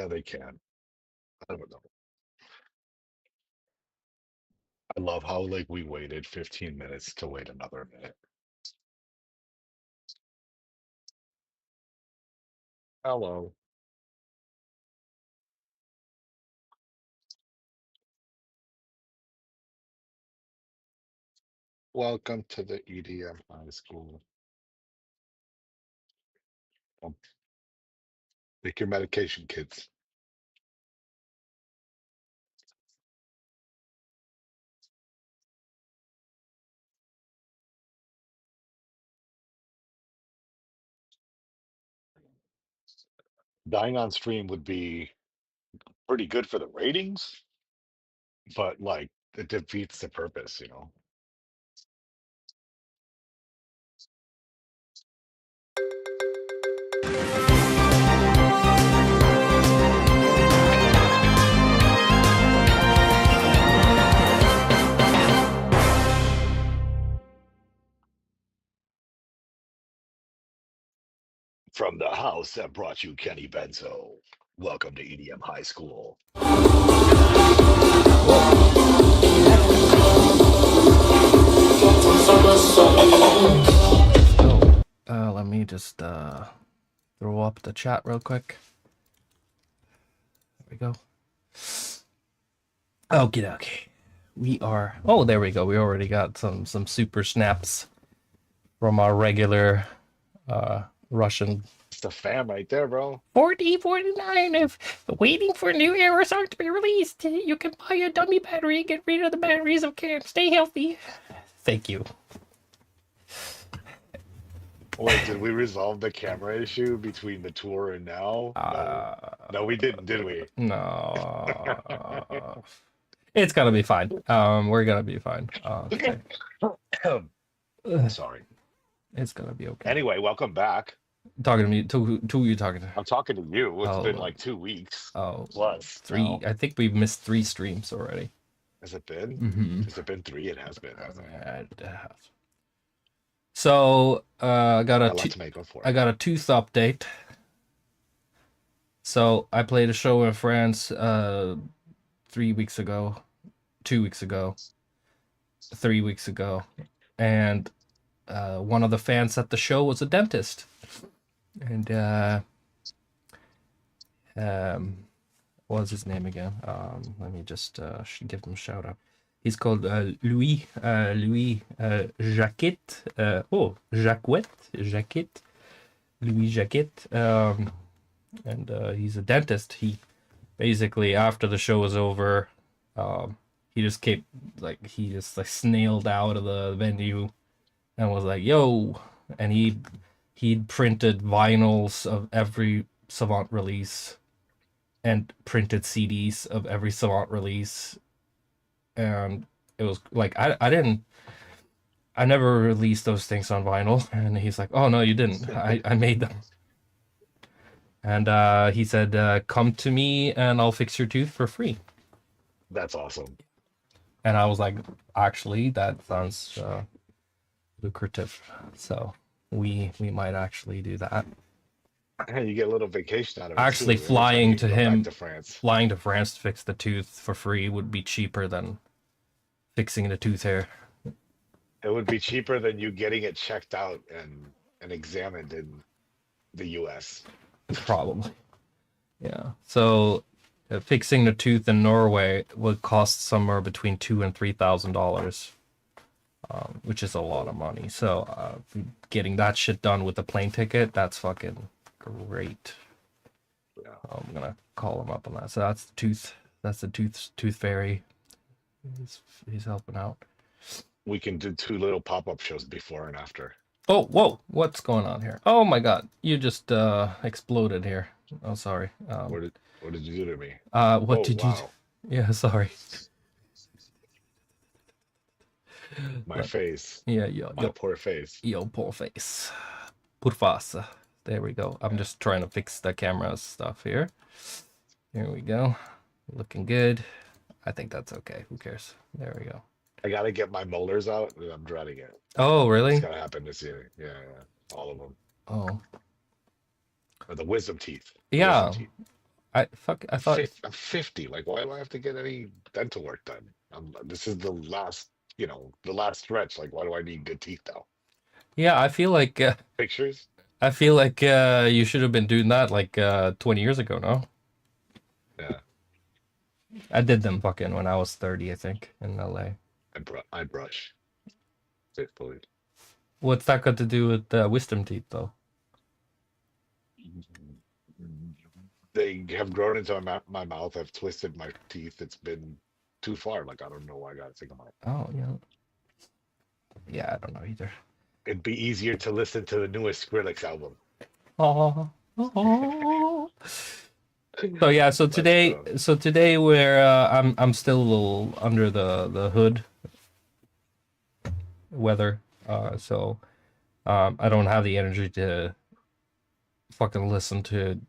Yeah, they can. I don't know. I love how like we waited 15 minutes to wait another minute. Hello. Welcome to the EDM High School. Take your medication, kids. Dying on stream would be pretty good for the ratings, but like it defeats the purpose, you know. From the house that brought you Kenny Benzo, welcome to EDM High School. Let me just throw up the chat real quick. There we go. Okay. We are. Oh, there we go. We already got some super snaps from our regular Russian. It's the fam right there, bro. 4049 of waiting for new era song to be released. You can buy a dummy battery and get rid of the batteries of can. Stay healthy. Thank you. Wait, did we resolve the camera issue between the tour and now? No, we didn't, did we? No. It's gonna be fine. We're gonna be fine. Okay. Sorry. It's gonna be okay. Anyway, welcome back. Talking to me? To who are you talking to? I'm talking to you. It's been like 2 weeks. Oh, plus 3. now. I think we've missed 3 streams already. Has it been? Mm-hmm. Has it been 3? It has been, hasn't it? So I got a tooth update. So I played a show in France 3 weeks ago, 2 weeks ago, 3 weeks ago, and one of the fans at the show was a dentist, and what was his name again? Let me just give him a shout out. He's called Louis Jacquet. Jacquet, Louis Jacquet, and he's a dentist. He basically, after the show was over, he just snailed out of the venue and was like, "Yo!" And he'd printed vinyls of every Savant release and printed CDs of every Savant release. And it was like, I never released those things on vinyl. And he's like, "Oh no, you didn't. I made them." And he said, "Come to me and I'll fix your tooth for free." That's awesome. And I was like, actually, that sounds lucrative. So we might actually do that. Hey, you get a little vacation out of it. Actually, too, flying to France to fix the tooth for free would be cheaper than fixing the tooth here. It would be cheaper than you getting it checked out and examined in the US. Probably. Yeah. So fixing the tooth in Norway would cost somewhere between $2,000 and $3,000, which is a lot of money. So getting that shit done with a plane ticket, that's fucking great. Yeah. I'm gonna call him up on that. So that's the tooth. That's the tooth fairy. He's helping out. We can do 2 little pop-up shows before and after. Oh, whoa! What's going on here? Oh my God! You just exploded here. Oh, sorry. What did you do to me? What did you? Yeah, sorry. My face. Yeah, my poor face. Yo, poor face. Por face. There we go. I'm just trying to fix the camera stuff here. Here we go. Looking good. I think that's okay. Who cares? There we go. I gotta get my molars out. I'm dreading it. Oh, really? It's gotta happen this year. Yeah, all of them. Oh. Or the wisdom teeth. Yeah. Wisdom teeth. I thought. I'm 50. Like, why do I have to get any dental work done? This is the last, the last stretch. Like, why do I need good teeth now? Yeah, Pictures? I feel like you should have been doing that like 20 years ago. No, Yeah, I did them fucking when I was 30, I think, in LA. I brush faithfully. What's that got to do with wisdom teeth, though? They have grown into my mouth. I've twisted my teeth. It's been too far. Like, I don't know why I gotta take them out. Oh, yeah. Yeah, I don't know either. It'd be easier to listen to the newest Skrillex album. Oh, oh. So yeah, But so today we're I'm still a little under the hood weather. So I don't have the energy to fucking listen to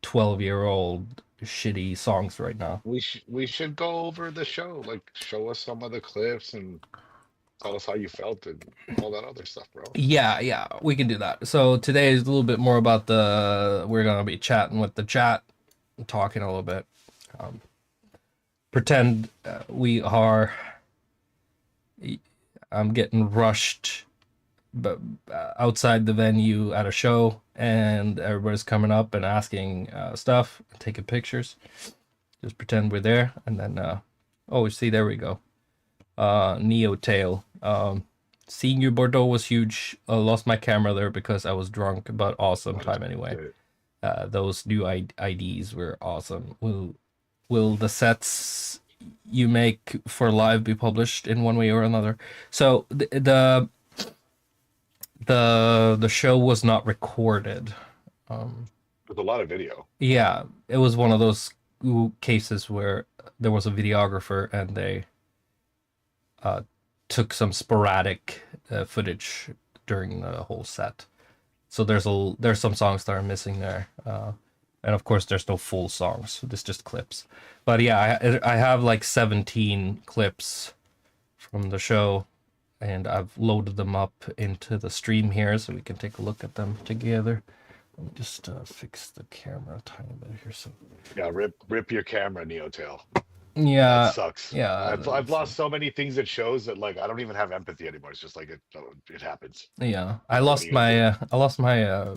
12-year-old shitty songs right now. we should go over the show. Like, show us some of the clips and tell us how you felt and all that other stuff, bro. Yeah, yeah, we can do that. So today is a little bit more about we're gonna be chatting with the chat, talking a little bit. Um, Pretend we are. I'm getting rushed, but outside the venue at a show, and everybody's coming up and asking stuff, taking pictures. Just pretend we're there, and then oh, see, there we go. Neo Tail. Seeing you Bordeaux was huge. Lost my camera there because I was drunk, but awesome What time anyway. the- Those new IDs were awesome. Will the sets you make for live be published in one way or another? So the show was not recorded. There's a lot of video. Yeah, it was one of those cases where there was a videographer and they uh, took some sporadic footage during the whole set. So there's some songs that are missing there, and of course there's no full songs. So there's just clips. But yeah, I have like 17 clips from the show, and I've loaded them up into the stream here so we can take a look at them together. Let me just fix the camera a tiny bit here. So Yeah, rip your camera, Neotail. That yeah, sucks. yeah, I've lost so many things at shows that, like, I don't even have empathy anymore. It's just like it happens. yeah. What are you gonna do? I lost my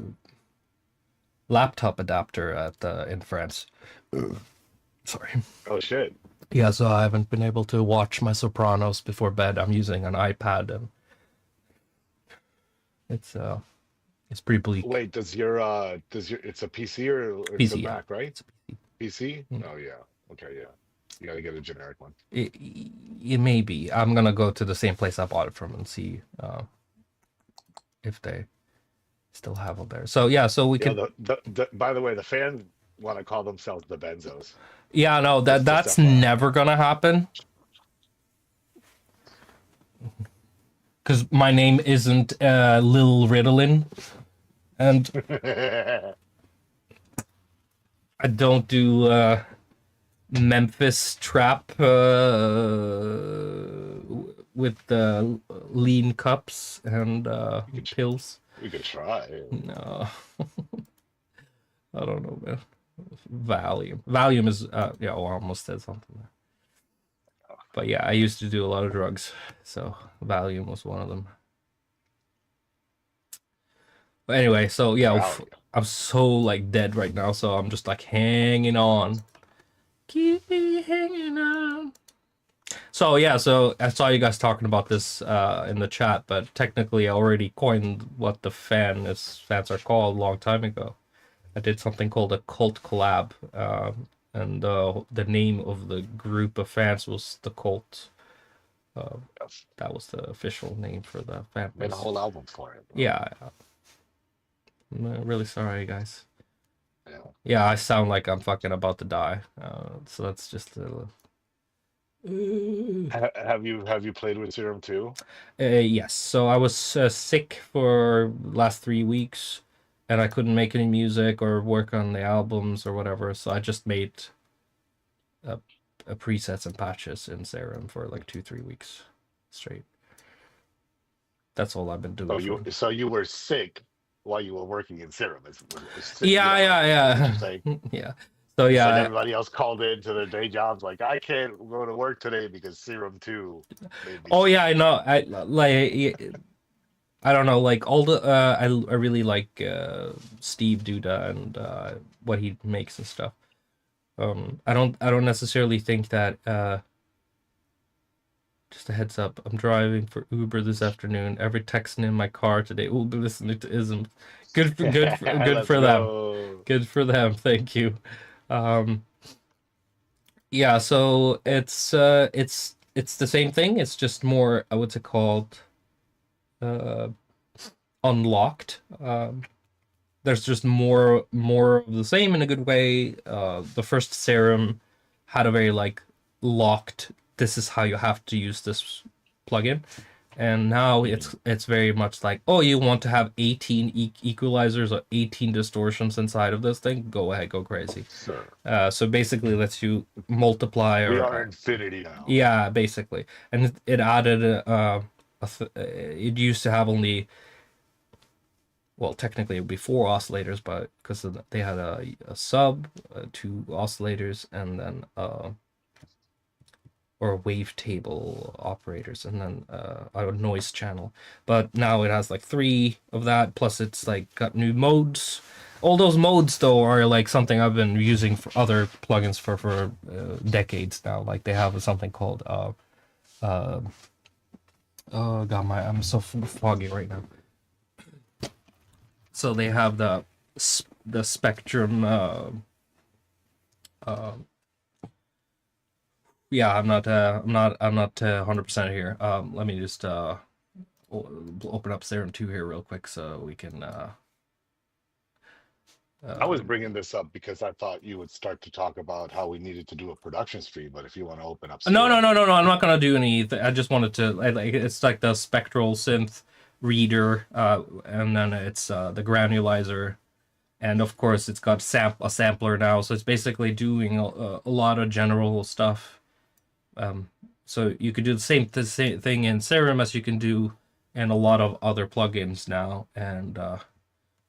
laptop adapter at in France. Sorry. Oh shit. Yeah, so I haven't been able to watch my Sopranos before bed. I'm using an iPad, and it's uh it's pretty bleak. Wait, does your it's a PC or it's a PC, yeah. Mac, right? It's a PC. PC? Mm. Oh yeah. Okay, yeah. You gotta get a generic one. It may be. I'm gonna go to the same place I bought it from and see if they still have it there. So yeah, so we You could. know, the by the way, the fans want to call themselves the Benzos. Yeah, no, Just that's FYI. never gonna happen because my name isn't Lil Ritalin, and I don't do Memphis trap with lean cups and we could pills. we could try. No, I don't know, man. Valium is yeah. Well, I almost said something there. But yeah, I used to do a lot of drugs, so Valium was one of them. But anyway, so yeah, Valley. I'm so like dead right now, so I'm just like hanging on. Keep me hanging on. So yeah, so I saw you guys talking about this in the chat, but technically I already coined what the fans are called a long time ago. I did something called a cult collab, and the name of the group of fans was the cult. Yes. That was the official name for the fan Made a base. whole album for it. Yeah, I'm really sorry, guys. Yeah. Yeah, I sound like I'm fucking about to die. So that's just a little. Have you played with Serum too? Yes. So I was sick for last 3 weeks, and I couldn't make any music or work on the albums or whatever. So I just made a, a presets and patches in Serum for like 2-3 weeks straight. That's all I've been doing. So you were sick while you were working in Serum. Yeah, Is what you're yeah, saying. yeah. Yeah. So It's like yeah. everybody else called in to their day jobs, like I can't go to work today because Serum 2 made me Oh sick. yeah, I know. I like. I don't know. Like all the. I really like Steve Duda and what he makes and stuff. I don't necessarily think that. Just a heads up. I'm driving for Uber this afternoon. Every texting in my car today will be listening to isms. Good Let's for them. go. Good for them. Thank you. Um, yeah. So it's the same thing. It's just more. What's it called? Uh, Unlocked. There's just more of the same in a good way. The first Serum had a very like locked. This is how you have to use this plugin, and now Mhm. it's very much like, oh, you want to have 18 equalizers or 18 distortions inside of this thing? Go ahead, go crazy. Sure. So basically, lets you multiply We or are infinity now. yeah, basically, and it added it used to have only, well, technically it would be four oscillators, but because they had a sub, two oscillators, and then or wavetable operators, and then a noise channel. But now it has like three of that, plus it's like got new modes. All those modes though are like something I've been using for other plugins for decades now. Like they have something called uh oh god, my I'm so foggy right now. So they have the Spectrum. Uh, yeah, I'm not 100% here. Let me just open up Serum 2 here real quick so we can. I was Um, bringing this up because I thought you would start to talk about how we needed to do a production stream, but if you want to open up Serum, no. I'm not gonna do anything. I just wanted to. Like, it's like the spectral synth reader, and then it's the granulizer, and of course it's got a sampler now. So it's basically doing a lot of general stuff. Um, so you could do the same thing in Serum as you can do in a lot of other plugins now, and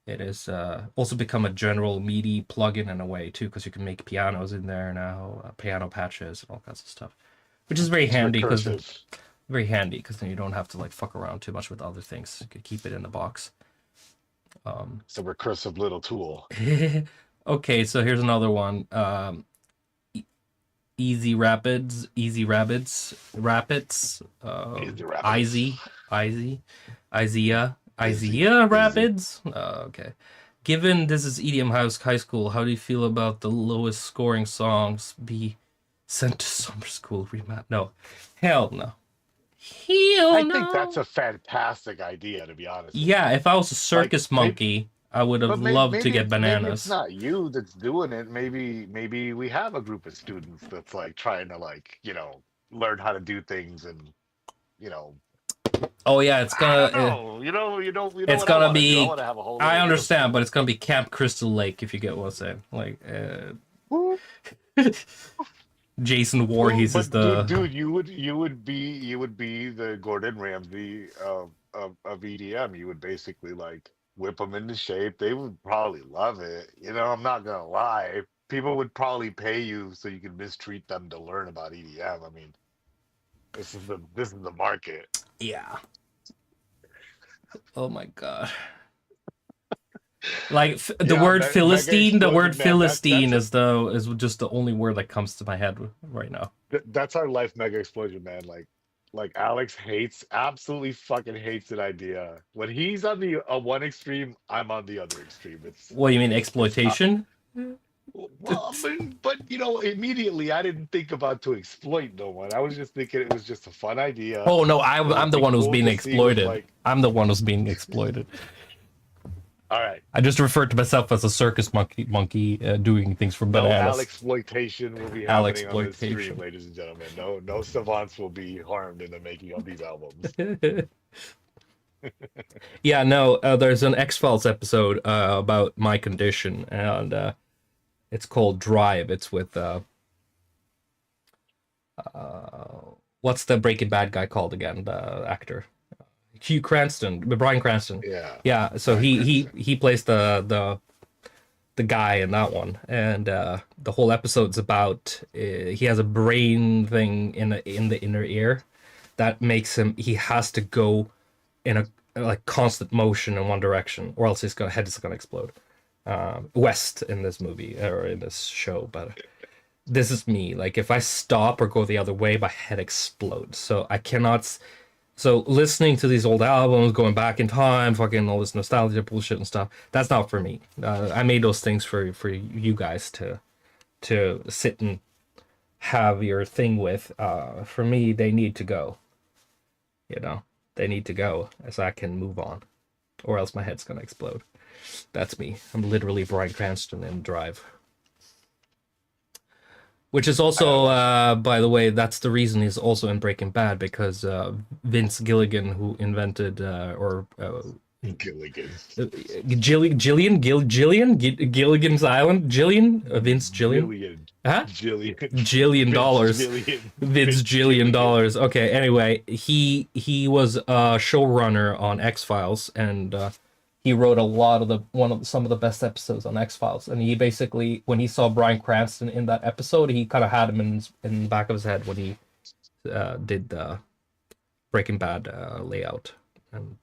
it has also become a general MIDI plugin in a way too, because you can make pianos in there now, piano patches and all kinds of stuff, which is it's recursive. very handy because then you don't have to like fuck around too much with other things. You could keep it in the box. Um, It's a recursive little tool. okay, so here's another one. Easy Rapids, Easy rapids. Izzy, Izzy, Easy, Isaiah easy. Rapids. Okay. Given this is EDM High School, how do you feel about the lowest scoring songs be sent to summer school remat? No, hell no, I hell think that's no. a fantastic idea, to be honest with Yeah, you. if I was a Like circus maybe, monkey, I would have but maybe loved to get maybe it's bananas. not you that's doing it. Maybe we have a group of students that's like trying to like learn how to do things and you know Oh yeah, I don't know. You know it's what I gonna want to do. I be. want to have a whole I little group. understand, but it's gonna be Camp Crystal Lake if you get what I'm saying. Like Woo, Jason woo. Voorhees is But dude, the. dude, you would be the Gordon Ramsay of EDM. You would basically like whip them into shape. They would probably love it. I'm not gonna lie. People would probably pay you so you can mistreat them to learn about EDM. I mean, this is the market. Yeah. Oh my god. Like the Yeah, word Mega Philistine. The word Explosion Man. Philistine is just the only word that comes to my head right now. That's our life, Mega Explosion Man. Like Alex absolutely fucking hates that idea. When he's on the one extreme, I'm on the other extreme. What do you mean It's exploitation? well, but immediately I didn't think about to exploit no one. I was just thinking it was just a fun idea. Oh no, It I'm would the be one who's cool being to see with exploited. like, I'm the one who's being exploited. all right, I just referred to myself as a circus monkey doing things for no bananas. Alexploitation will be Alex happening on this stream, exploitation. ladies and gentlemen. No savants will be harmed in the making of these albums. Yeah, no, there's an X Files episode about my condition, and it's called Drive. It's with what's the Breaking Bad guy called again? The actor Bryan Cranston. Yeah, Yeah, so Bryan Cranston. he plays the the guy in that one, and the whole episode's about he has a brain thing in the inner ear that makes him he has to go in a like constant motion in one direction, or else his head is gonna explode. West in this movie or in this show, but this is me. Like if I stop or go the other way, my head explodes. So I cannot. So listening to these old albums, going back in time, fucking all this nostalgia bullshit and stuff, that's not for me. I made those things for you guys to sit and have your thing with. For me, they need to go. You know, they need to go as I can move on, or else my head's gonna explode. That's me. I'm literally Bryan Cranston in Drive. Which is also, by the way, that's the reason he's also in Breaking Bad because Vince Gilligan, who invented Gilligan. Gilligan's Island, Vince Gillian, Jillian. huh? Jillian. Jillion Vince dollars, Jillian. Vince Jillion dollars. Okay, anyway, he was a showrunner on X-Files and he wrote a lot of some of the best episodes on X-Files, and he basically when he saw Bryan Cranston in that episode, he kind of had him in the back of his head when he did the Breaking Bad layout. And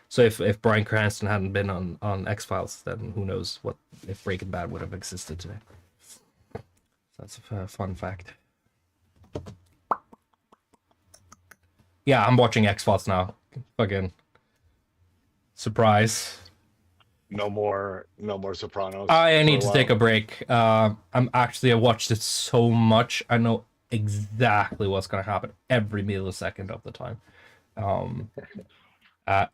so if Bryan Cranston hadn't been on X-Files, then who knows what if Breaking Bad would have existed today. So that's a fun fact. Yeah, I'm watching X-Files now. Fucking surprise. No more Sopranos. I for need a to while. take a break. I watched it so much. I know exactly what's gonna happen every millisecond of the time. Um,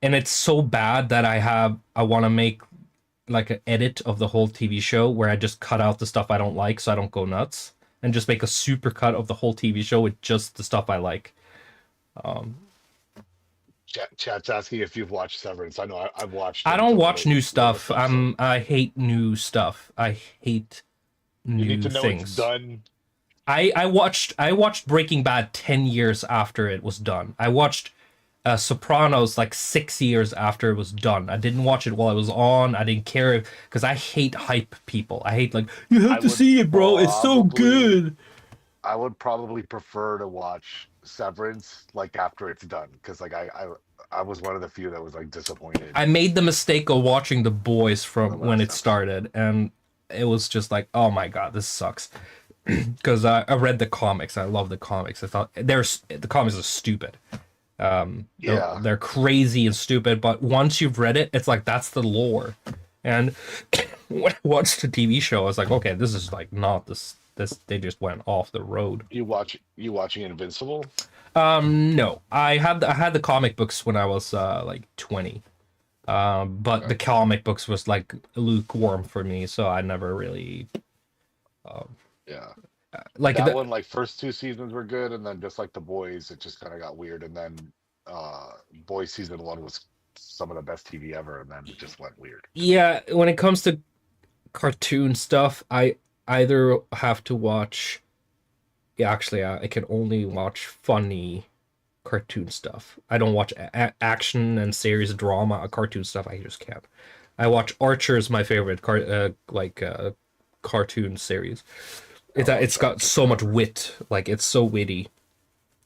and it's so bad that I want to make like an edit of the whole TV show where I just cut out the stuff I don't like so I don't go nuts, and just make a super cut of the whole TV show with just the stuff I like. Um, Chat's asking if you've watched Severance. I know I've watched I it don't until watch new the latest stuff. episode. I hate new stuff. I hate You need new to know it's things. done. I watched Breaking Bad 10 years after it was done. I watched Sopranos like 6 years after it was done. I didn't watch it while it was on. I didn't care because I hate hype people. I hate like you have I to would see it, bro. It's so probably good. I would probably prefer to watch Severance like after it's done because like I was one of the few that was like disappointed I made the mistake of watching The Boys in the from when last it episode. started, and it was just like, oh my god, this sucks. Because I read the comics. I love the comics. I thought the comics are stupid. Yeah, They're crazy and stupid, but once you've read it, it's like that's the lore. And when I watched the TV show, I was like, okay, this is like not this. They just went off the road. you watching Invincible? No, I had the comic books when I was like 20. But Okay, the comic books was like lukewarm for me, so I never really yeah. like That the, one, like first two seasons were good, and then just like the boys, it just kind of got weird. And then boys season one was some of the best TV ever, and then it just went weird. yeah, when it comes to cartoon stuff, I either have to watch. Yeah, actually, I can only watch funny cartoon stuff. I don't watch action and serious drama, cartoon stuff. I just can't. I watch Archer is my favorite cartoon series. Oh, It's got that's so much clever. wit, like it's so witty,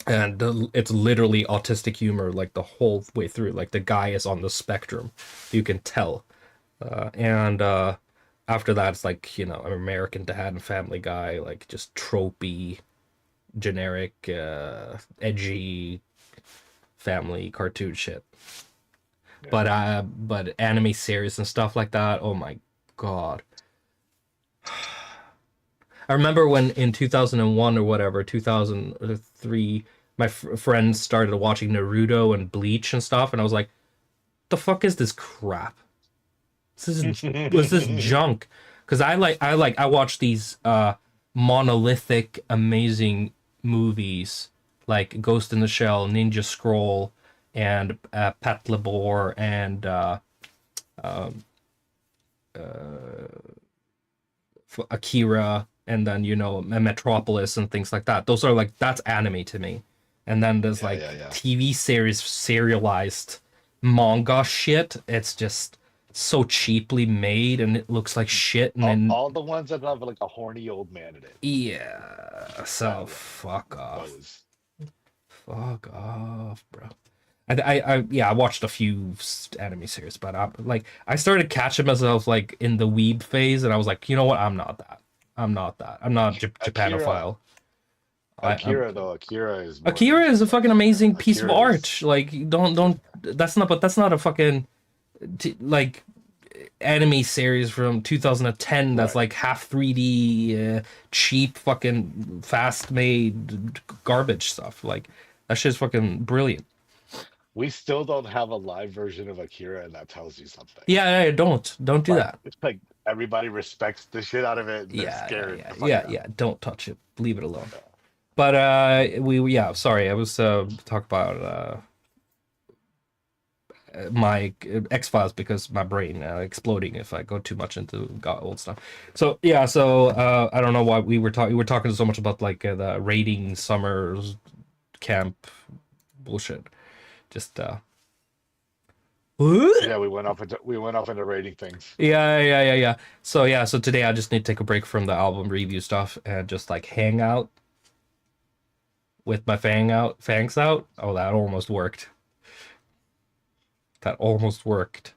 and it's literally autistic humor like the whole way through. Like the guy is on the spectrum, you can tell. And after that, it's like American Dad and Family Guy, like just tropey, generic, edgy family cartoon shit. Yeah. But anime series and stuff like that. Oh my god! I remember when in 2001 or whatever, 2003, my friends started watching Naruto and Bleach and stuff, and I was like, "The fuck is this crap? Was this junk?" Because I watch these monolithic, amazing movies like Ghost in the Shell, Ninja Scroll, and Pat Labor and Akira, and then Metropolis and things like that. Those are like that's anime to me. And then there's Yeah, like yeah, yeah. TV series serialized manga shit. It's just so cheaply made and it looks like shit, and then All the ones that have like a horny old man in it. yeah, so That one. fuck off. Those. Fuck off, bro. Yeah, I watched a few anime series, but I started catching myself like in the weeb phase, and I was like, you know what? I'm not that. I'm not that. I'm not Akira. Japanophile. I'm Akira though. Akira is more than Akira is a just like fucking that. amazing piece of Akira art. is. Like, don't. That's not. But that's not a fucking like anime series from 2010 that's Right. like half 3D, cheap, fucking fast made garbage stuff. Like that shit's fucking brilliant. We still don't have a live version of Akira, and that tells you something. Yeah, don't do Like that. it's like everybody respects the shit out of it, and they're Yeah, yeah, scared yeah, to fuck yeah, it up. yeah. Don't touch it. Leave it alone. But we yeah. Sorry, I was talk about my X-Files because my brain exploding if I go too much into old stuff. So yeah, so I don't know why we were talking so much about like the raiding summers camp bullshit. Just Yeah, we went off into rating things. yeah. So yeah, so today I just need to take a break from the album review stuff and just like hang out with my fangs out. Oh, that almost worked. That almost worked.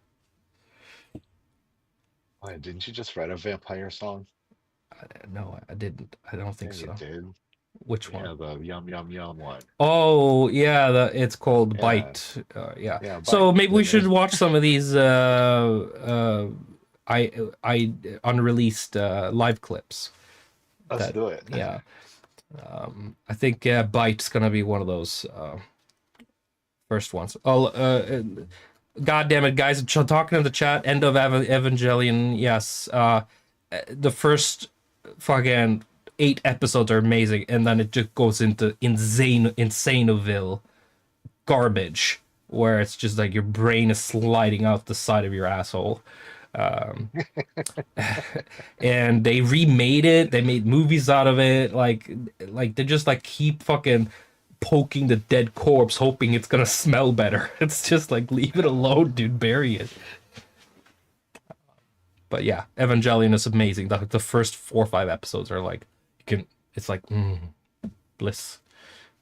Why, didn't you just write a vampire song? No, I didn't. I don't Yeah, think you so. did. Which one? Yeah, the yum yum yum one. Oh, yeah, it's called Yeah, Bite. Yeah. yeah, So bite. maybe we Then should there's watch some of these I unreleased live clips let's that do it. yeah. I think Bite's gonna be one of those first ones. Oh, God damn it, guys! Talking in the chat. End of Evangelion. Yes. The first fucking 8 episodes are amazing, and then it just goes into insaneville garbage, where it's just like your brain is sliding out the side of your asshole. Um, and they remade it. They made movies out of it. Like they just like keep fucking poking the dead corpse, hoping it's gonna smell better. It's just like leave it alone, dude. Bury it. But yeah, Evangelion is amazing. The first 4 or 5 episodes are like you can. It's like bliss,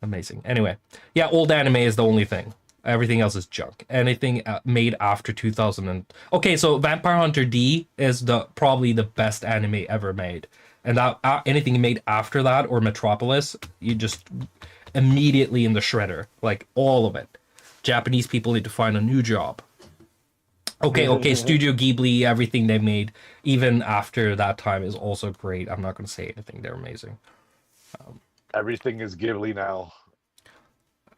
amazing. Anyway, yeah, old anime is the only thing. Everything else is junk. Anything made after 2000 okay, so Vampire Hunter D is probably the best anime ever made, and that anything made after that or Metropolis, you just immediately in the shredder, like all of it. Japanese people need to find a new job. Okay, Studio Ghibli, everything they made, even after that time, is also great. I'm not going to say anything; they're amazing. Everything is Ghibli now.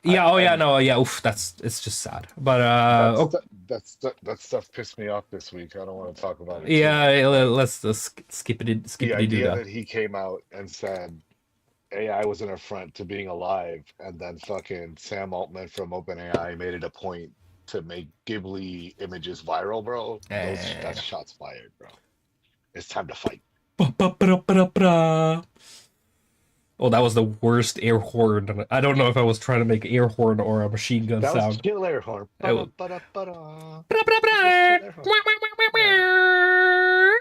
Yeah. Oh yeah. And No. Yeah. Oof. It's just sad. But that stuff pissed me off this week. I don't want to talk about it too much, yeah. but Let's skip it. the Skippity doo idea dah. that he came out and said AI was an affront to being alive, and then fucking Sam Altman from OpenAI made it a point to make Ghibli images viral, bro. That's shots fired, bro. It's time to fight. Oh, that was the worst air horn. I don't know if I was trying to make air horn or a machine gun That was sound. chill air horn. It was- Just chill air horn. Yeah.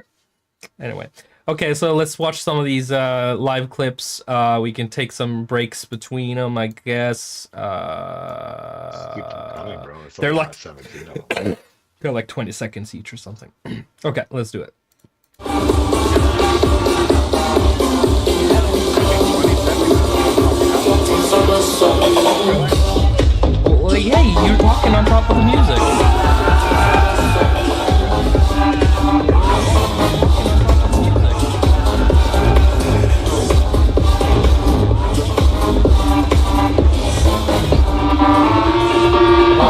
Anyway, okay, so let's watch some of these live clips. We can take some breaks between them, I guess. Just keep them coming, bro. It's They're only like at 17 of them. they're like 20 seconds each or something. Okay, let's do it. Well, hey, you're talking on top of the music.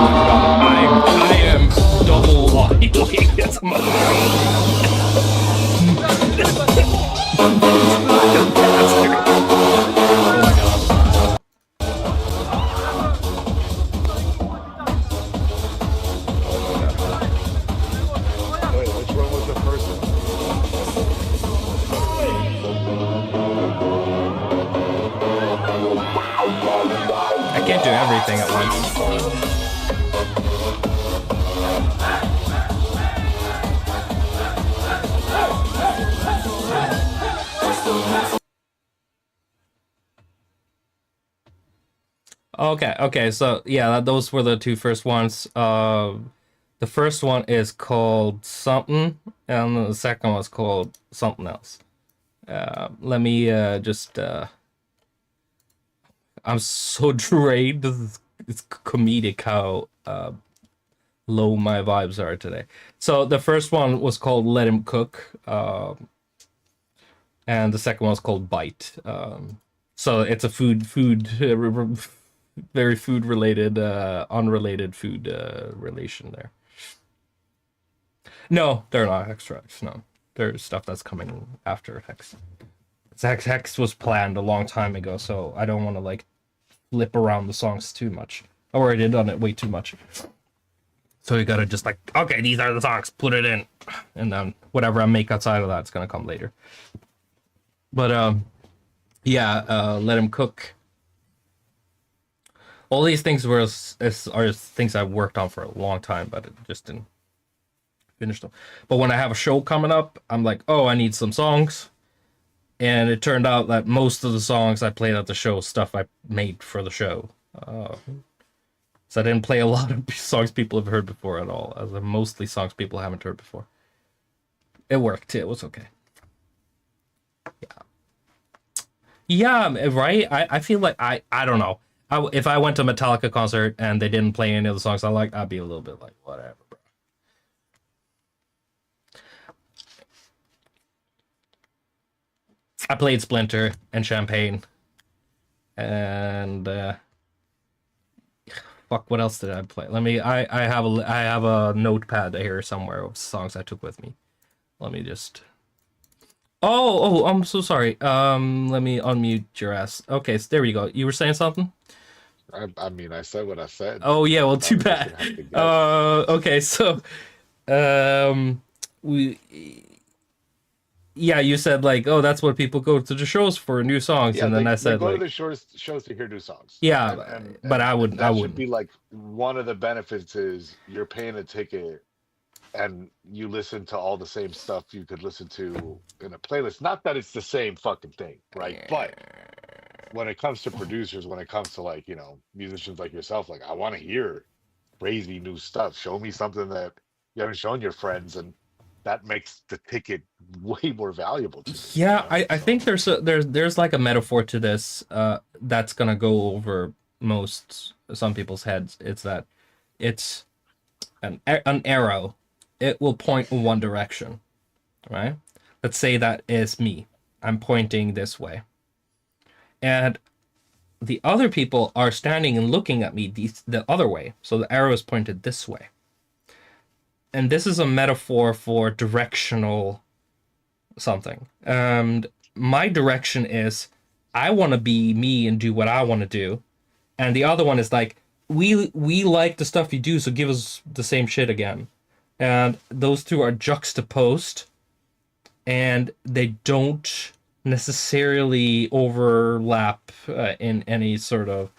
I am double like this. Wait, which one was the first one? I can't do everything at once. Okay. So yeah, those were the two first ones. The first one is called something, and the second one was called something else. Let me just. I'm so drained. It's comedic how low my vibes are today. So the first one was called "Let Him Cook," and the second one was called "Bite." So it's a food, very food related, unrelated food relation there. No, they're not extracts. No, there's stuff that's coming after Hex. Hex was planned a long time ago, so I don't want to like flip around the songs too much. I already done it way too much. So you gotta just like, okay, these are the songs, put it in, and then whatever I make outside of that's gonna come later. But yeah, let him cook. All these things are things I've worked on for a long time, but it just didn't finish them. But when I have a show coming up, I'm like, oh, I need some songs. And it turned out that most of the songs I played at the show stuff I made for the show. So I didn't play a lot of songs people have heard before at all. As mostly songs people haven't heard before. It worked. It was okay. Yeah, right. I feel like I don't know. If I went to a Metallica concert and they didn't play any of the songs I like, I'd be a little bit like whatever, bro. I played Splinter and Champagne, and fuck, what else did I play? Let me. I have a notepad here somewhere of songs I took with me. Let me just. Oh, I'm so sorry. Let me unmute your ass. Okay, so there you go. You were saying something? I mean, I said what I said. Oh yeah, well, I too was just bad. gonna have to guess. Okay, so, we, yeah, you said like, oh, that's what people go to the shows for, new songs, Yeah, and then I they said go to like, the shows to hear new songs, yeah, and but I that should wouldn't. be like one of the benefits is you're paying a ticket and you listen to all the same stuff you could listen to in a playlist. Not that it's the same fucking thing, right? But when it comes to producers, when it comes to like, musicians like yourself, like I want to hear crazy new stuff. Show me something that you haven't shown your friends, and that makes the ticket way more valuable to me, Yeah, I So think there's like a metaphor to this that's gonna go over some people's heads. It's that it's an arrow. It will point in one direction, right? Let's say that is me. I'm pointing this way, and the other people are standing and looking at me the other way. So the arrow is pointed this way, and this is a metaphor for directional something. And my direction is I want to be me and do what I want to do, and the other one is like we like the stuff you do, so give us the same shit again. And those two are juxtaposed, and they don't necessarily overlap in any sort of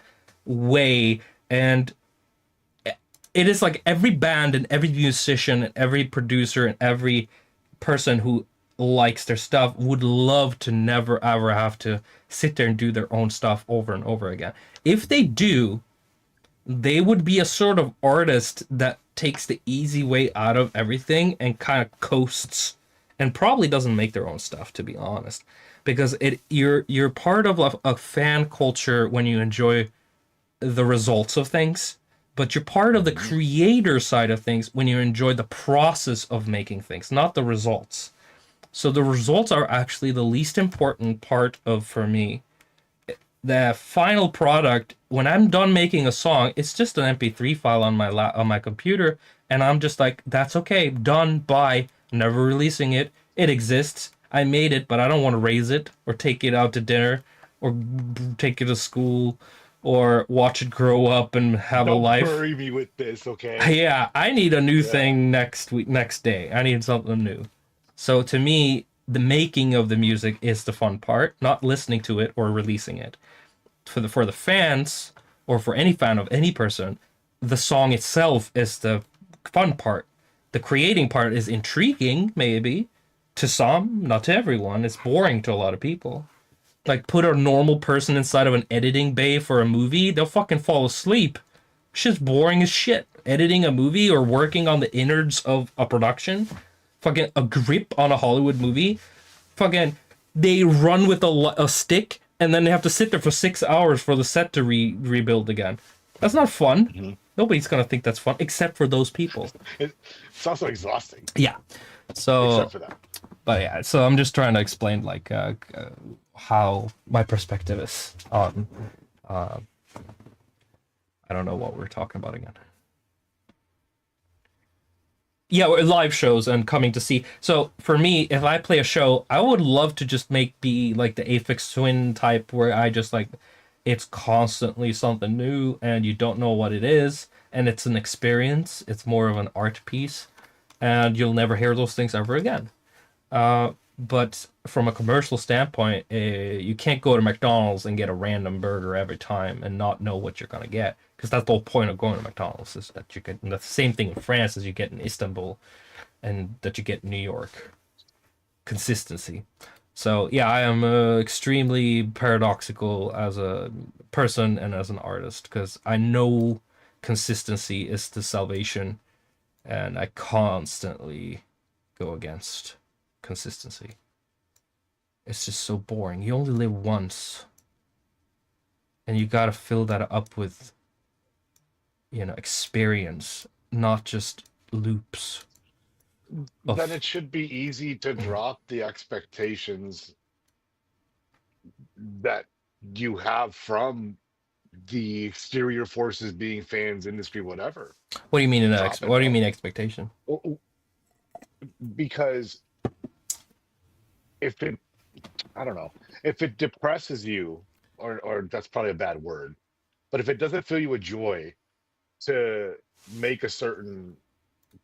way. And it is like every band and every musician and every producer and every person who likes their stuff would love to never ever have to sit there and do their own stuff over and over again. If they do, they would be a sort of artist that takes the easy way out of everything and kind of coasts and probably doesn't make their own stuff, to be honest, because you're part of a fan culture when you enjoy the results of things, but you're part of the Mhm. creator side of things when you enjoy the process of making things, not the results. So the results are actually the least important part of, for me, the final product. When I'm done making a song, it's just an MP3 file on on my computer, and I'm just like, that's okay, done, bye, never releasing it. It exists. I made it, but I don't want to raise it or take it out to dinner or take it to school or watch it grow up and have a Don't life. bury me with this, okay? Yeah, I need a new Yeah. thing next week, next day. I need something new. So to me, the making of the music is the fun part, not listening to it or releasing it. For the fans or for any fan of any person, the song itself is the fun part. The creating part is intriguing, maybe to some, not to everyone. It's boring to a lot of people. Like, put a normal person inside of an editing bay for a movie, they'll fucking fall asleep. Shit's boring as shit. Editing a movie or working on the innards of a production, fucking a grip on a Hollywood movie, fucking they run with a stick and then they have to sit there for 6 hours for the set to rebuild again. That's not fun. Mhm. Nobody's gonna think that's fun except for those people. It's also exhausting, Yeah. except So, for that. but yeah, so I'm just trying to explain like how my perspective is on. Uh, I don't know what we're talking about again. Yeah, live shows and coming to see. So for me, if I play a show, I would love to just be like the Aphex Twin type, where I just like it's constantly something new and you don't know what it is, and it's an experience. It's more of an art piece, and you'll never hear those things ever again. But from a commercial standpoint, you can't go to McDonald's and get a random burger every time and not know what you're gonna get, because that's the whole point of going to McDonald's, is that you get, and that's the same thing in France as you get in Istanbul, and that you get in New York. Consistency. So yeah, I am extremely paradoxical as a person and as an artist, because I know consistency is the salvation, and I constantly go against consistency. It's just so boring. You only live once, and you gotta fill that up with, experience, not just loops Then of. it should be easy to drop the expectations that you have from the exterior forces, being fans, industry, whatever. What do you mean in Drop it what do you all. mean expectation? O- Because if it, I don't know, if it depresses you, or that's probably a bad word, but if it doesn't fill you with joy to make a certain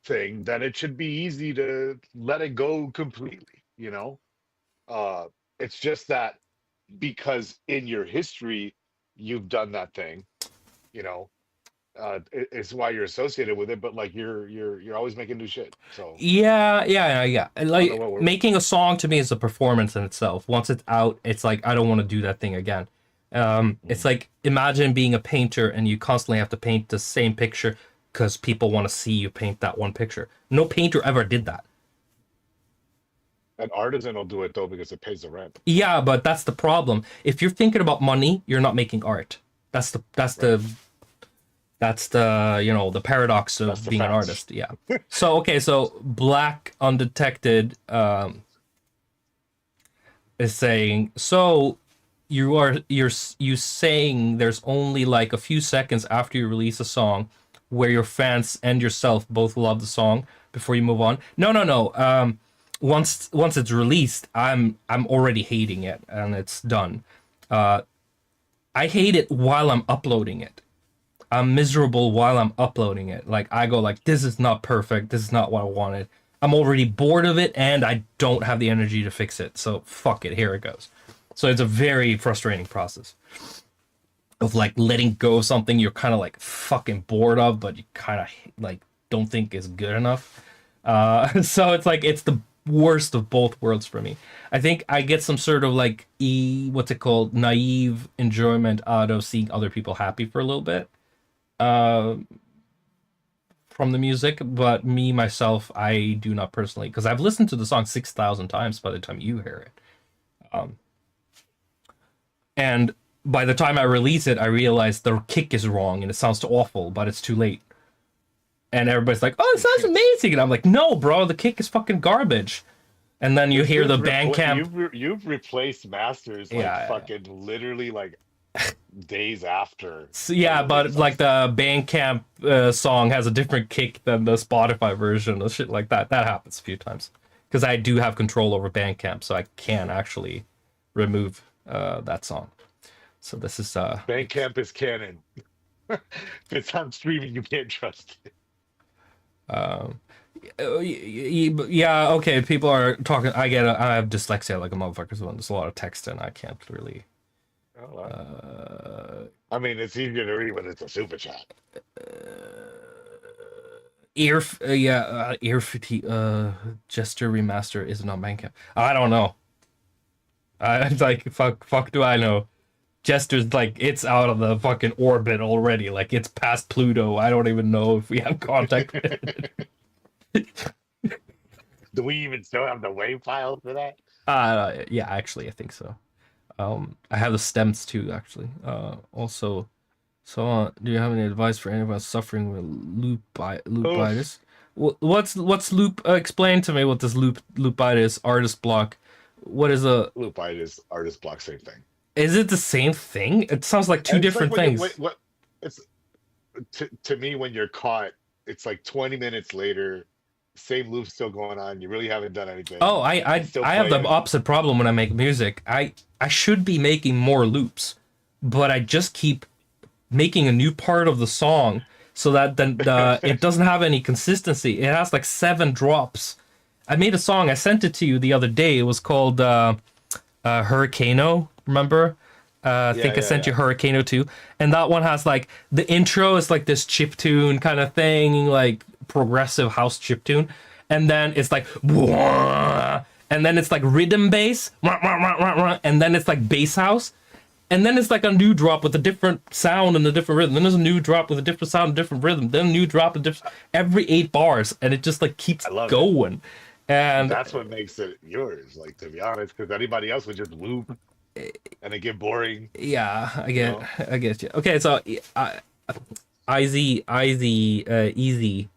thing, then it should be easy to let it go completely, you know? Uh, it's just that because in your history you've done that thing, you know, it's why you're associated with it, but like you're always making new shit. So Yeah, yeah, yeah, yeah. And, I don't know like, what we're making a song to me is a performance in itself. Once it's out, it's like I don't want to do that thing again. It's mm. like, imagine being a painter and you constantly have to paint the same picture because people want to see you paint that one picture. No painter ever did that. An artisan will do it though because it pays the rent, Yeah, but that's the problem. If you're thinking about money, you're not making art. That's the that's right? the that's the the paradox That's of the being an facts. artist. Yeah. So okay, so Black Undetected is saying, so you saying there's only like a few seconds after you release a song where your fans and yourself both love the song before you move on. No, no, no. Once it's released, I'm already hating it and it's done. I hate it while I'm uploading it. I'm miserable while I'm uploading it. Like, I go like, this is not perfect. This is not what I wanted. I'm already bored of it and I don't have the energy to fix it. So fuck it. Here it goes. So it's a very frustrating process of like letting go of something you're kind of like fucking bored of, but you kind of like don't think is good enough. So it's like it's the worst of both worlds for me. I think I get some sort of like what's it called, naive enjoyment out of seeing other people happy for a little bit uh, from the music, but me myself, I do not personally, because I've listened to the song 6,000 times by the time you hear it. Um, and by the time I release it, I realize the kick is wrong and it sounds awful, but it's too late. And everybody's like, "Oh, it sounds amazing," and I'm like, "No, bro, the kick is fucking garbage." And then you This hear dude's the Bandcamp. you've replaced masters like Yeah, fucking literally like days after so, the yeah, but release. I'm like just the Bandcamp song has a different kick than the Spotify version or shit like that. That happens a few times because I do have control over Bandcamp, so I can actually remove that song. So this is Bandcamp is canon. If it's on streaming, you can't trust it. um, yeah, okay. People are talking. I have dyslexia like a motherfucker, so there's a lot of text and I can't really. Oh, well. Uh, I mean, it's easier to read when it's a super chat. ear fatigue. Gesture remaster is not Bandcamp. I don't know. It's like fuck do I know? Jester's like it's out of the fucking orbit already. Like it's past Pluto. I don't even know if we have contact with it. Do we even still have the wave file for that? Yeah, actually, I think so. I have the stems too, actually. Also, so do you have any advice for anyone suffering with Oof. loopitis? What's loop? Explain to me what this loopitis artist block. What is a? Loopitis, artist block, same thing. Is it the same thing? It sounds like two And it's like different when you things. wait, what it's to me when you're caught, it's like 20 minutes later, same loop still going on. You really haven't done Oh, anything. It's still I have the playing. opposite problem when I make music. I should be making more loops, but I just keep making a new part of the song so that then it doesn't have any consistency. It has like 7 drops. I made a song. I sent it to you the other day. It was called Hurricano. Remember? I Yeah, think I yeah, sent you yeah. Hurricano too, and that one has like the intro is like this chip tune kind of thing, like progressive house chip tune, and then it's like, and then it's like rhythm bass, and then it's like bass house, and then it's like a new drop with a different sound and a different rhythm. Then there's a new drop with a different sound, and different rhythm. Then a new drop with different every 8 bars, and it just like keeps I love it. going. And That's what makes it yours, like to be honest, because anybody else would just loop and it get boring, yeah, you know. I get you. Okay, so easy, easy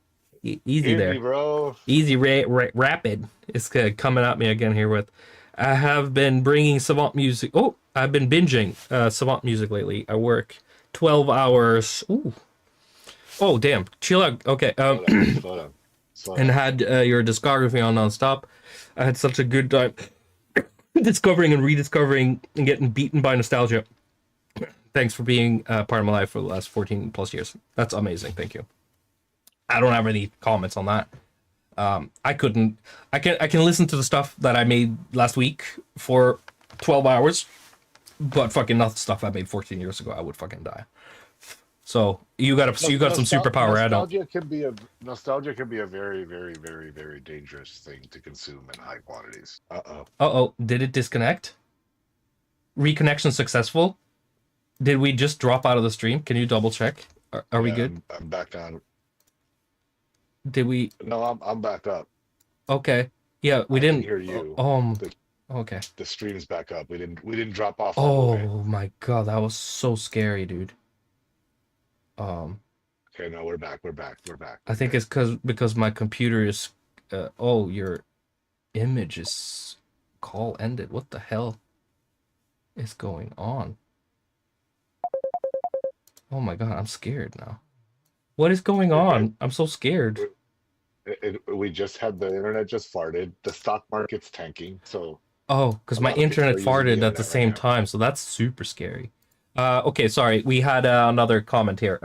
Easy, there. bro. Easy rapid is coming at me again here with. I have been bringing Savant music. Oh, I've been binging Savant music lately. I work 12 hours. Ooh. Oh, damn. Chill out. Okay. Slow down, slow down, slow And down. had your discography on nonstop. I had such a good time discovering and rediscovering and getting beaten by nostalgia. Thanks for being part of my life for the last 14 plus years. That's amazing. Thank you. I don't have any comments on that. I couldn't. I can listen to the stuff that I made last week for 12 hours, but fucking not the stuff I made 14 years ago. I would fucking die. So you got some superpower. I don't. Nostalgia can be a very, very, very, very dangerous thing to consume in high quantities. Uh-oh. Uh oh, did it disconnect? Reconnection successful? Did we just drop out of the stream? Can you double check? Are we Yeah, good? I'm back on. Did we? No, I'm back up. Okay. Yeah, we I can didn't. hear you. Um. The Okay. the stream's back up. We didn't drop off all the way. Oh my god, that was so scary, dude. Um. Okay, no, we're back. We're back. We're back. I We're think good. it's because my computer is. Oh, your image is call ended. What the hell is going on? Oh my god, I'm scared now. What is going We're good. on? I'm so scared. We just had the internet just farted. The stock market's tanking, so Oh, because a my lot of people internet are using the farted at the internet right same now. time, so that's super scary. Okay, sorry. We had another comment here.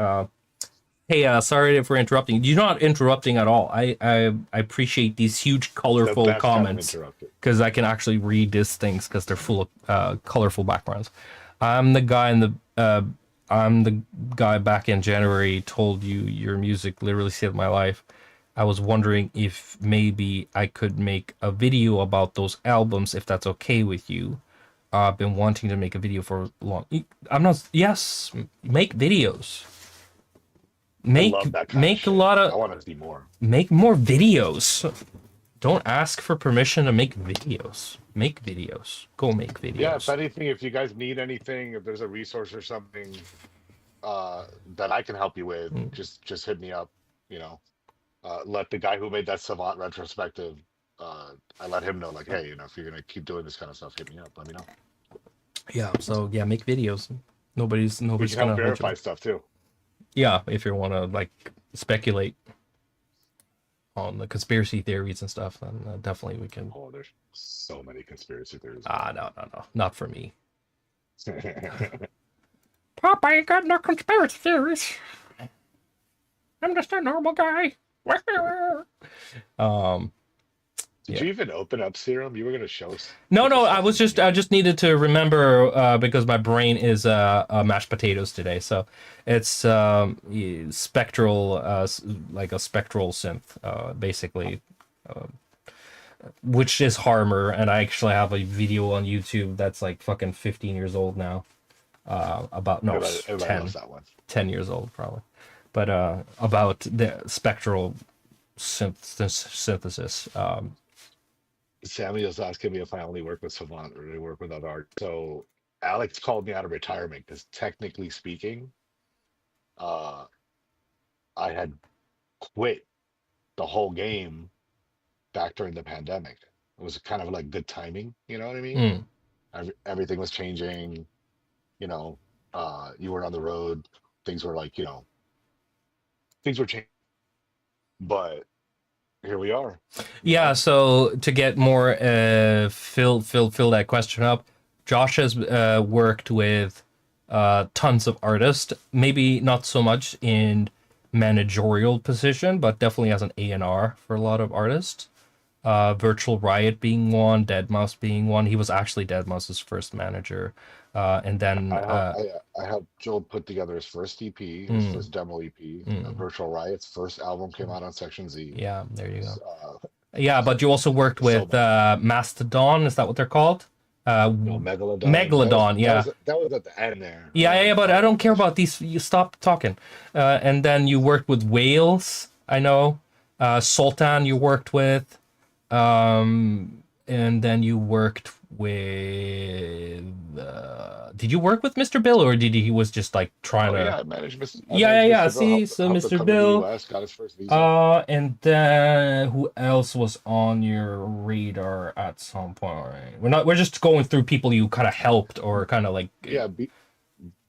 Hey, sorry if we're interrupting. You're not interrupting at all. I appreciate these huge, The colorful best kind of comments interrupted. because I can actually read these things because they're full of colorful backgrounds. I'm the guy in the I'm the guy back in January told you your music literally saved my life. I was wondering if maybe I could make a video about those albums if that's okay with you. I've been wanting to make a video for long. I'm not. Yes, make videos. I love that kind of Make a shit. lot of I want to see more. make more videos. Don't ask for permission to make videos. Make videos. Go make Yeah, if videos. anything, if you guys need anything, if there's a resource or something that I can help you with, Mm. just hit me up, you know. Let the guy who made that Savant retrospective, I let him know, like, hey, if you're gonna keep doing this kind of stuff, hit me up, let me know. Yeah. So yeah, make videos. We Nobody's can help gonna hold you verify back. stuff too. Yeah, if you want to like speculate on the conspiracy theories and stuff, then definitely we can. Oh, there's so many conspiracy theories Ah, going no, not for me. on. Papa ain't got no conspiracy theories. I'm just a normal guy. um, Did yeah. you even open up Serum? You were gonna show No, put the no, stuff in the I new. just needed to remember because my brain is mashed potatoes today. So it's spectral, like a spectral synth, basically. which is Harmer, and I actually have a video on YouTube that's like fucking 15 years old now. About no, Everybody loves 10, that one. 10 years old probably, but about the spectral synthesis. Sammy was asking me if I only work with Savant or do I work with other art. So Alex called me out of retirement because technically speaking, uh, I had quit the whole game back during the pandemic. It was kind of like good timing, you know what I mean? Mm. Everything was changing, you know, you were on the road, things were like, things were changing, but here we are, you Yeah, know. so to get more fill that question up, Josh has worked with tons of artists, maybe not so much in managerial position, but definitely as an A&R for a lot of artists. Virtual Riot being one, Deadmau5 being one. He was actually Deadmau5's first manager. And then I helped Joel put together his first EP, his mm, first demo EP. mm, Virtual Riot's first album came out on Section Z. yeah, there you go. Uh, Yeah, but you also worked so with many. Mastodon, is that what they're called? Uh, No, Megalodon. Megalodon, yeah. That was at the end there. I Yeah, yeah, wasn't yeah, but I part of don't it care initially. about these. You stop talking. And then you worked with Wales, I know. Sultan you worked with. And then you worked with. Did you work with Mr. Bill, or did he was just like trying Oh to? yeah, I Yeah, yeah, managed yeah. Mr. Bill, See, so helped him Mr. come to the Bill. US, got his first visa. And then who else was on your radar at some point? We're just going through people you kind of helped or kind of like Yeah,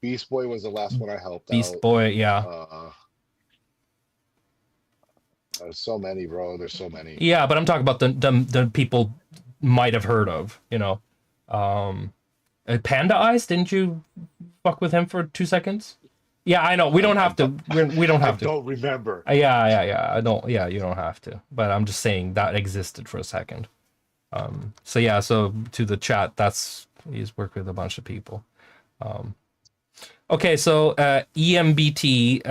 Beast Boy was the last one I helped Beast out. Boy, yeah. Uh, there's so many, bro. There's so many. Yeah, but I'm talking about the people might have heard of, you know. Um Panda Eyes, didn't you fuck with him for 2 seconds? Yeah, I know. We don't I have to. don't, We don't I have to. don't remember. Yeah, yeah, yeah. I don't. Yeah, you don't have to. But I'm just saying that existed for a second. So yeah. So to the chat, that's he's worked with a bunch of people. Okay, so EMBT.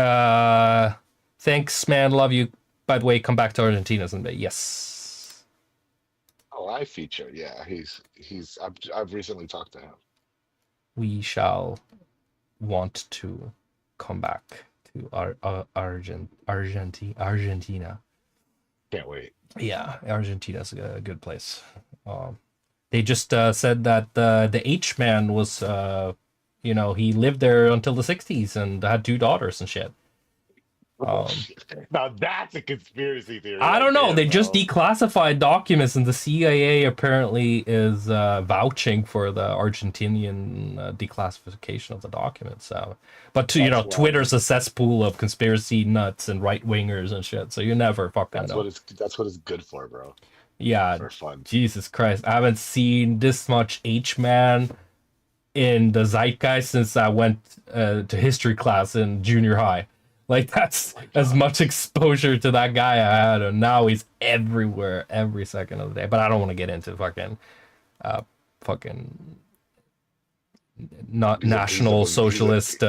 Thanks, man. Love you. By the way, come back to Argentina someday. Yes, Oh, I feature. Yeah, I've recently talked to him. we shall want to come back to Argentina. Can't wait. Yeah, Argentina's a good place. They just said that the H man was, he lived there until the 60s and had two daughters and shit. Now that's a conspiracy theory I right don't know. there, They just bro. declassified documents, and the CIA apparently is vouching for the Argentinian declassification of the documents. So, but That's wild. Twitter's a cesspool of conspiracy nuts and right wingers and shit. So you never fucking know. That's what it's good for, bro. Yeah, For fun. Jesus Christ, I haven't seen this much H man in the zeitgeist since I went to history class in junior high. Like that's My as God. much exposure to that guy I had, and now he's everywhere, every second of the day. But I don't want to get into fucking not He's a national boogie. socialist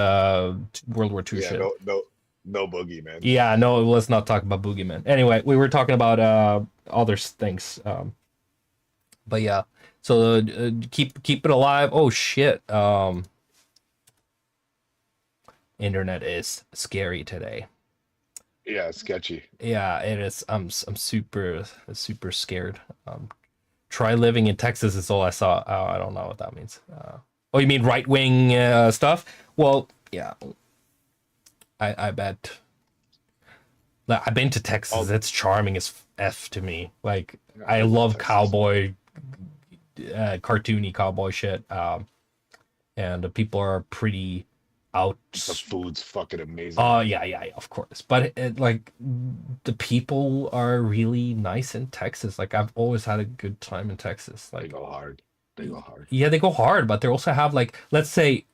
World War II Yeah, shit. no boogie, man. Yeah, no, let's not talk about Boogeyman. Anyway, we were talking about other things. But yeah, so keep it alive. Oh shit. Internet is scary today. Yeah, sketchy. Yeah, it is. I'm super scared. Try living in Texas is all I saw. Oh, I don't know what that means. Oh, you mean right wing stuff? Well, yeah, I bet. Like, I've been to Texas. Oh, It's charming as f to me. Like I I've been to love Texas. cowboy, cartoony cowboy shit. And the people are pretty out. The food's fucking amazing. Yeah, yeah, yeah, of course. But like the people are really nice in Texas. Like I've always had a good time in Texas. They Like go hard. They go hard. yeah, they go hard, but they also have like let's say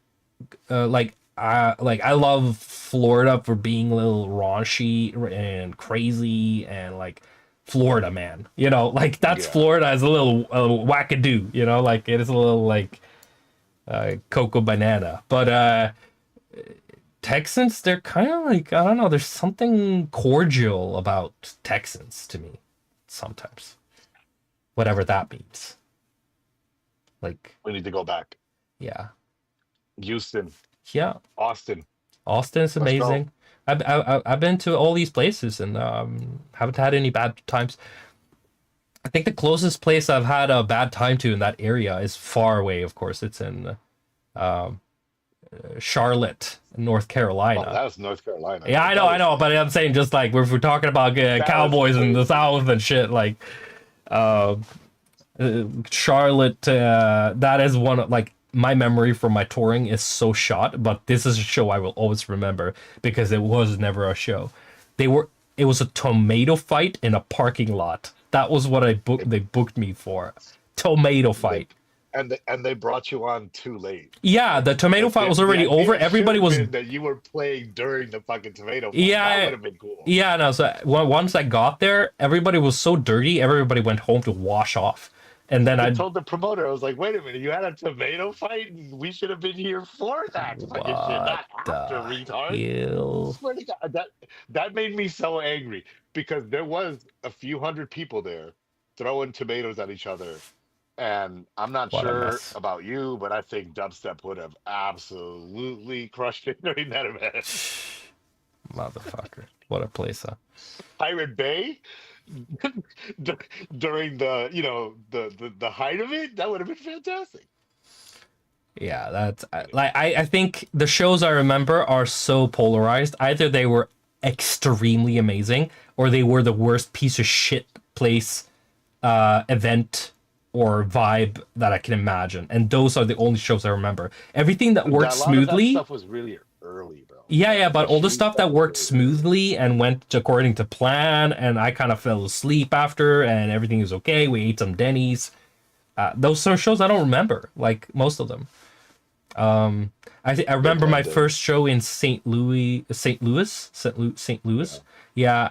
like I love Florida for being a little raunchy and crazy and like Florida man. Like that's Yeah. Florida as a little wackadoo, like it is a little like cocoa banana. But Texans, they're kind of like I don't know. There's something cordial about Texans to me sometimes. whatever that means. Like, We need to go back. yeah, Houston, yeah. Austin. Austin's Let's go. amazing. I've been to all these places and haven't had any bad times. I think the closest place I've had a bad time to in that area is far away. Of course, it's in Charlotte, North Oh, Carolina. that was North Carolina. Yeah, But that I was know, but I'm saying just like if we're talking about that was cowboys in the crazy. South and shit, like uh, Charlotte. That is one of like my memory from my touring is so shot, but this is a show I will always remember because it was never a show. It was a tomato fight in a parking lot. That was what I booked. They, They booked me for tomato they, fight. and they brought you on too late. Yeah, the tomato Like fight was the already over. idea should Everybody have was been that you were playing during the fucking tomato fight. That yeah, would have been cool. yeah. No, so once I got there, everybody was so dirty. Everybody went home to wash off, and then I I told the promoter, I was like, wait a minute, you had a tomato fight and we should have been here for that fucking shit, what not after, the retard. hell? Swear to God, that made me so angry because there was a few hundred people there throwing tomatoes at each other. And I'm not What a sure mess, about you, but I think dubstep would have absolutely crushed it during that event. motherfucker! What a place, huh? Pirate Bay d- during the the height of it, that would have been fantastic. Yeah, that's like I think the shows I remember are so polarized. Either they were extremely amazing or they were the worst piece of shit place event or vibe that I can imagine. And those are the only shows I remember. Everything that worked A lot of that smoothly, stuff was really early, bro. yeah, yeah, The but all the street stuff stuff that was worked really early. smoothly and went according to plan, and I kind of fell asleep after, and everything was okay. We ate some Denny's. Those sort of shows I don't remember, like most of them. I They remember my blend in. first show in St. Louis. Yeah. Yeah,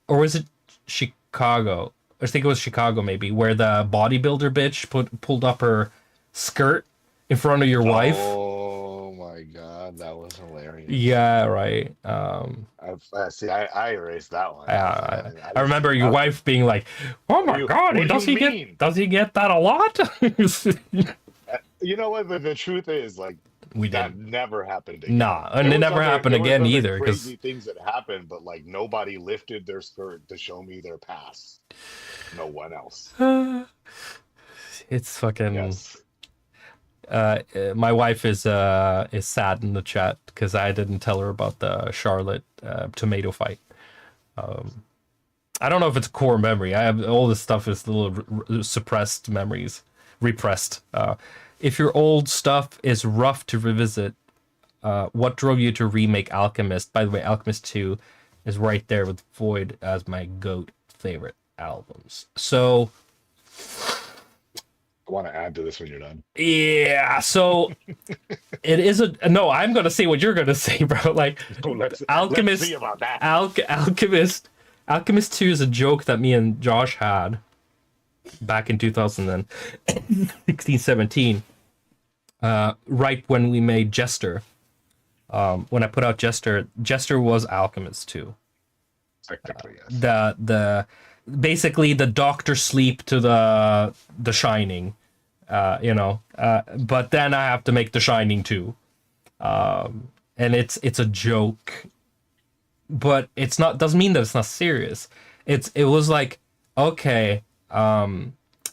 or was it Chicago? I think it was Chicago, maybe, where the bodybuilder bitch pulled up her skirt in front of your wife. Oh my God, that was hilarious. Yeah, right. See, I erased that one. I I didn't see remember your that. wife being like, "Oh What do my you God, What do you mean? does he get that a lot?" You know what? The truth is, like, We that didn't. never happened again. Nah, and it never happened There was again other either, because crazy things that happened, but like nobody lifted their skirt to show me their pass. No one else. it's fucking. Yes. My wife is sad in the chat because I didn't tell her about the Charlotte tomato fight. I don't know if it's a core memory. I have all this stuff is little suppressed memories, repressed. If your old stuff is rough to revisit, what drove you to remake Alchemist? By the way, Alchemist 2 is right there with Void as my GOAT favorite albums. So I want to add to this when you're done. yeah, so it is a no. I'm gonna say what you're gonna say, bro. Like So let's see Alchemist, about that. Alchemist 2 is a joke that me and Josh had back in 2016, 17, right when we made Jester. When I put out Jester, Jester was Alchemist 2. Technically, yes. The basically the Doctor Sleep to the Shining, but then I have to make the Shining too, and it's a joke, but it's not doesn't mean that it's not serious. It was like, okay,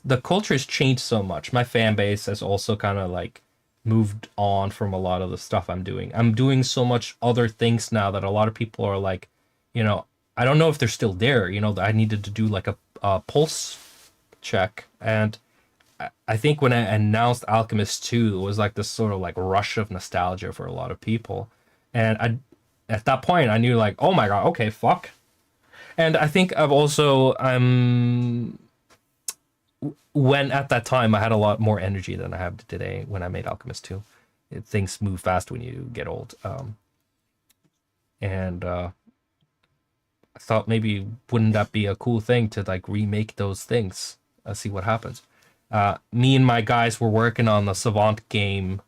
the culture has changed so much. My fan base has also kind of like moved on from a lot of the stuff I'm doing. I'm doing so much other things now that a lot of people are like, I don't know if they're still there. I needed to do like a pulse check, and I think when I announced Alchemist 2, it was like this sort of like rush of nostalgia for a lot of people, and at that point I knew like, oh my God, okay, fuck. And I think when at that time I had a lot more energy than I have today when I made Alchemist 2. Things move fast when you get old, and I thought maybe wouldn't that be a cool thing to like remake those things, see what happens. Me and my guys were working on the Savant game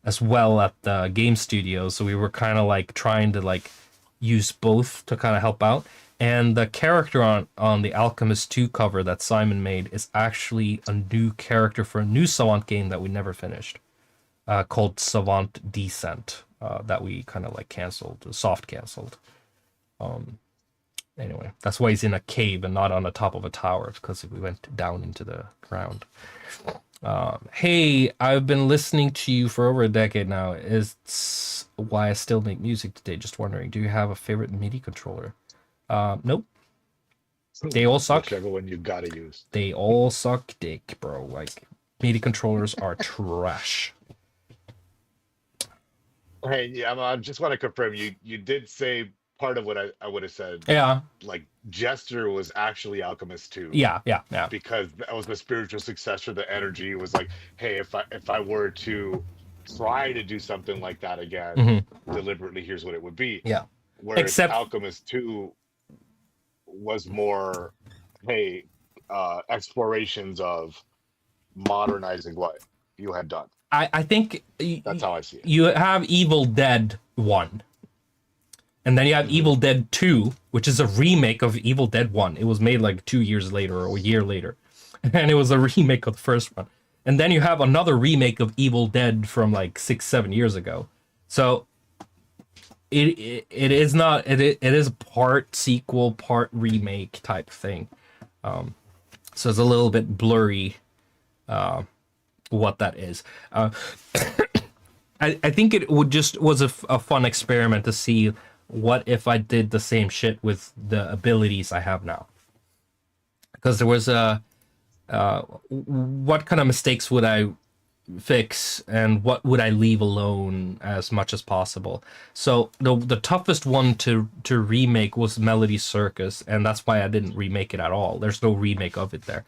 as well at the game studio, so we were kind of like trying to like use both to kind of help out. And the character on the Alchemist 2 cover that Simon made is actually a new character for a new Savant game that we never finished, called Savant Descent, that we kind of like canceled, soft canceled. Anyway, that's why he's in a cave and not on the top of a tower, because we went down into the ground. Hey, I've been listening to you for over a decade now. Is why I still make music today. Just wondering, do you have a favorite MIDI controller? Nope. They all suck. Whichever one you gotta use. They all suck dick, bro. Like, MIDI controllers are trash. Hey, yeah, I just want to confirm you did say part of what I would have said. Yeah, Like Jester was actually Alchemist 2 yeah. because that was the spiritual successor. The energy was like, hey, if I were to try to do something like that again Hmm. deliberately, here's what it would be. Yeah. Whereas Except, Alchemist 2 was more, hey, explorations of modernizing what you had done. I think That's how I see it. you have Evil Dead 1. And then you have Hmm. Evil Dead 2, which is a remake of Evil Dead 1. It was made like 2 years later or a year later. And it was a remake of the first one. And then you have another remake of Evil Dead from like 6, 7 years ago. So it is not, it is part sequel, part remake type thing. So it's a little bit blurry what that is. I think it would just was a fun experiment to see what if I did the same shit with the abilities I have now. Because there was a what kind of mistakes would I fix and what would I leave alone as much as possible. So the toughest one to remake was Melody Circus, and that's why I didn't remake it at all. There's no remake of it there.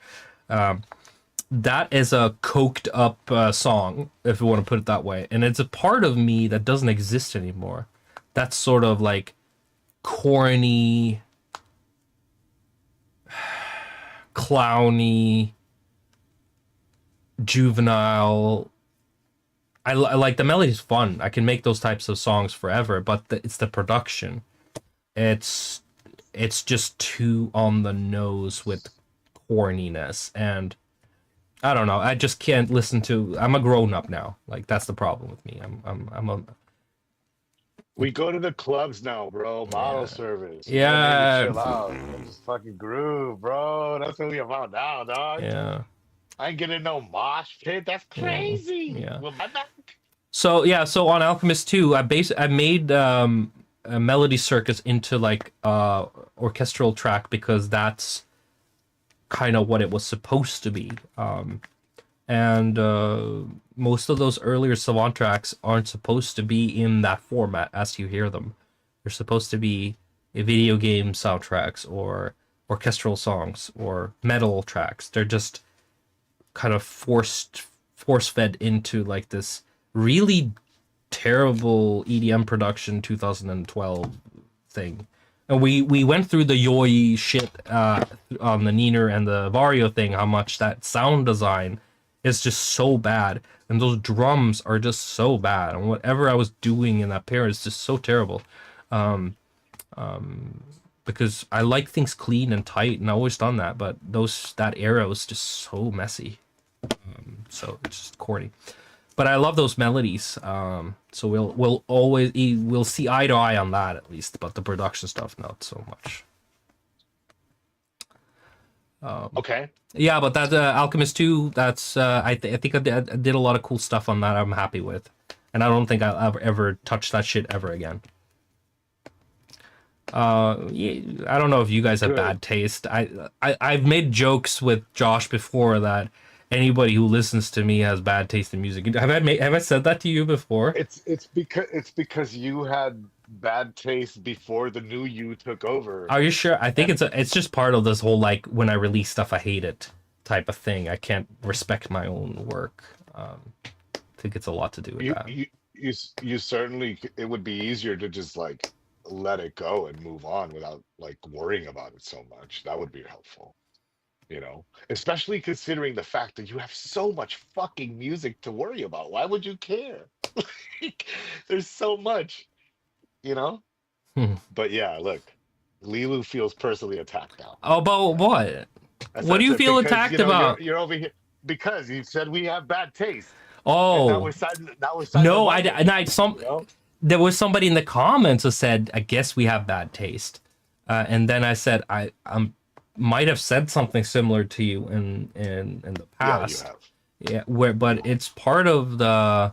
That is a coked up song, if you want to put it that way, and it's a part of me that doesn't exist anymore. That's sort of like corny, clowny, juvenile. I like the melody's fun. I can make those types of songs forever, but it's the production. It's it's just too on the nose with corniness, and I don't know. I just can't listen to. I'm a grown up now. Like that's the problem with me. I'm a We go to the clubs now, bro. Model yeah service. You know, maybe yeah chill out. Just fucking groove, bro. That's what we about now, dog. yeah I ain't getting no mosh pit. That's crazy. yeah. With my back. So yeah, so on Alchemist 2, I made a Melody Circus into like orchestral track because that's kind of what it was supposed to be. And most of those earlier Savant tracks aren't supposed to be in that format as you hear them. They're supposed to be video game soundtracks or orchestral songs or metal tracks. They're just kind of force fed into like this really terrible EDM production 2012 thing. And we went through the Yoi shit on the Niner and the Vario thing, how much that sound design is just so bad. And those drums are just so bad. And whatever I was doing in that pair is just so terrible. Because I like things clean and tight, and I always done that, but that era was just so messy. So it's just corny. But I love those melodies. So we'll see eye to eye on that at least, but the production stuff not so much. Okay. Yeah, but that Alchemist 2, that's I think I did a lot of cool stuff on that. I'm happy with, and I don't think I'll ever touch that shit ever again. Yeah, I don't know if you guys have Good. bad taste. I've made jokes with Josh before that anybody who listens to me has bad taste in music. Have I said that to you before? It's because you had bad taste before the new you took over. Are you sure? I think And it's just part of this whole like when I release stuff I hate it type of thing. I can't respect my own work. I think it's a lot to do with you that. you you certainly it would be easier to just like let it go and move on without like worrying about it so much. That would be helpful, especially considering the fact that you have so much fucking music to worry about. Why would you care? Like, there's so much, you know? Hmm. But yeah, look, Lilu feels personally attacked now. About Yeah, what? that's What what I do you said feel because attacked about? you're over here because you said we have bad taste, and Oh, now we're siding no, among it. and I some You know? there was somebody in the comments who said, "I guess we have bad taste," and then I said, I might have said something similar to you in the Yeah, you past, have. yeah, where but it's part of the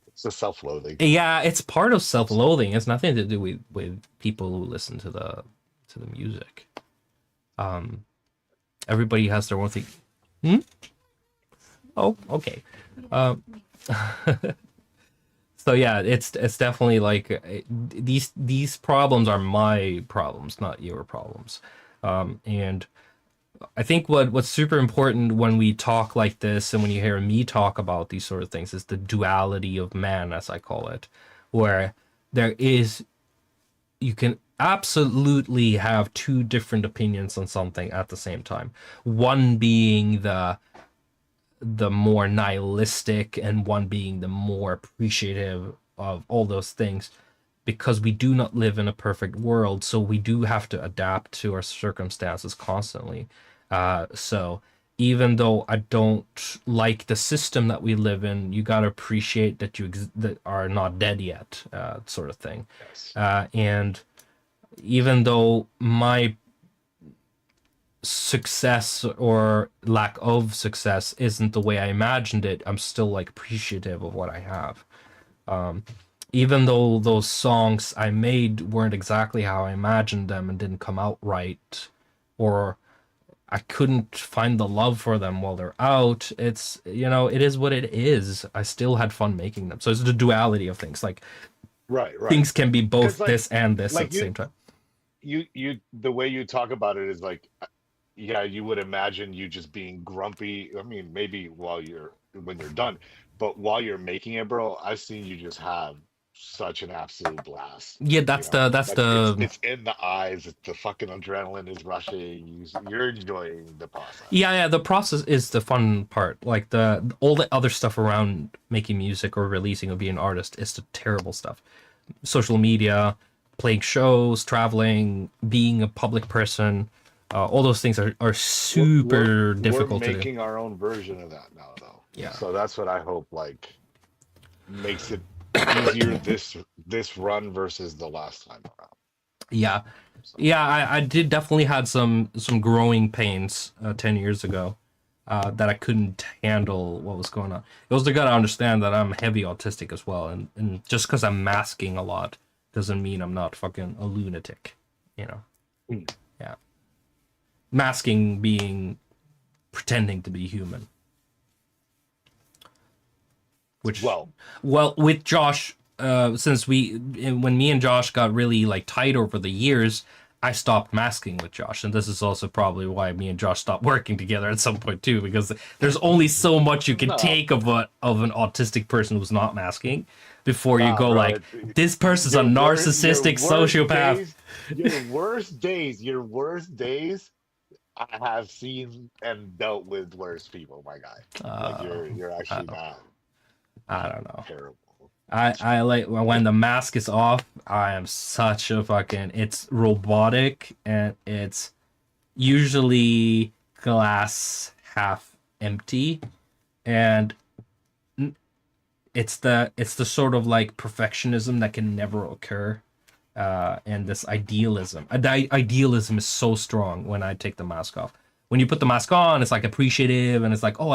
It's the self-loathing. yeah, it's part of self-loathing. It's nothing to do with people who listen to the music. Everybody has their own thing. Hmm? Oh, okay. Um, so yeah, it's definitely like these problems are my problems, not your problems. And I think what's super important when we talk like this and when you hear me talk about these sort of things is the duality of man, as I call it, where there is you can absolutely have two different opinions on something at the same time. One being the more nihilistic and one being the more appreciative of all those things, because we do not live in a perfect world, so we do have to adapt to our circumstances constantly. So even though I don't like the system that we live in, you gotta appreciate that that are not dead yet, sort of thing. Yes. And even though my success or lack of success isn't the way I imagined it, I'm still like appreciative of what I have. Even though those songs I made weren't exactly how I imagined them and didn't come out right, or I couldn't find the love for them while they're out, it's, it is what it is. I still had fun making them. So it's the duality of things. Like Right, right. things can be both Because this and this at like the same time. the way you talk about it is like, yeah, you would imagine you just being grumpy. I mean, maybe when you're done, but while you're making it, bro, I've seen you just have such an absolute blast. Yeah, You know, that's like it's the it's in the eyes. It's the fucking adrenaline is rushing. You're enjoying the process. yeah, the process is the fun part. Like the all the other stuff around making music or releasing or being an artist is the terrible stuff. Social media, playing shows, traveling, being a public person, all those things are super We're difficult to do. making our own version of that now, though. Yeah. So that's what I hope like makes it easier this run versus the last time around. Yeah. So Yeah, I did definitely had some growing pains 10 years ago. That I couldn't handle what was going on. You also gotta understand that I'm heavy autistic as well, and just because I'm masking a lot doesn't mean I'm not fucking a lunatic, you know? mm, Yeah. Masking being pretending to be human. Which, well, well, with Josh, since when me and Josh got really like tight over the years, I stopped masking with Josh, and this is also probably why me and Josh stopped working together at some point too, because there's only so much you can no, take of an autistic person who's not masking before you nah, go bro. like, It's this person's a narcissistic sociopath. your worst days. I have seen and dealt with worse people, my guy. Like Uh, you're I actually don't, not I don't know. terrible. I like when the mask is off. I am such a fucking. It's robotic and it's usually glass half empty, and it's the sort of like perfectionism that can never occur, and this idealism. Idealism is so strong when I take the mask off. When you put the mask on, it's like appreciative and it's like, oh,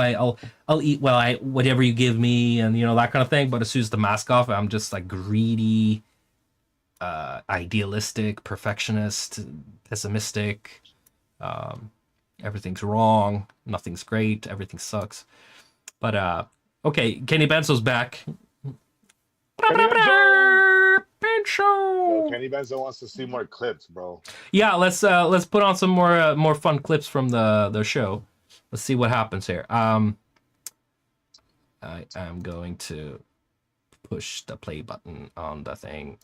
I'll eat well, I whatever you give me, and that kind of thing. But as soon as the mask off, I'm just like greedy, idealistic, perfectionist, pessimistic. Everything's wrong, nothing's great, everything sucks. But okay, Kenny Benzo's back. Kenny Benzo. Yo, Benzo. Kenny Benzo wants to see more clips, bro. Yeah, let's put on some more fun clips from the show. Let's see what happens here. I am going to push the play button on the thing.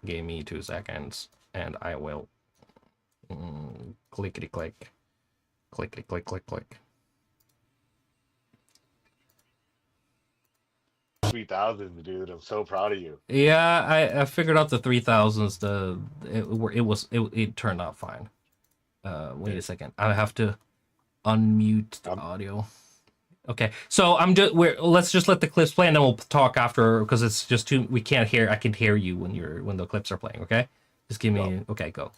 Give me 2 seconds, and I will clickety click, clickety click click click. 3000s, dude. I'm so proud of you. Yeah, I figured out the 3000s. It turned out fine. Wait a Good. second. I have to unmute the I'm audio. Okay, so let's just let the clips play and then we'll talk after because it's just too we can't hear. I can hear you when the clips are playing. Okay, just give go. me. Okay, go.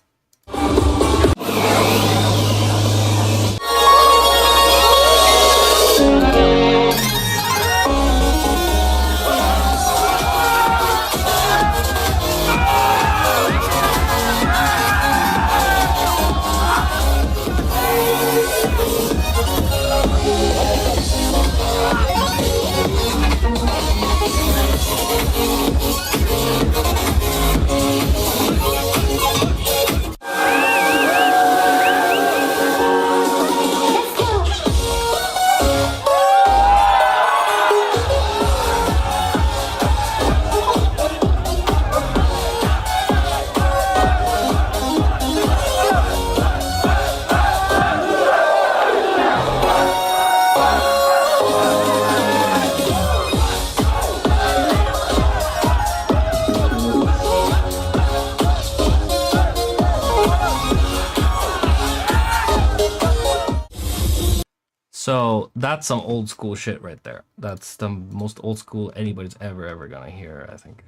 So that's some old school shit right there. That's the most old school anybody's ever gonna hear, I think.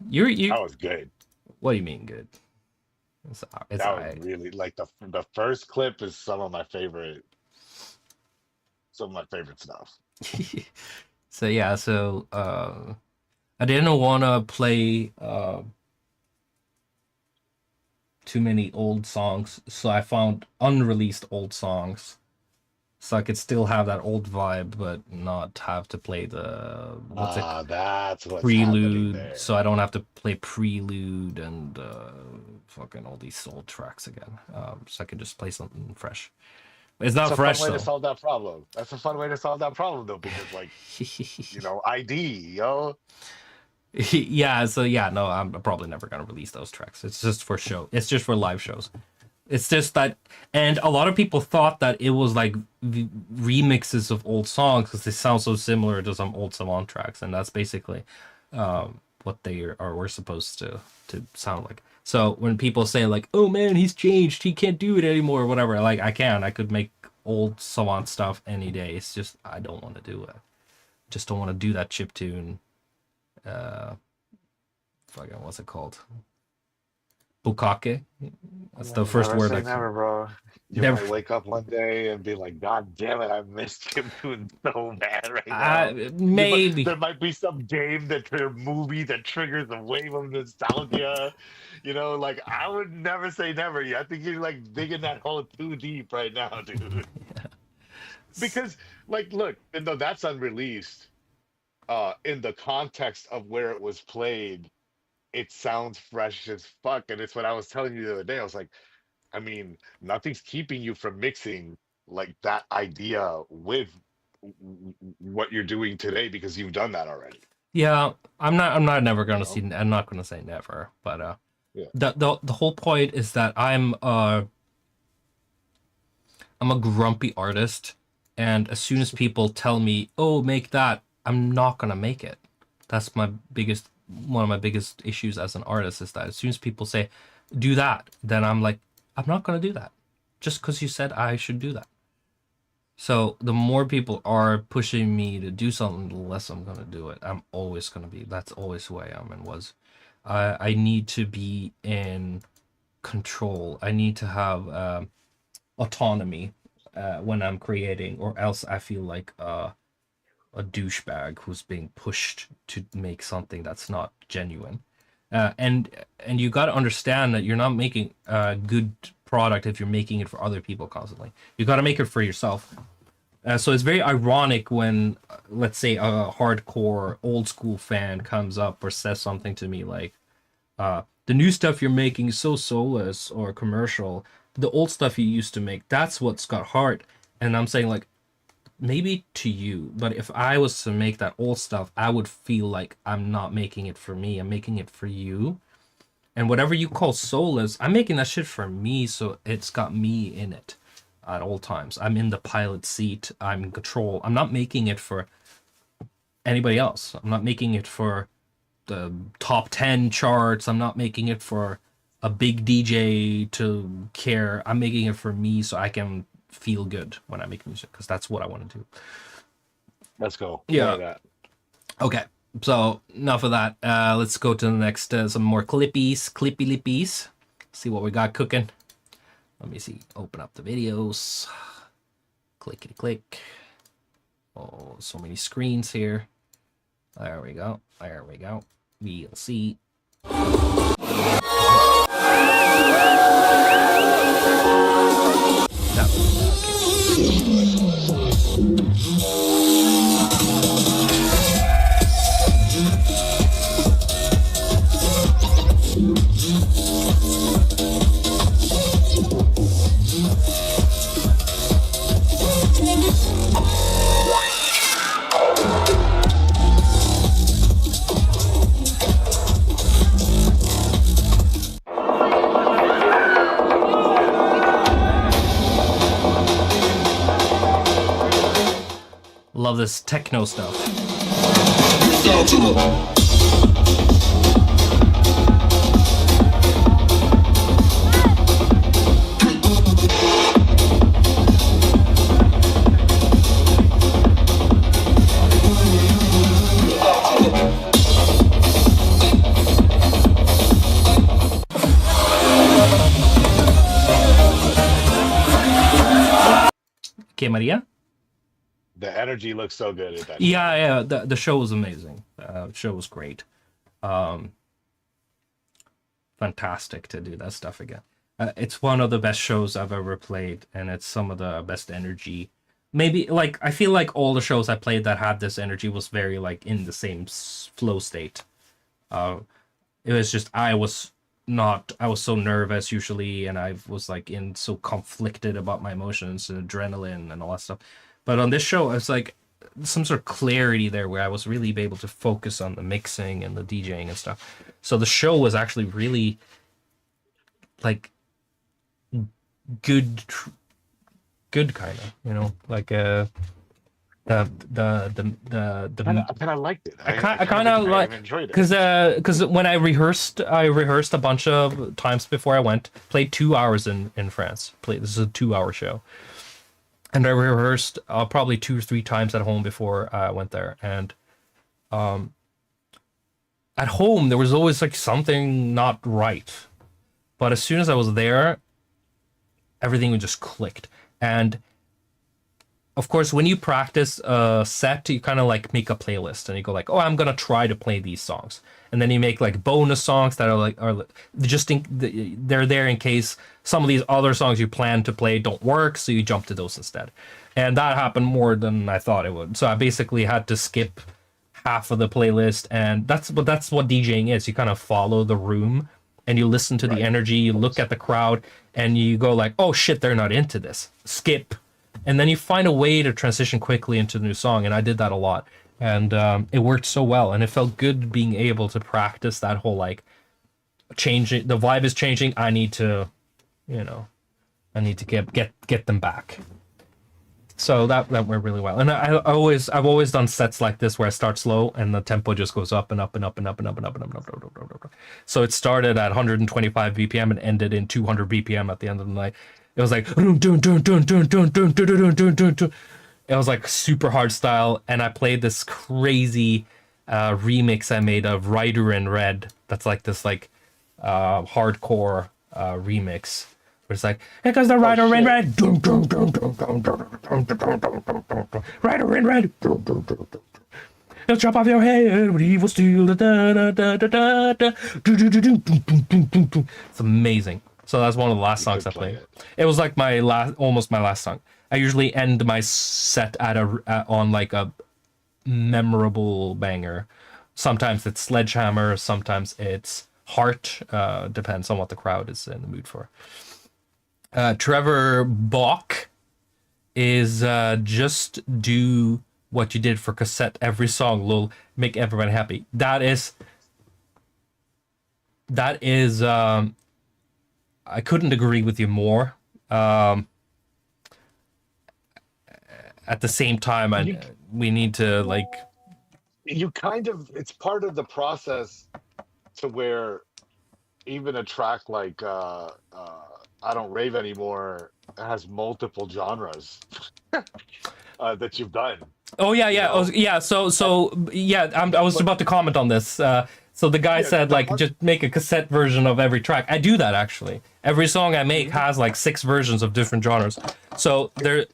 You That was good. what do you mean good? It's That was alright. really like the first clip is some of my favorite stuff. So yeah, so I didn't wanna play too many old songs, so I found unreleased old songs. So I could still have that old vibe, but not have to play the what's it Ah, that's what's happening prelude, there. so I don't have to play prelude and fucking all these old tracks again. So I can just play something fresh. It's That's not a fun fresh way to though. solve that problem. That's a fun way to solve that problem though, because like, ID, yo. Yeah, so yeah, no, I'm probably never gonna release those tracks. It's just for show. It's just for live shows. It's just that, and a lot of people thought that it was like remixes of old songs because they sound so similar to some old Savant tracks, and that's basically what they are were supposed to sound like. So when people say like, "Oh man, he's changed. He can't do it anymore," or whatever, like I can. I could make old Savant stuff any day. It's just I don't want to do it. Just don't want to do that chip tune. Uh, fucking what's it called? Bukake. That's the first Never word say I can. never, bro. You Never. might wake up one day and be like, God damn it, I missed him doing so bad right now. Maybe. There might be some game movie that triggers a wave of nostalgia. Like I would never say never. I think you're like digging that hole too deep right now, dude. Because like look, and though that's unreleased, in the context of where it was played, it sounds fresh as fuck. And it's what I was telling you the other day. I was like, I mean, nothing's keeping you from mixing like that idea with what you're doing today because you've done that already. Yeah, I'm not never You gonna see. know? I'm not gonna say never, but Yeah. the whole point is that I'm a grumpy artist, and as soon as people tell me, "Oh, make that," I'm not gonna make it. That's my biggest one of my biggest issues as an artist is that as soon as people say, "Do that," then I'm like, I'm not gonna do that, just because you said I should do that. So the more people are pushing me to do something, the less I'm gonna do it. I'm always gonna be. That's always who I am and was. I need to be in control. I need to have autonomy when I'm creating, or else I feel like a douchebag who's being pushed to make something that's not genuine. And you got to understand that you're not making a good product if you're making it for other people constantly. You got to make it for yourself. So it's very ironic when, let's say, a hardcore old school fan comes up or says something to me like, "The new stuff you're making is so soulless or commercial. The old stuff you used to make, that's what's got heart." And I'm saying like, maybe to you, but if I was to make that old stuff, I would feel like I'm not making it for me. I'm making it for you. And whatever you call soulless, I'm making that shit for me, so it's got me in it. at all times. I'm in the pilot seat. I'm in control. I'm not making it for anybody else. I'm not making it for the top 10 charts. I'm not making it for a big DJ to care. I'm making it for me so I can feel good when I make music because that's what I want to do. Let's go. Play Yeah. that. Okay. So enough of that. Let's go to the next, some more clippy lippies. See what we got cooking. Let me see. Open up the videos. Clickety click. Oh, so many screens here. There we go. There we go. We'll see. Love this techno stuff. Okay, Maria? The energy looks so good at that. Yeah. The show was amazing. The show was great. Fantastic to do that stuff again. It's one of the best shows I've ever played, and it's some of the best energy. Maybe like I feel like all the shows I played that had this energy was very like in the same flow state. It was just I was so nervous usually, and I was like in so conflicted about my emotions and adrenaline and all that stuff. But on this show, it's like some sort of clarity there where I was really able to focus on the mixing and the DJing and stuff. So the show was actually really like good kind of, you know, like the I kind of liked it. I kind of like enjoyed it because when I rehearsed a bunch of times before I went. Played 2 hours in France. This is a 2-hour show, and I rehearsed probably 2 or 3 times at home before I went there. And at home there was always like something not right, but as soon as I was there, everything just clicked. And of course, when you practice a set, you kind of like make a playlist and you go like, oh, I'm gonna try to play these songs, and then you make like bonus songs that are just they're there in case some of these other songs you plan to play don't work, so you jump to those instead. And that happened more than I thought it would. So I basically had to skip half of the playlist, and that's what DJing is. You kind of follow the room and you listen to the energy, you look at the crowd, and you go like, oh shit, they're not into this. Skip. And then you find a way to transition quickly into the new song, and I did that a lot, and it worked so well, and it felt good being able to practice that whole like changing. The vibe is changing. I need to get them back. So that went really well, and I've always done sets like this where I start slow and the tempo just goes up and up and up and up and up and up and up. So it started at 125 BPM and ended in 200 BPM at the end of the night. It was like it was like super hard style, and I played this crazy remix I made of Rider in Red. That's like this like hardcore remix. Where it's like, here comes the Rider in Red, Rider in Red, he'll chop off your head with evil steel. It's amazing. So that's one of the last songs I played. It was like almost my last song. I usually end my set on like a memorable banger. Sometimes it's Sledgehammer, sometimes it's Heart. Depends on what the crowd is in the mood for. Trevor Bach is just do what you did for cassette every song, lol, make everyone happy. That is I couldn't agree with you more. at the same time, You and we need to like. you kind of, it's part of the process to where even a track like I Don't Rave Anymore has multiple genres that you've done, Oh yeah, you yeah, know. yeah. And Yeah, I was but about to comment on this. So the guy yeah, said the like hard, just make a cassette version of every track. I do that actually. Every song I make mhm. has like 6 versions of different genres. So there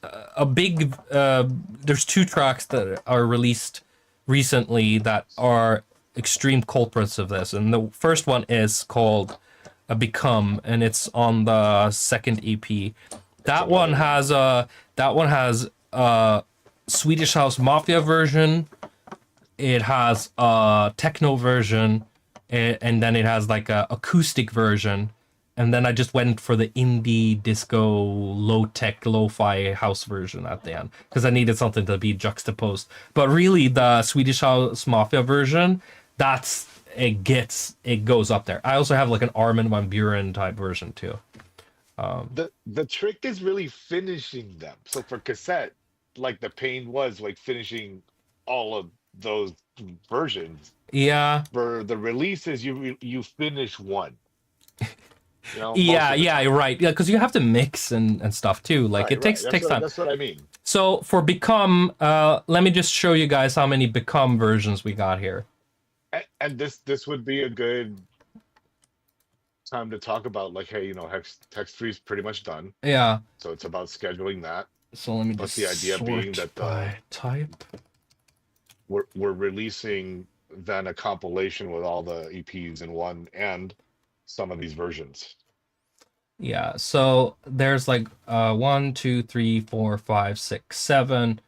there's 2 tracks that are released recently that are extreme culprits of this, and the first one is called Become, and it's on the second EP. It's That one another one. has a Swedish House Mafia version. It has a techno version, and then it has like a acoustic version. And then I just went for the indie disco, low tech, lo-fi house version at the end because I needed something to be juxtaposed. But really, the Swedish House Mafia version, it goes up there. I also have like an Armin van Buuren type version too. The trick is really finishing them. So for cassette, like the pain was like finishing all of those versions. Yeah, For the releases, you finish one, most yeah, of the yeah. time. You're right. Yeah, because you have to mix and stuff too. Like Right, it right. takes time. That's what I mean. So for Become, let me just show you guys how many Become versions we got here. And this would be a good time to talk about like, hey, text three is pretty much done. Yeah. So it's about scheduling that. So let me But just the idea being sort that by type. we're releasing then a compilation with all the EPs in one and some of these versions. Yeah. So there's like 1, 2, 3, 4, 5, 6, 7,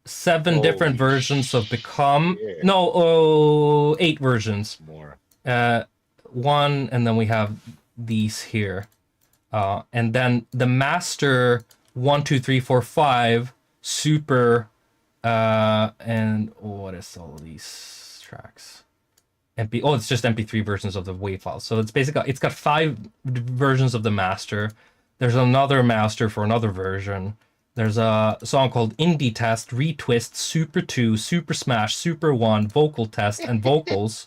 7 different Holy versions of Become. shit. No, 8 versions. More. Uh, one, and then we have these here. And then the master 1, 2, 3, 4, 5, super, and what is all of these tracks? It's just MP3 versions of the WAV files. So it's got 5 versions of the master. There's another master for another version. There's a song called Indie Test, Retwist, Super 2, Super Smash, Super 1, Vocal Test, and Vocals.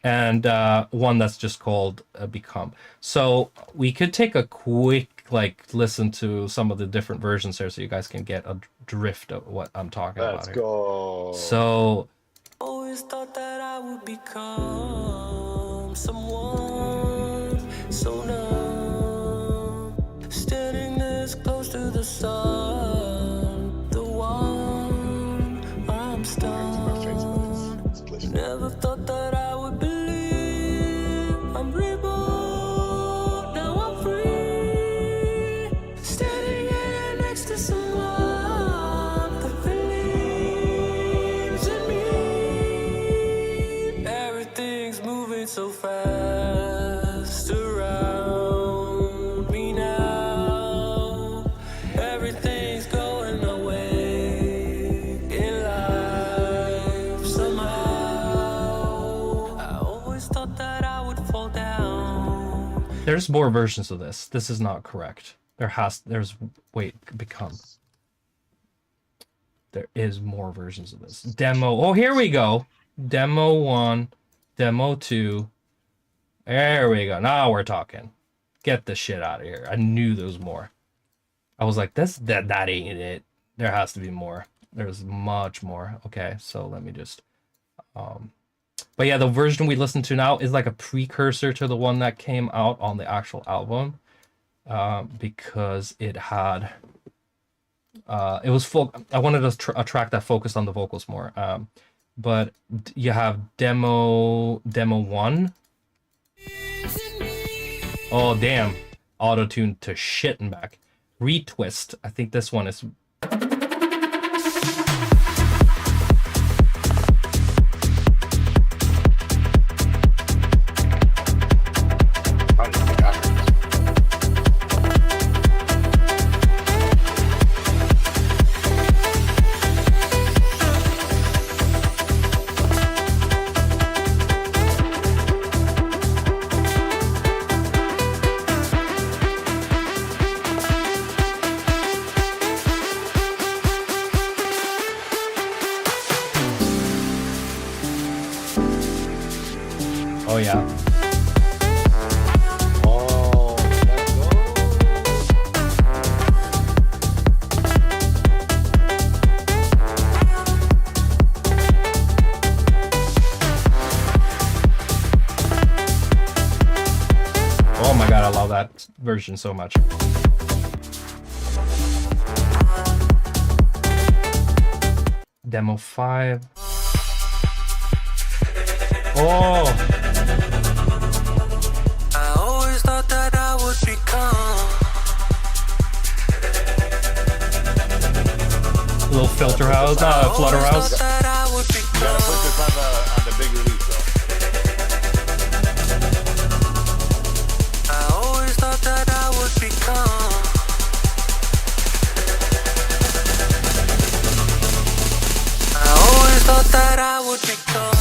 And one that's just called Become. So we could take a quick listen to some of the different versions here so you guys can get a drift of what I'm talking about Let's here. go. So always thought that I would become someone so numb, standing this close to the sun, the one I'm stunned. Never thought that I would believe I'm reborn. Now I'm free, standing here next to someone that believes in me. Everything's moving so fast around me now. Everything's going away in life somehow. I always thought that I would fall down. there's more versions of this. This is not correct. Become. There is more versions of this. Demo. Oh, here we go. Demo 1, Demo 2. There we go. Now we're talking. Get the shit out of here. I knew there was more. I was like, that ain't it. There has to be more. There's much more. Okay, so let me just but yeah, the version we listen to now is like a precursor to the one that came out on the actual album. Because it had it was full. I wanted a track that focused on the vocals more. But you have demo 1. Oh damn, auto tune to shit and back. Retwist. I think this one is. I don't think I heard this. Oh my god, I love that version so much. Demo 5. Oh! I always thought that I would become A little filter house, not a flutter house. that I would You gotta put this on the big release though. I always thought that I would become I always thought that I would become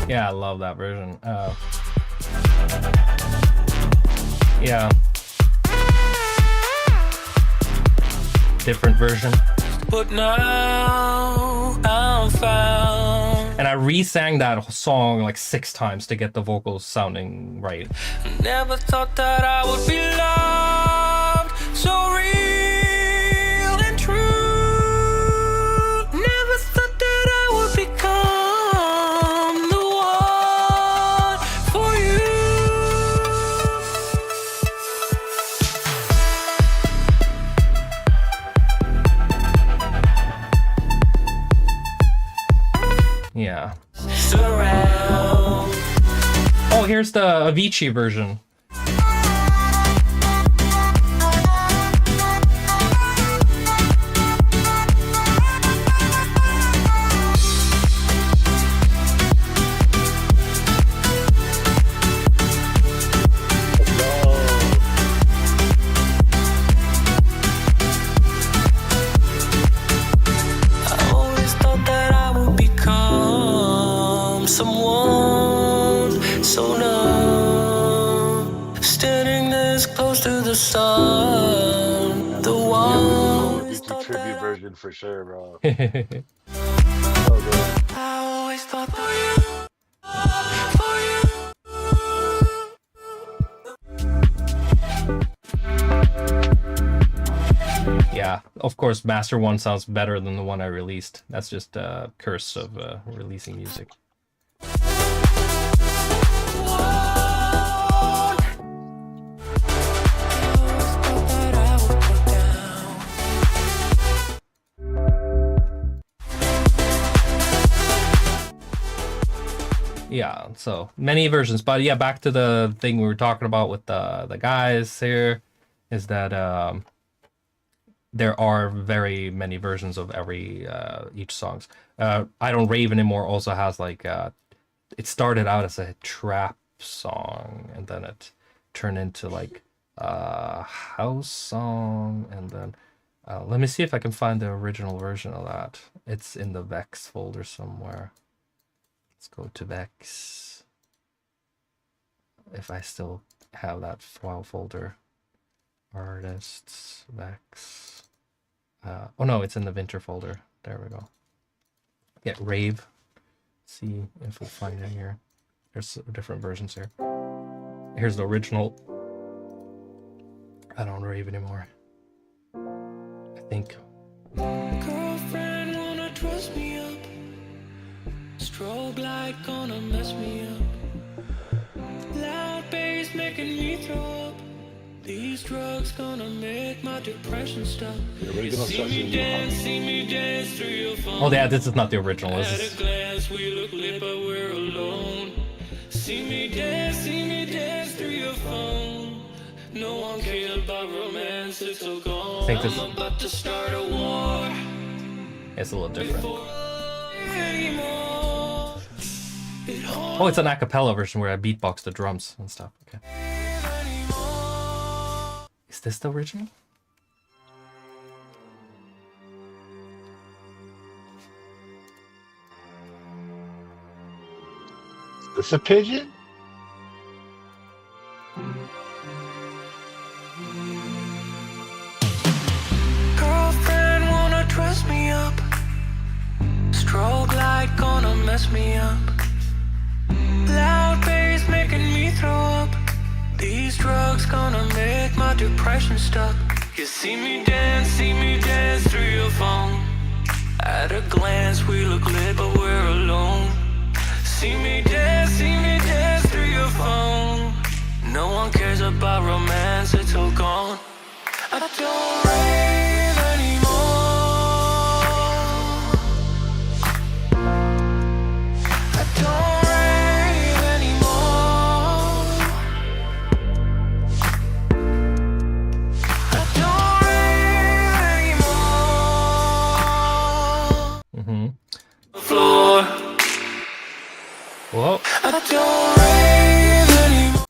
Yeah, I love that version. Yeah. Different version. But now I'm found. And I re-sang that song like 6 times to get the vocals sounding right. Never thought that I would be loved so real and true. Never thought that I would become the one for you. Yeah. Surround. Oh, here's the Avicii version. I always thought that I would become someone so numb, standing this close to the sun. The one. Avicii tribute version for sure, bro. Yeah, So good. I always thought that. of course, Master 1 sounds better than the one I released. That's just a curse of releasing music. Yeah, so many versions, but yeah, back to the thing we were talking about with the guys here, is that there are very many versions of every each songs. I Don't Rave Anymore also has like it started out as a trap song and then it turned into like a house song, and then let me see if I can find the original version of that. It's in the Vex folder somewhere. Let's go to Vex. If I still have that file folder. Artists, Vex. Oh no, it's in the Winter folder. There we go. Get Rave. See if we'll find it here. There's different versions here. Here's the original. I Don't Rave Anymore. I think. Girlfriend wanna dress me up. Strobe light gonna mess me up. Loud bass making me throw up. These drugs gonna make my depression stop. The original See starts me with dance, you. see me dance through your phone. Oh yeah, this is not the original. This At is. a glance, we look lit, but we're alone. See me dance through your phone. No one cares about romance, it's all gone. I think this- I'm about to start a war. It's a little different. Anymore. It Oh, it's an a cappella version where I beatbox the drums and stuff. Okay. Is this the original? This a pigeon? Girlfriend wanna dress me up. Strobe light gonna mess me up. Loud bass making me throw up. These drugs gonna make my depression stuck. You see me dance, see me dance through your phone. At a glance, we look lit, but we're alone. See me dance through your phone. No one cares about romance, it's all gone. I don't rave anymore. I don't rave anymore. I don't rave anymore. Floor. Whoa. I don't rave anymore.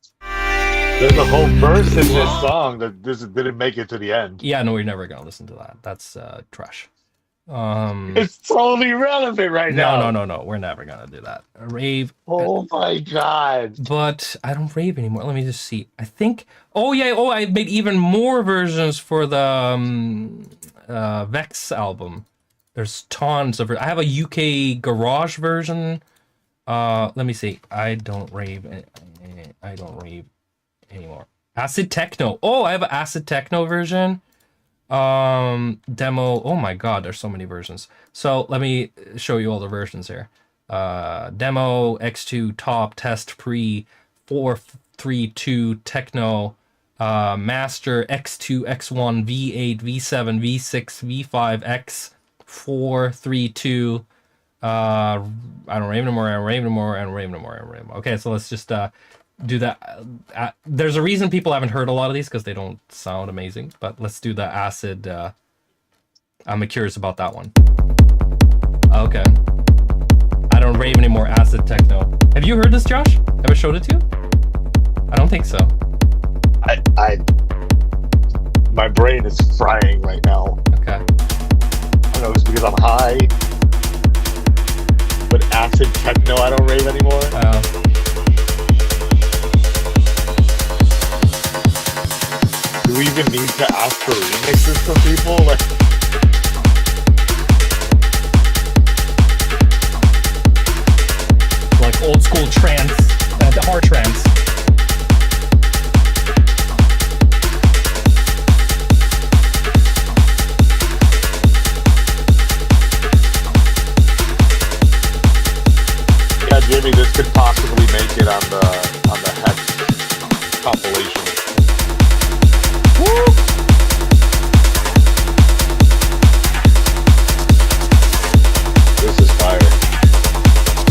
There's a whole verse in this song that didn't make it to the end. Yeah, no, we're never gonna listen to that. That's trash. It's totally relevant right now. No. We're never gonna do that. Rave. Oh my god. But I don't rave anymore. Let me just see. I think. Oh yeah. Oh, I made even more versions for the Vex album. There's tons of. I have a UK garage version. Let me see. I don't rave anymore. Acid techno. Oh, I have an acid techno version. Demo. Oh my god, there's so many versions. So let me show you all the versions here. Demo, X2, top, test, pre, 4, 3, 2, techno, master, X2, X1, V8, V7, V6, V5, X, 4, 3, 2. I don't rave no more. Okay, so let's just do that. There's a reason people haven't heard a lot of these because they don't sound amazing. But let's do the acid. I'm curious about that one. Okay. I don't rave anymore. Acid techno. Have you heard this, Josh? Have I showed it to you? I don't think so. My brain is frying right now. Okay. I don't know, it's because I'm high. But acid techno, I don't rave anymore. Do we even need to ask for remixes from people? Like old school trance, the hard trance. Yeah, Jimmy, this could possibly make it on the Hex compilation. Woo! This is fire.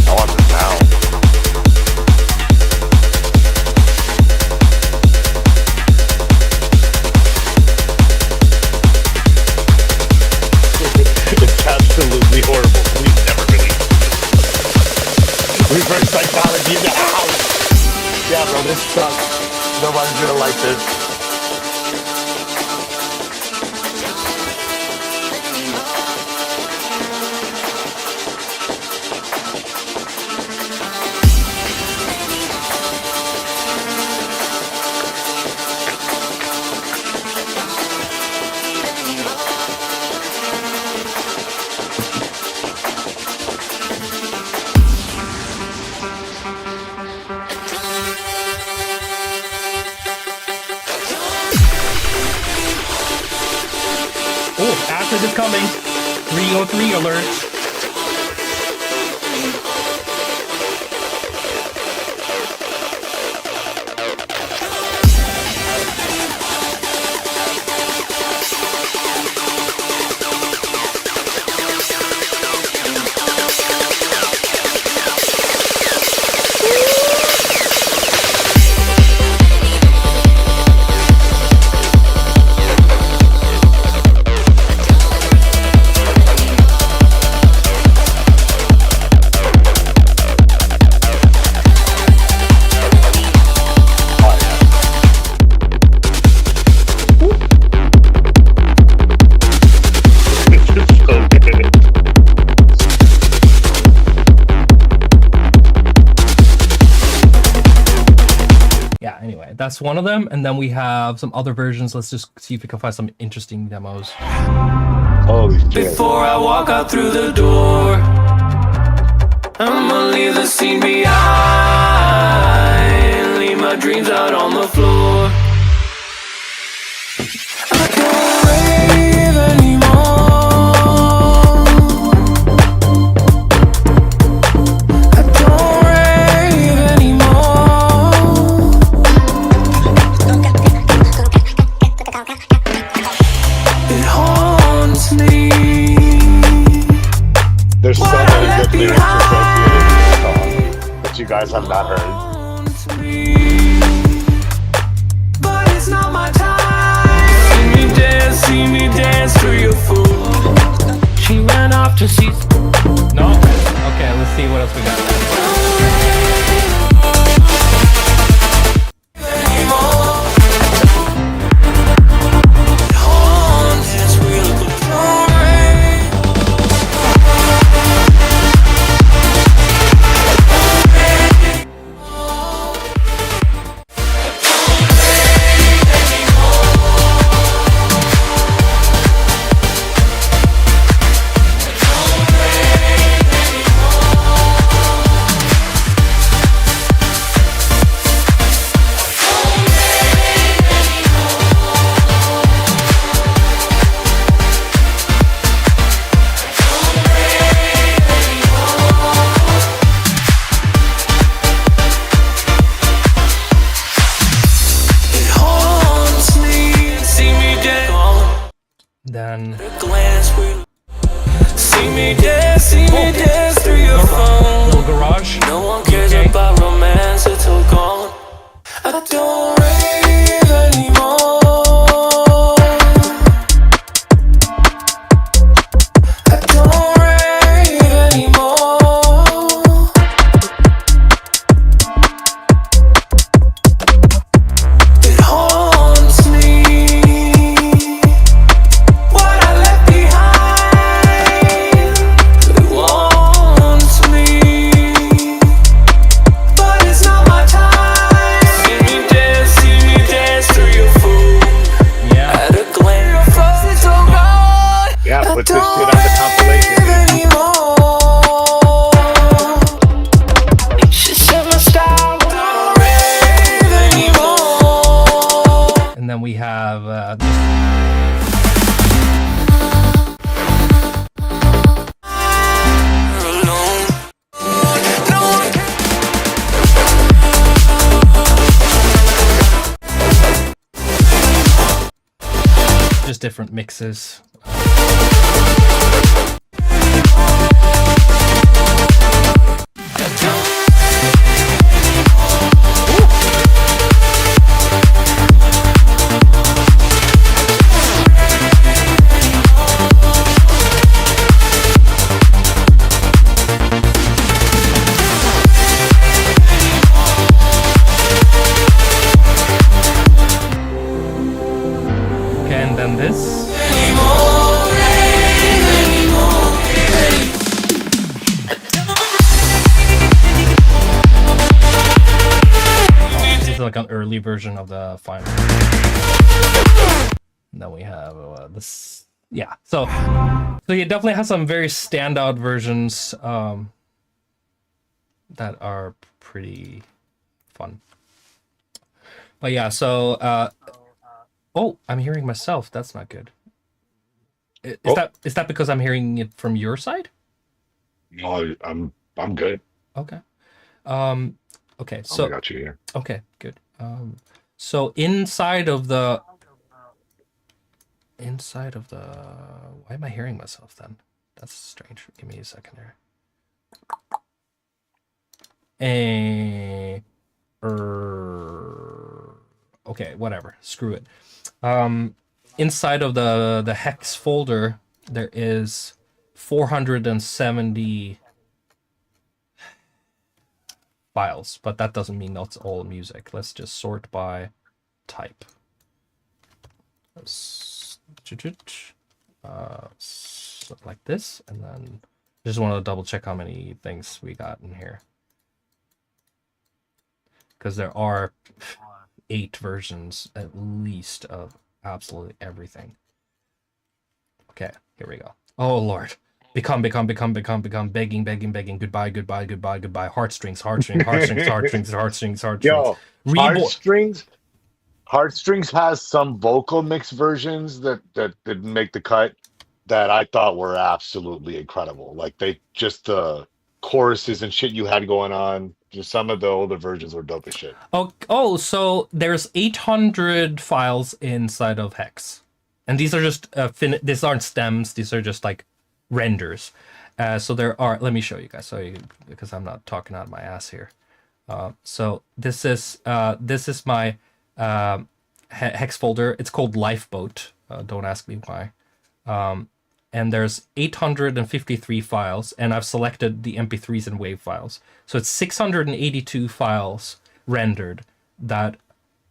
I want this now. It's absolutely horrible. Please never release it. Reverse psychology in the house. Yeah, bro, this sucks. Nobody's gonna like this. Acid is coming. 303 alert. That's one of them, and then we have some other versions. Let's just see if we can find some interesting demos. Holy shit. Before I walk out through the door, I'ma leave the scene behind, leave my dreams out on the floor. I can't rave haunts me. There's so many good lyrics associated with this song that you guys have not heard. Haunts me. But it's not my time. See me dance through your food. She ran off to see. No? Okay, let's see what else we got. Then see me dance through your phone. little garage. No one cares about romance, it's all gone. I don't rave anymore. I don't rave anymore. It haunts me. What I left behind. It wants me. But it's not my time. See me dance through your food. Yeah. At a glance, it's all gone. Yeah, I put this shit on don't the compilation. rave anymore. She said my style. Don't rave anymore. And then we have Alone. No one can. just different mixes. Okay, and then this. This is like an early version of the final. And then we have this. Yeah, so you definitely have some very standout versions that are pretty fun. But yeah, so oh, I'm hearing myself. That's not good. Is that because I'm hearing it from your side? No, I'm good. Okay. Okay. I So got you here. okay, good. So inside of the why am I hearing myself then? That's strange. Give me a second here. Okay, whatever. Screw it. Inside of the hex folder, there is 470 files, but that doesn't mean that's all music. Let's just sort by type. Like this, and then just want to double check how many things we got in here, because there are 8 versions at least of absolutely everything. Okay, here we go. Oh Lord. Become, begging, goodbye. Heartstrings. Yo, Reborn. Heartstrings has some vocal mix versions that didn't make the cut that I thought were absolutely incredible. Like the choruses and shit you had going on. Just some of the older versions were dope as shit. Oh, so there's 800 files inside of Hex. and these are just these aren't stems. These are just like renders. So there are. Let me show you guys. Because I'm not talking out of my ass here. So this is my hex folder. It's called Lifeboat. Don't ask me why. And there's 853 files, and I've selected the MP3s and WAV files. So it's 682 files rendered that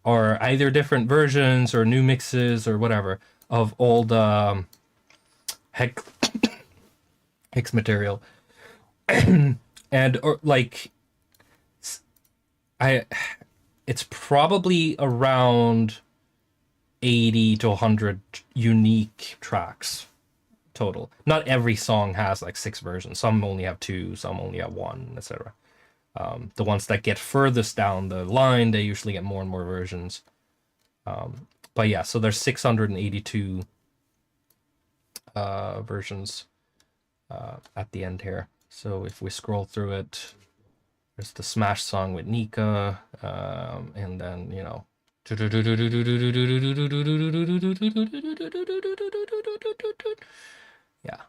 are either different versions or new mixes or whatever of all the hex material. And or like it's probably around 80 to 100 unique tracks total. Not every song has like 6 versions. Some only have 2, some only have 1, etc. The ones that get furthest down the line, they usually get more and more versions. But yeah, so there's 682 versions at the end here. So if we scroll through it, there's the Smash song with Nika, and then, you know, yeah.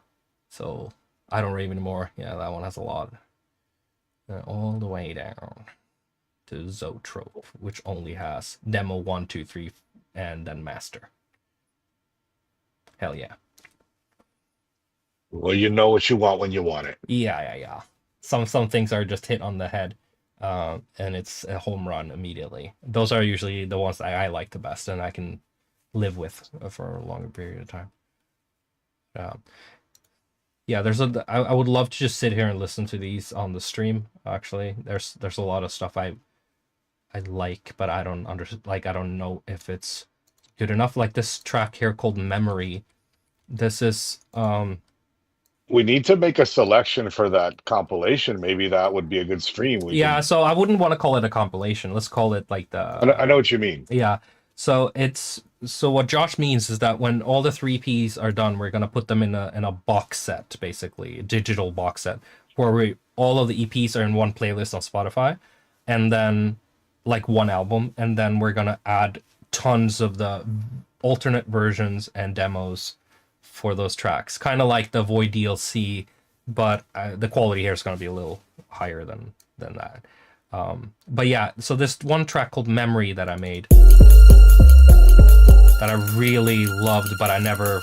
So I don't rave anymore. Yeah, that one has a lot. All the way down to Zoetrope, which only has demo 1, 2, 3, and then master. Hell yeah. Well, you know what you want when you want it. Yeah. Some things are just hit on the head, and it's a home run immediately. Those are usually the ones that I like the best, and I can live with for a longer period of time. Yeah, I would love to just sit here and listen to these on the stream. Actually, there's a lot of stuff I like, but I don't I don't know if it's good enough. Like this track here called Memory. This is We need to make a selection for that compilation. Maybe that would be a good stream. So I wouldn't want to call it a compilation. Let's call it like I know what you mean. Yeah. So what Josh means is that when all the 3 Ps are done, we're gonna put them in a box set, basically a digital box set, where all of the EPs are in one playlist on Spotify, and then like one album, and then we're gonna add tons of the alternate versions and demos for those tracks, kind of like the Void DLC, but the quality here is gonna be a little higher than that. But yeah, so this one track called Memory that I made, that I really loved, but I never...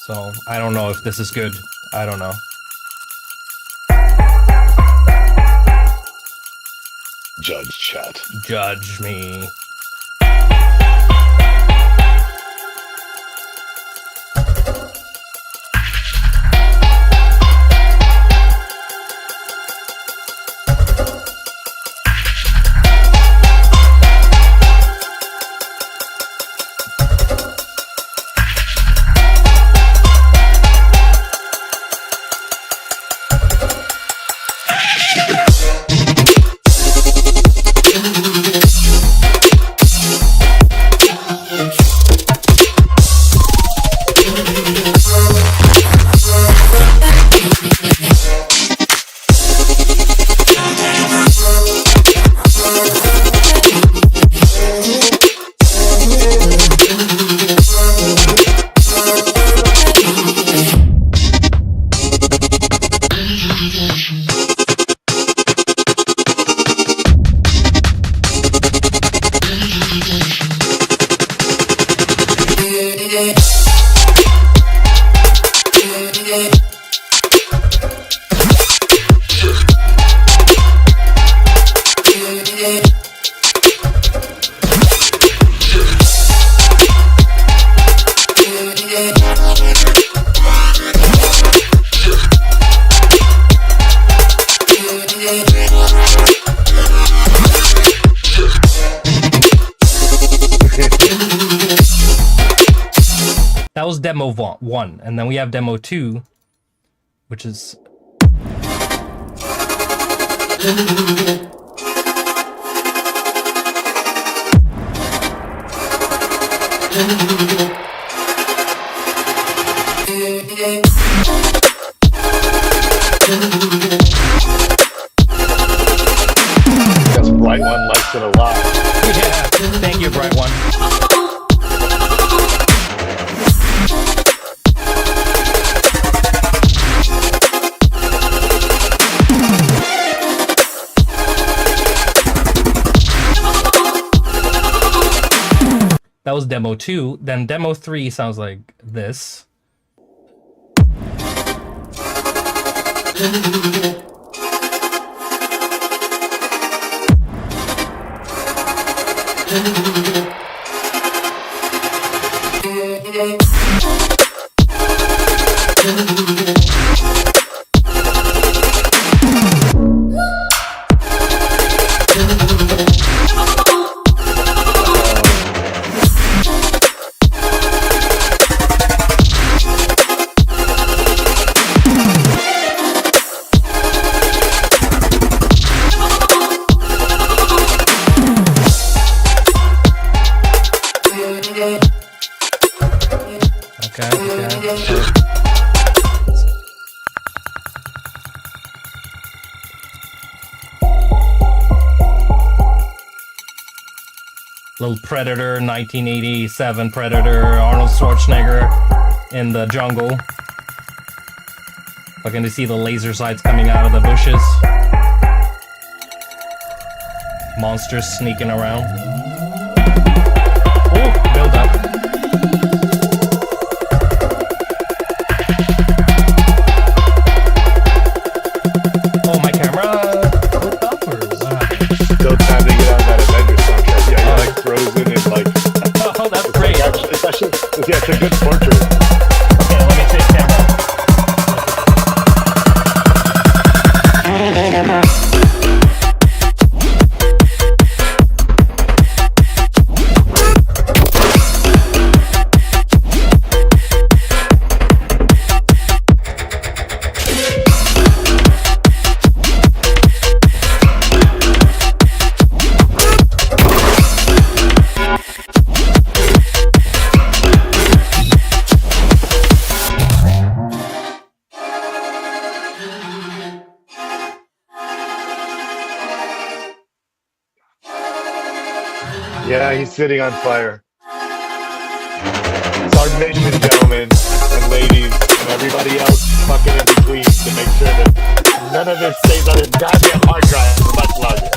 So, I don't know if this is good. I don't know. Judge chat. Judge me. That was demo 1, and then we have demo 2, which is... That was demo 2. Then demo 3 sounds like this. Little Predator, 1987 Predator, Arnold Schwarzenegger in the jungle. Looking to see the laser sights coming out of the bushes. Monsters sneaking around. Ooh, build up. Oh, my camera flipped up or what? Still time to get on that Avengers soundtrack. Yeah, you're like frozen and like. Oh, that's great. It's actually, yeah, it's a good portrait. Okay, let me change camera. Yeah, he's sitting on fire. Sergeant and gentlemen and ladies and everybody else fucking in between to make sure that none of this stays on his goddamn hard drive for much longer.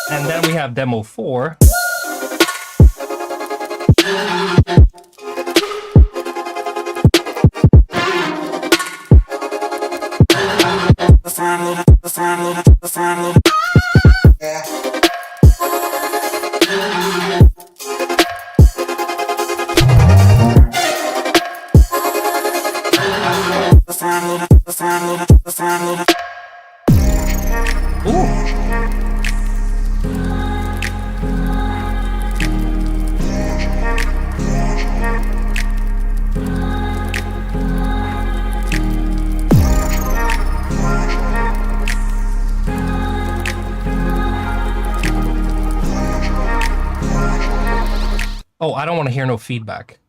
And then we have demo 4. Oh, I don't want to hear no feedback.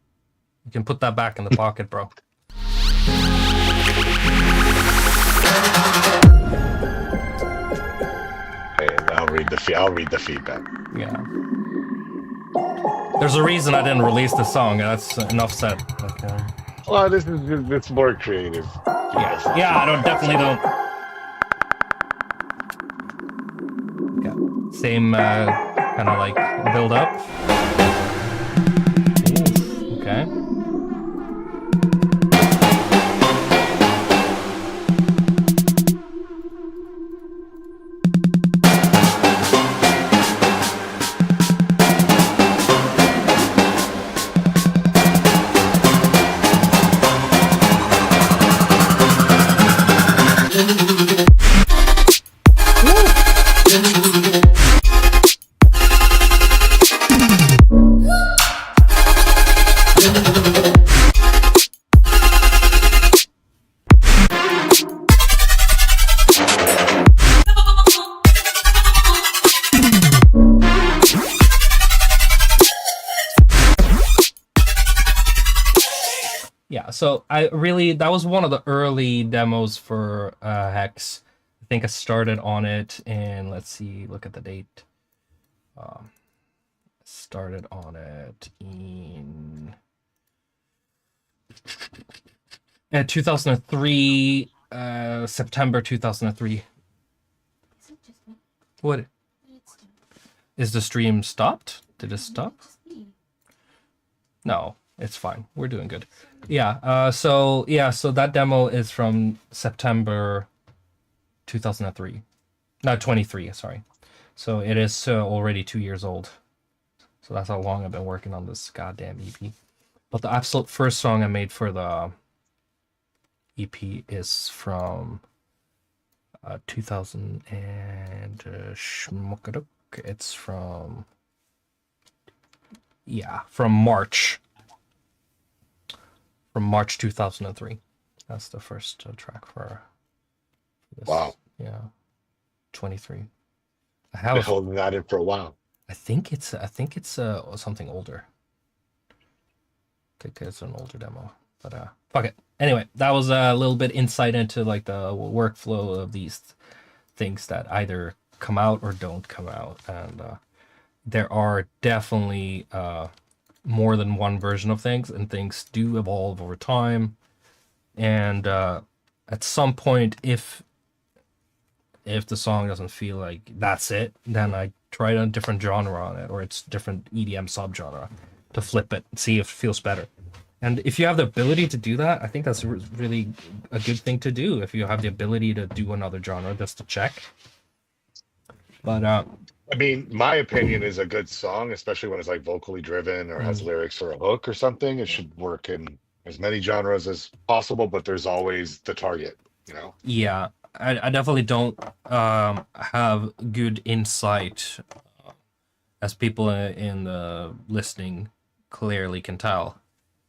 You can put that back in the pocket, bro. Hey, I'll read the feedback. Yeah. There's a reason I didn't release the song. That's enough said. Okay. Well, this is it's more creative. Yeah, I definitely don't. Okay. Same kind of like build up. Ooh, okay. Yeah, so that was one of the early demos for Hex. I think I started on it, and let's see, look at the date. Started on it in 2003, September 2003. Is it just me? What But it's doing is the stream stopped? Did it stop? just me. No, it's fine. We're doing good. Yeah. So that demo is from September 2003. No, 23. Sorry. So it is already 2 years old. So that's how long I've been working on this goddamn EP. But the absolute first song I made for the EP is from 2000 and shmukaduk. It's from March. From March 2003. That's the first track for this. Wow. Yeah. 23. I Been have holding that in for a while. I think it's something older. Okay, it's an older demo. But fuck it. Anyway, that was a little bit insight into like the workflow of these things that either come out or don't come out, and there are definitely more than one version of things, and things do evolve over time. And at some point, if the song doesn't feel like that's it, then I try a different genre on it, or it's different EDM subgenre to flip it and see if it feels better. And if you have the ability to do that, I think that's really a good thing to do. If you have the ability to do another genre, just to check. But I mean, my opinion is a good song, especially when it's like vocally driven or has lyrics or a hook or something. It should work in as many genres as possible, but there's always the target, you know? yeah, I definitely don't have good insight, as people in the listening clearly can tell,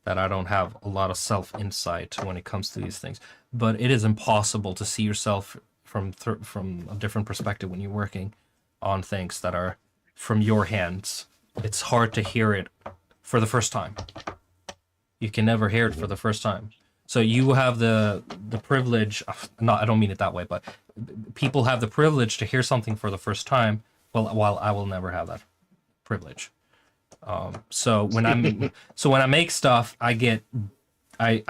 that I don't have a lot of self-insight when it comes to these things. But it is impossible to see yourself from a different perspective when you're working on things that are from your hands. It's hard to hear it for the first time. You can never hear it for the first time. So you have the privilege of, not, I don't mean it that way, but people have the privilege to hear something for the first time, while I will never have that privilege. So when I make stuff, I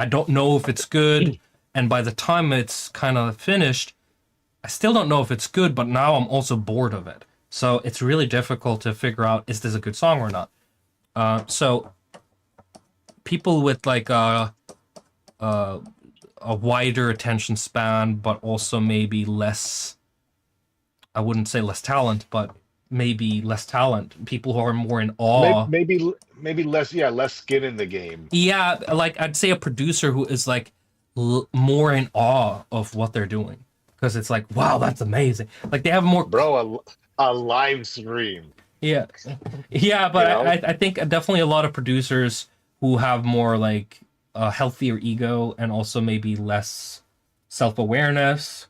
don't know if it's good, and by the time it's kind of finished, I still don't know if it's good, but now I'm also bored of it. So it's really difficult to figure out, is this a good song or not? So people with like a wider attention span, but also maybe less, I wouldn't say less talent, but maybe less talent. People who are more in awe. Maybe less, yeah, less skin in the game. Yeah, like I'd say a producer who is like more in awe of what they're doing, because it's like, wow, that's amazing. Like they have more. Bro, a live stream. Yeah, yeah, but You know? I think definitely a lot of producers who have more like a healthier ego, and also maybe less self-awareness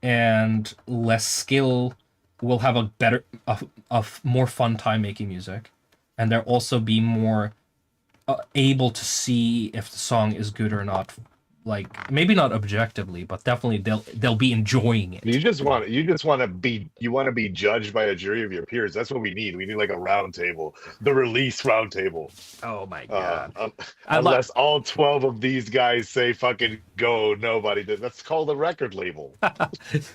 and less skill, will have a better, a more fun time making music, and they'll also be more able to see if the song is good or not. Like maybe not objectively, but definitely they'll be enjoying it. You just want to be judged by a jury of your peers. That's what we need. We need like a round table, the release round table. Oh my god! Unless all 12 of these guys say fucking go, nobody did. That's called a record label.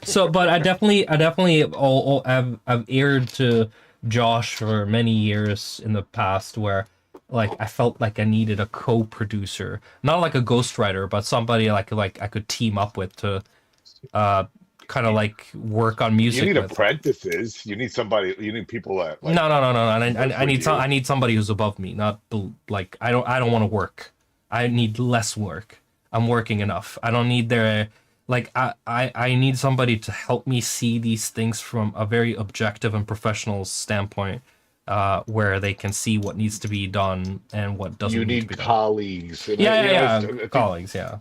So, but I definitely I've aired to Josh for many years in the past, where like I felt like I needed a co-producer, not like a ghostwriter, but somebody like I could team up with to kind of like work on music. You need with. apprentices. You need somebody. You need people that. Like, No. I need you. I need somebody who's above me, not like I don't want to work. I need less work. I'm working enough. I don't need their like I need somebody to help me see these things from a very objective and professional standpoint. Where they can see what needs to be done and what doesn't. You need to need be done. colleagues. And Yeah. I think Colleagues, yeah.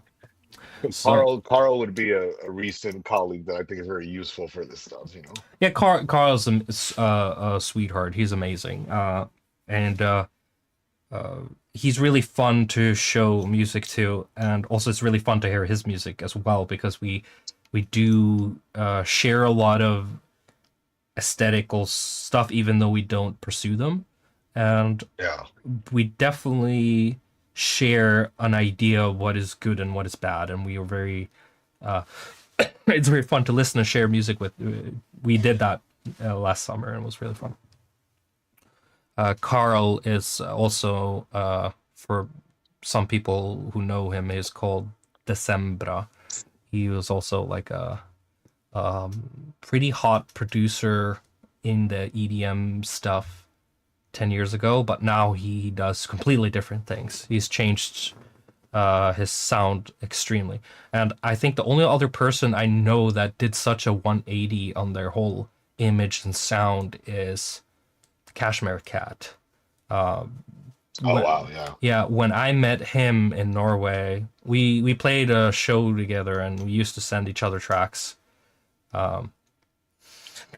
Carl would be a recent colleague that I think is very useful for this stuff. You know. Yeah, Carl's a sweetheart. He's amazing. And he's really fun to show music to, and also it's really fun to hear his music as well, because we we do share a lot of aesthetical stuff, even though we don't pursue them, and Yeah. we definitely share an idea of what is good and what is bad, and we are very it's very fun to listen and share music with. We did that last summer and it was really fun. Carl is also, for some people who know him, is called Decembra. He was also like a pretty hot producer in the EDM stuff 10 years ago, but now he does completely different things. He's changed his sound extremely. And I think the only other person I know that did such a 180 on their whole image and sound is the Cashmere Cat. Oh wow, yeah. Yeah, when I met him in Norway, we played a show together and we used to send each other tracks.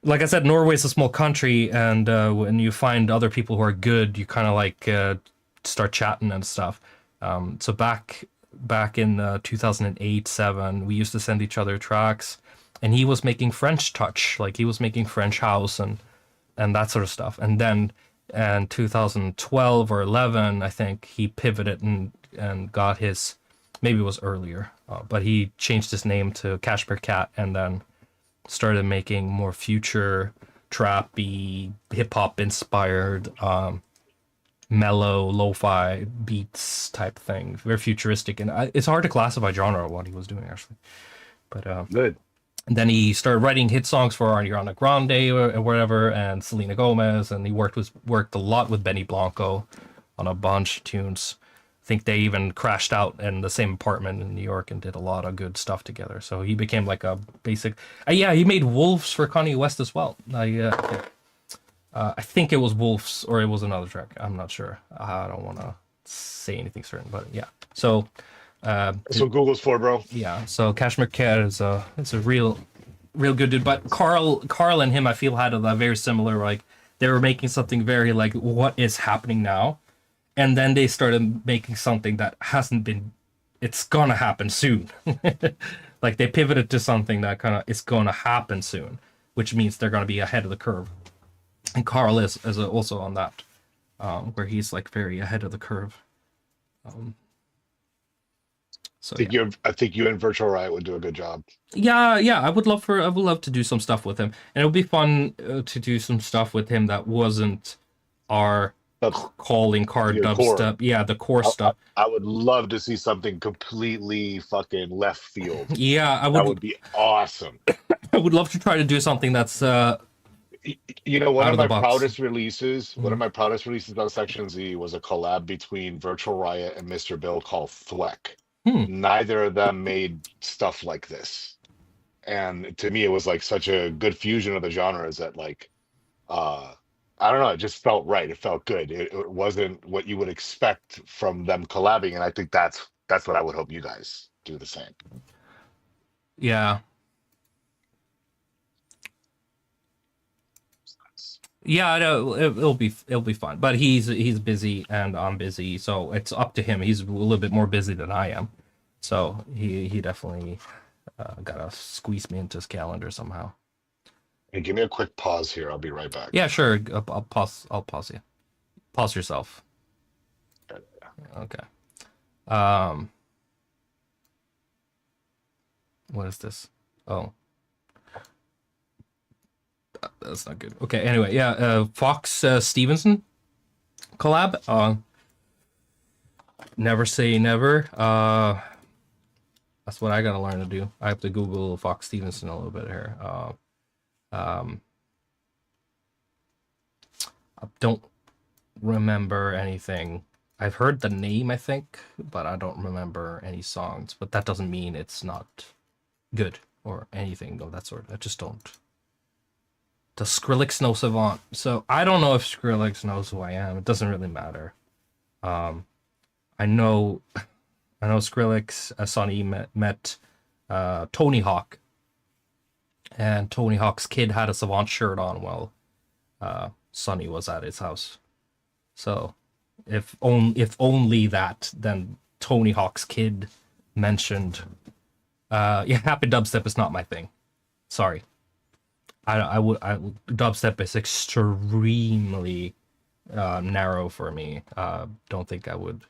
Like I said, Norway's a small country, and when you find other people who are good, you kind of like start chatting and stuff. So back in 2008-7, we used to send each other tracks, and he was making French touch, like he was making French house and that sort of stuff. And then in 2012 or 11, I think he pivoted and got his, maybe it was earlier, but he changed his name to Cashmere Cat, and then started making more future trappy, hip hop inspired, mellow, lo-fi beats type thing, very futuristic, and it's hard to classify genre of what he was doing actually. But Good. then he started writing hit songs for Ariana Grande or whatever, and Selena Gomez, and he worked a lot with Benny Blanco on a bunch of tunes. I think they even crashed out in the same apartment in New York and did a lot of good stuff together. So he became like a basic. Yeah, he made Wolves for Kanye West as well. I think it was Wolves or it was another track. I'm not sure. I don't want to say anything certain, but yeah. So That's what Google's for, bro. yeah, so Cashmere Cat is a real good dude. But Carl and him, I feel, had a very similar, like they were making something very like what is happening now, and then they started making something that hasn't been. It's gonna happen soon. Like they pivoted to something that kind of is gonna happen soon, which means they're gonna be ahead of the curve. And Carl is also on that, where he's like very ahead of the curve. So yeah. I think you and Virtual Riot would do a good job. Yeah, I would love to do some stuff with him, and it would be fun to do some stuff with him that wasn't our That's calling card your core. dubstep. Yeah, the core stuff. I would love to see something completely fucking left field. Yeah, That would be awesome. I would love to try to do something that's You know, one out of of the my box. proudest releases, one of my proudest releases on Section Z was a collab between Virtual Riot and Mr. Bill called Thweck. Neither of them made stuff like this. And to me, it was like such a good fusion of the genres that like, I don't know, it just felt right. It felt good. It wasn't what you would expect from them collabing. And I think that's what I would hope you guys do the same. Yeah. Yeah, I know it'll be fun. But he's busy and I'm busy, so it's up to him. He's a little bit more busy than I am, so he definitely gotta squeeze me into his calendar somehow. And give me a quick pause here. I'll be right back. Yeah, sure. I'll pause. I'll pause you. Pause yourself. Okay. What is this? Oh. That's not good. Okay, anyway, yeah, Fox Stevenson collab. Never say never. That's what I gotta learn to do. I have to Google Fox Stevenson a little bit here. I don't remember anything. I've heard the name, I think, but I don't remember any songs. But that doesn't mean it's not good or anything of that sort. I just don't. Does Skrillex know Savant? So I don't know if Skrillex knows who I am. It doesn't really matter. I know Skrillex. Sonny met Tony Hawk, and Tony Hawk's kid had a Savant shirt on while Sonny was at his house. So if only that, then Tony Hawk's kid mentioned Yeah, happy dubstep is not my thing. Sorry. Dubstep is extremely narrow for me. Don't think I would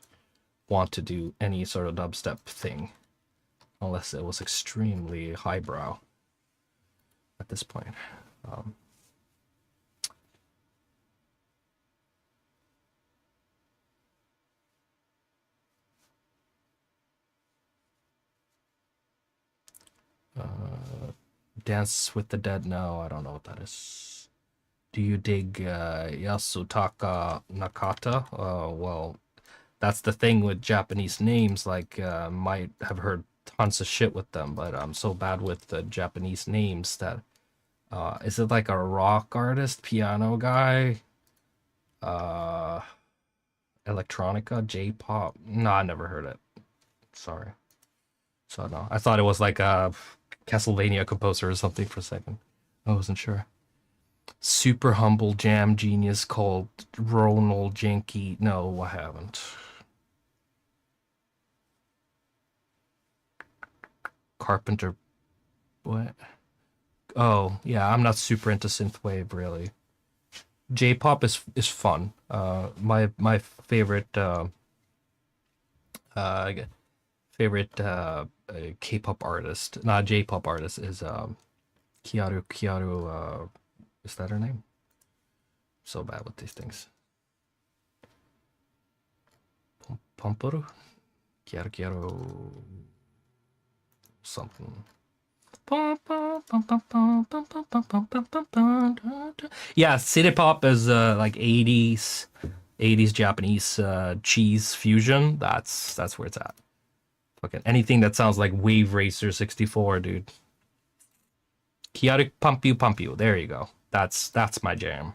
want to do any sort of dubstep thing unless it was extremely highbrow at this point. Um, Dance with the Dead? No, I don't know what that is. Do you dig Yasutaka Nakata? Well, that's the thing with Japanese names. Like, might have heard tons of shit with them, but I'm so bad with the Japanese names that is it like a rock artist, piano guy, uh, electronica, J-pop? No, I never heard it. Sorry. So no, I thought it was like a Castlevania composer or something for a second. I wasn't sure. Super humble jam genius called Ronald Janky. No, I haven't. Carpenter. What? Oh, yeah, I'm not super into synthwave really. J-pop is fun. My favorite uh favorite K-pop artist, not J-pop artist, is Kiaru. Is that her name? So bad with these things. Pomparu? Kiaru something. Yeah, city pop is like 80s Japanese cheese fusion. That's where it's at. Fucking anything that sounds like Wave Racer 64, dude. Chaotic Pump You. There you go. That's my jam.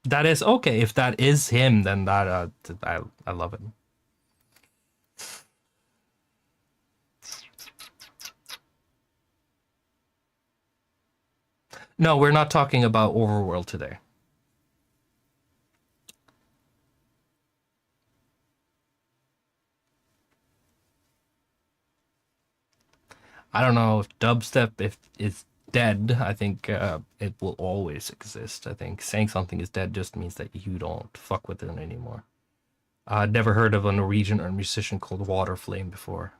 That is okay. If that is him, then that I love it. No, we're not talking about Overworld today. I don't know if dubstep if it's dead. I think it will always exist. I think saying something is dead just means that you don't fuck with it anymore. I'd never heard of a Norwegian or musician called Waterflame before.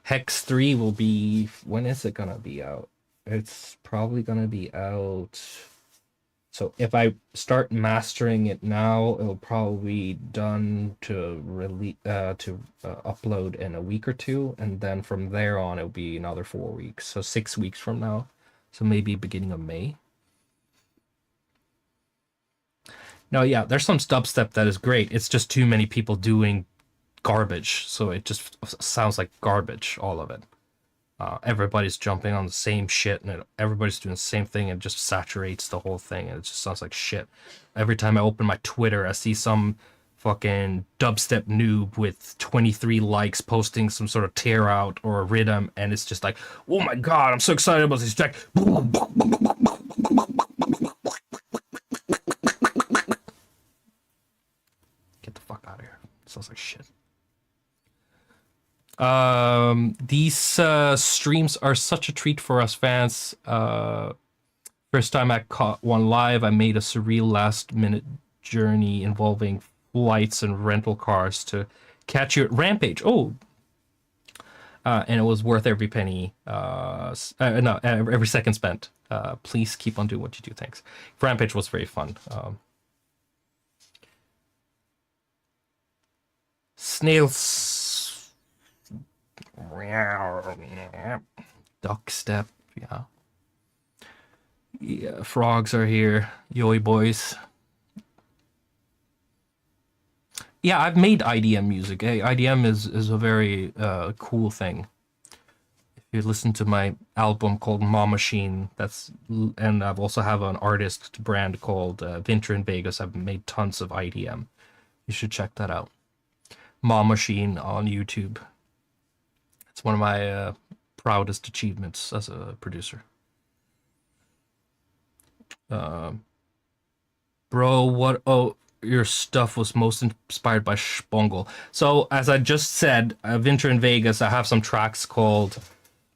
Hex 3 will be, when is it gonna be out? It's probably gonna be out. So if I start mastering it now, it'll probably be done to release upload in a week or two, and then from there on it'll be another 4 weeks. So 6 weeks from now. So maybe beginning of May. No, yeah, there's some dubstep that is great. It's just too many people doing garbage, so it just sounds like garbage, all of it. Everybody's jumping on the same shit, and everybody's doing the same thing, and it just saturates the whole thing, and it just sounds like shit. Every time I open my Twitter, I see some fucking dubstep noob with 23 likes posting some sort of tear out or a rhythm, and it's just like, oh my god, I'm so excited about this track. Get the fuck out of here. It sounds like shit. These streams are such a treat for us fans. First time I caught one live, I made a surreal last-minute journey involving flights and rental cars to catch you at Rampage. Oh, and it was worth every penny. No, every second spent. Please keep on doing what you do. Thanks. Rampage was very fun. Snails. Duck step, yeah. Yeah, frogs are here. Yoy boys. Yeah, I've made IDM music. Hey, IDM is a very cool thing. If you listen to my album called Mom Machine, and I've also have an artist brand called Winter in Vegas. I've made tons of IDM. You should check that out. Mom Machine on YouTube. It's one of my proudest achievements as a producer. Bro, what? Oh, your stuff was most inspired by Spongle. So, as I just said, Winter in Vegas, I have some tracks called,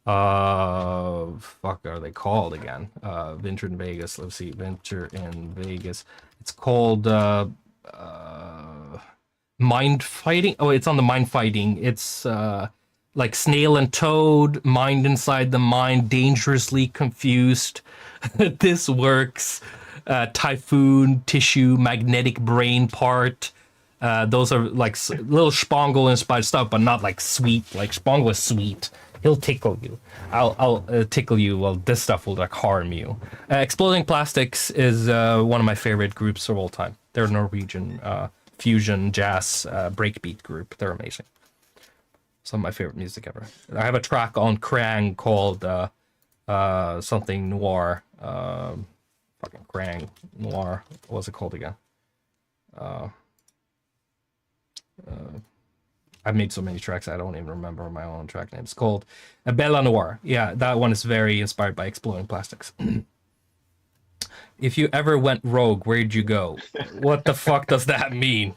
fuck are they called again? Winter in Vegas. Let's see, Winter in Vegas. It's called, Mind Fighting. Oh, it's on the Mind Fighting. It's, like Snail and Toad, Mind Inside the Mind, Dangerously Confused. This works. Typhoon, Tissue, Magnetic Brain Part. Those are like little Spongle inspired stuff, but not like sweet. Like Spongle is sweet. He'll tickle you. I'll tickle you. Well, this stuff will like harm you. Exploding Plastics is one of my favorite groups of all time. They're a Norwegian fusion jazz breakbeat group. They're amazing. Some of my favorite music ever. I have a track on Krang called something noir. Fucking Krang Noir. What was it called again? I've made so many tracks I don't even remember my own track name. It's called Bella Noir. Yeah, that one is very inspired by Exploding Plastics. If you ever went rogue, where'd you go? What the fuck does that mean?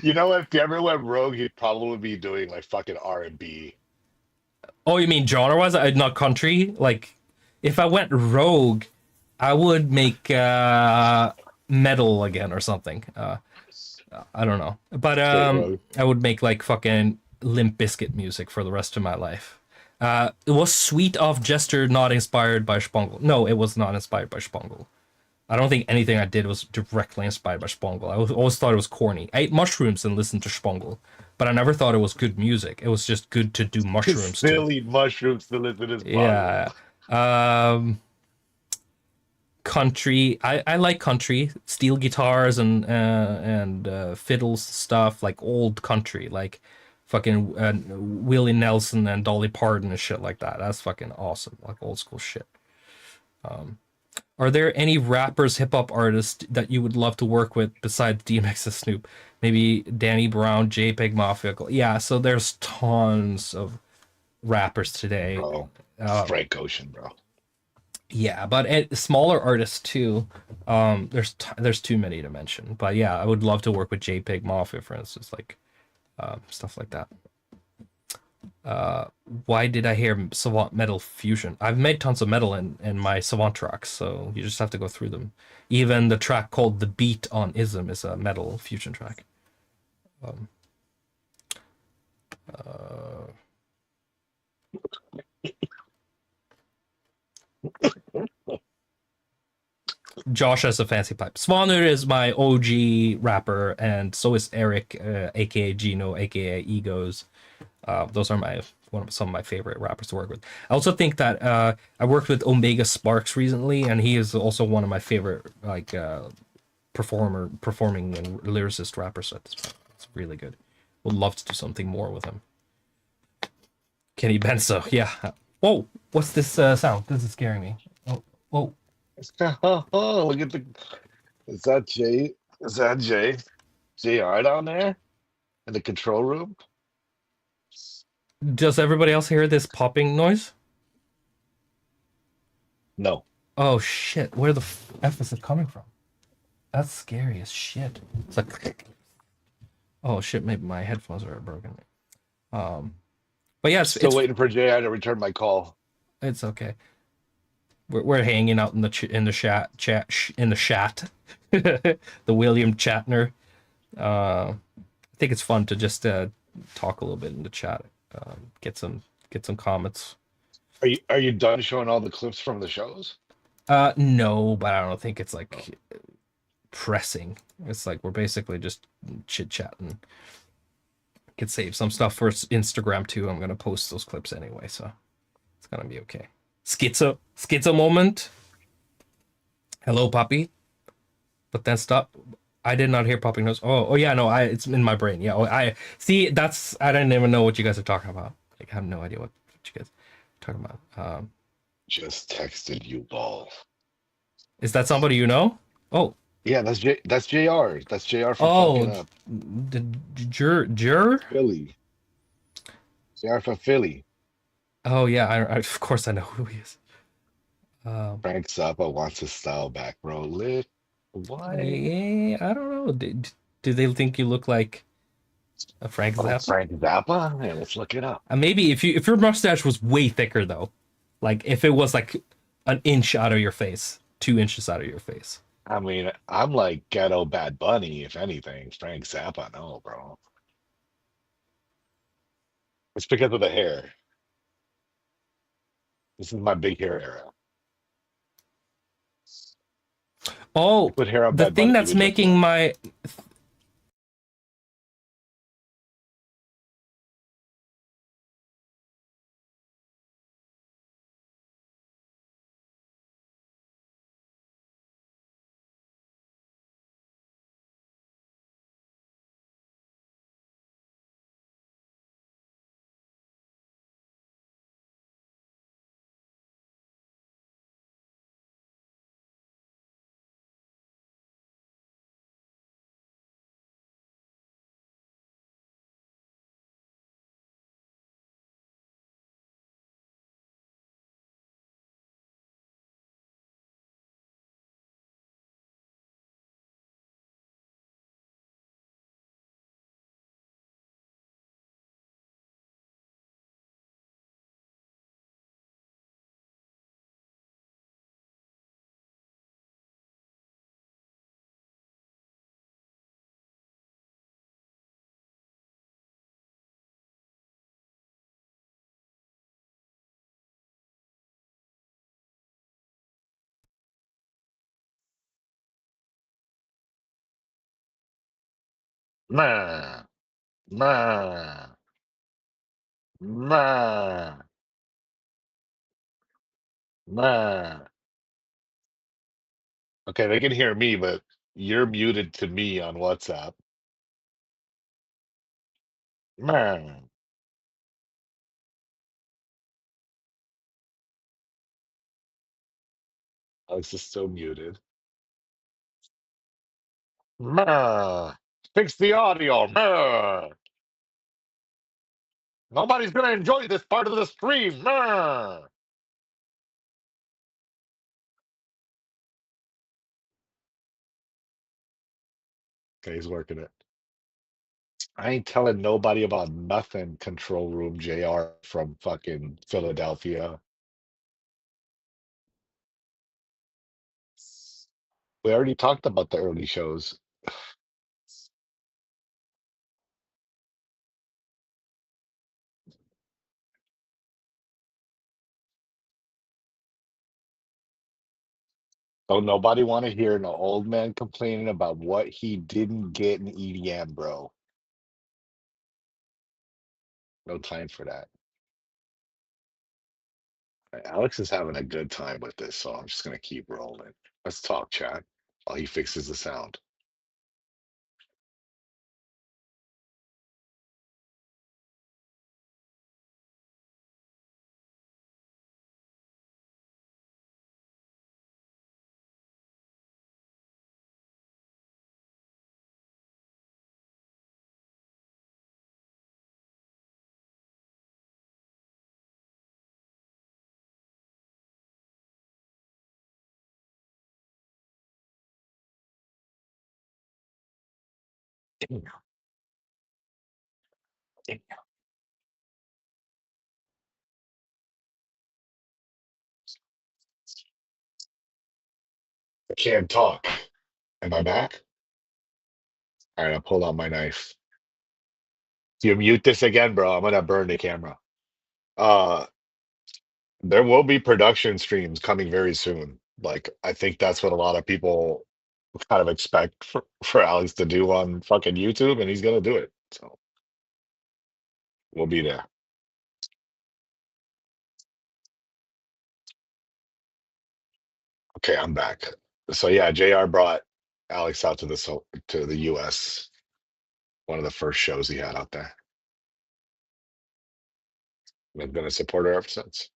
You know what? If you ever went rogue, he'd probably be doing like fucking R&B. Oh, you mean genre-wise? Not country? Like, if I went rogue, I would make metal again or something. I don't know, but I would make like fucking Limp Bizkit music for the rest of my life. It was Sweet Off Jester not inspired by Spongle? No, it was not inspired by Spongle. I don't think anything I did was directly inspired by Spongle. Always thought it was corny. I ate mushrooms and listened to Spongle, but I never thought it was good music. It was just good to do mushrooms. Silly mushrooms to listen to Spongle. Yeah. Country. I like country, steel guitars and fiddles stuff, like old country, like fucking Willie Nelson and Dolly Parton and shit like that. That's fucking awesome, like old school shit. Are there any rappers, hip hop artists that you would love to work with besides DMX and Snoop? Maybe Danny Brown, JPEG Mafia. Yeah, so there's tons of rappers today. Bro, Frank Ocean, bro. Yeah, but smaller artists too. There's too many to mention. But yeah, I would love to work with JPEG Mafia, for instance, like stuff like that. Why did I hear Savant Metal Fusion? I've made tons of metal in my Savant tracks, so you just have to go through them. Even the track called The Beat on Ism is a metal fusion track. Josh has a fancy pipe. Swanner is my OG rapper, and so is Eric, aka Gino, aka Egos. Those are some of my favorite rappers to work with. I also think that I worked with Omega Sparks recently, and he is also one of my favorite like performing and lyricist rappers at this point. It's really good. Would love to do something more with him. Kenny Benso, yeah. Whoa, what's this sound? This is scaring me. Oh, whoa. Oh, look at the. Is that Jay? Is that Jay? JR down there in the control room? Does everybody else hear this popping noise? No. Oh shit! Where the f is it coming from? That's scary as shit. It's like, oh shit! Maybe my headphones are broken. But yeah, Still waiting for JR to return my call. It's okay. We're hanging out in the chat, the William Shatner. I think it's fun to just talk a little bit in the chat, get some comments. Are you done showing all the clips from the shows? No, but I don't think it's like pressing. It's like we're basically just chit chatting. Could save some stuff for Instagram too. I'm gonna post those clips anyway, so it's gonna be okay. Schizo moment. Hello, Poppy. But then stop. I did not hear popping noise. Oh yeah, no, it's in my brain. Yeah, I see. I didn't even know what you guys are talking about. Like, I have no idea what you guys are talking about. Just texted you, ball. Is that somebody you know? Oh. Yeah, that's JR. That's JR from Fucking Up. Philly. JR from Philly. Oh yeah, I of course I know who he is. Frank Zappa wants his style back, bro. Lit. What? I don't know. Do they think you look like a Frank Oh, Zappa? Frank Zappa? Yeah, let's look it up. Maybe if your mustache was way thicker though, like if it was like an inch out of your face, 2 inches out of your face. I mean, I'm like ghetto Bad Bunny, if anything. Frank Zappa, no, bro. It's because of the hair. This is my big hair era. You Oh, put hair on the Bad thing Bunny, that's people judge making that. my Man, man, man, man. Okay, they can hear me, but you're muted to me on WhatsApp. Man, Alex is still muted. Man, fix the audio. Man, nobody's gonna enjoy this part of the stream. Man. Okay, he's working it. I ain't telling nobody about nothing, Control Room JR from fucking Philadelphia. We already talked about the early shows. Don't nobody want to hear an old man complaining about what he didn't get in EDM, bro. No time for that. Alex is having a good time with this, so I'm just gonna keep rolling. Let's talk, chat, while he fixes the sound. I can't talk. Am I back? All right, I pulled out my knife. If you mute this again, bro, I'm gonna burn the camera. Uh, there will be production streams coming very soon. Like, I think that's what a lot of people kind of expect for Alex to do on fucking YouTube, and he's gonna do it. So we'll be there. Okay, I'm back. So yeah, JR brought Alex out to the US, one of the first shows he had out there. And I've been a supporter ever since.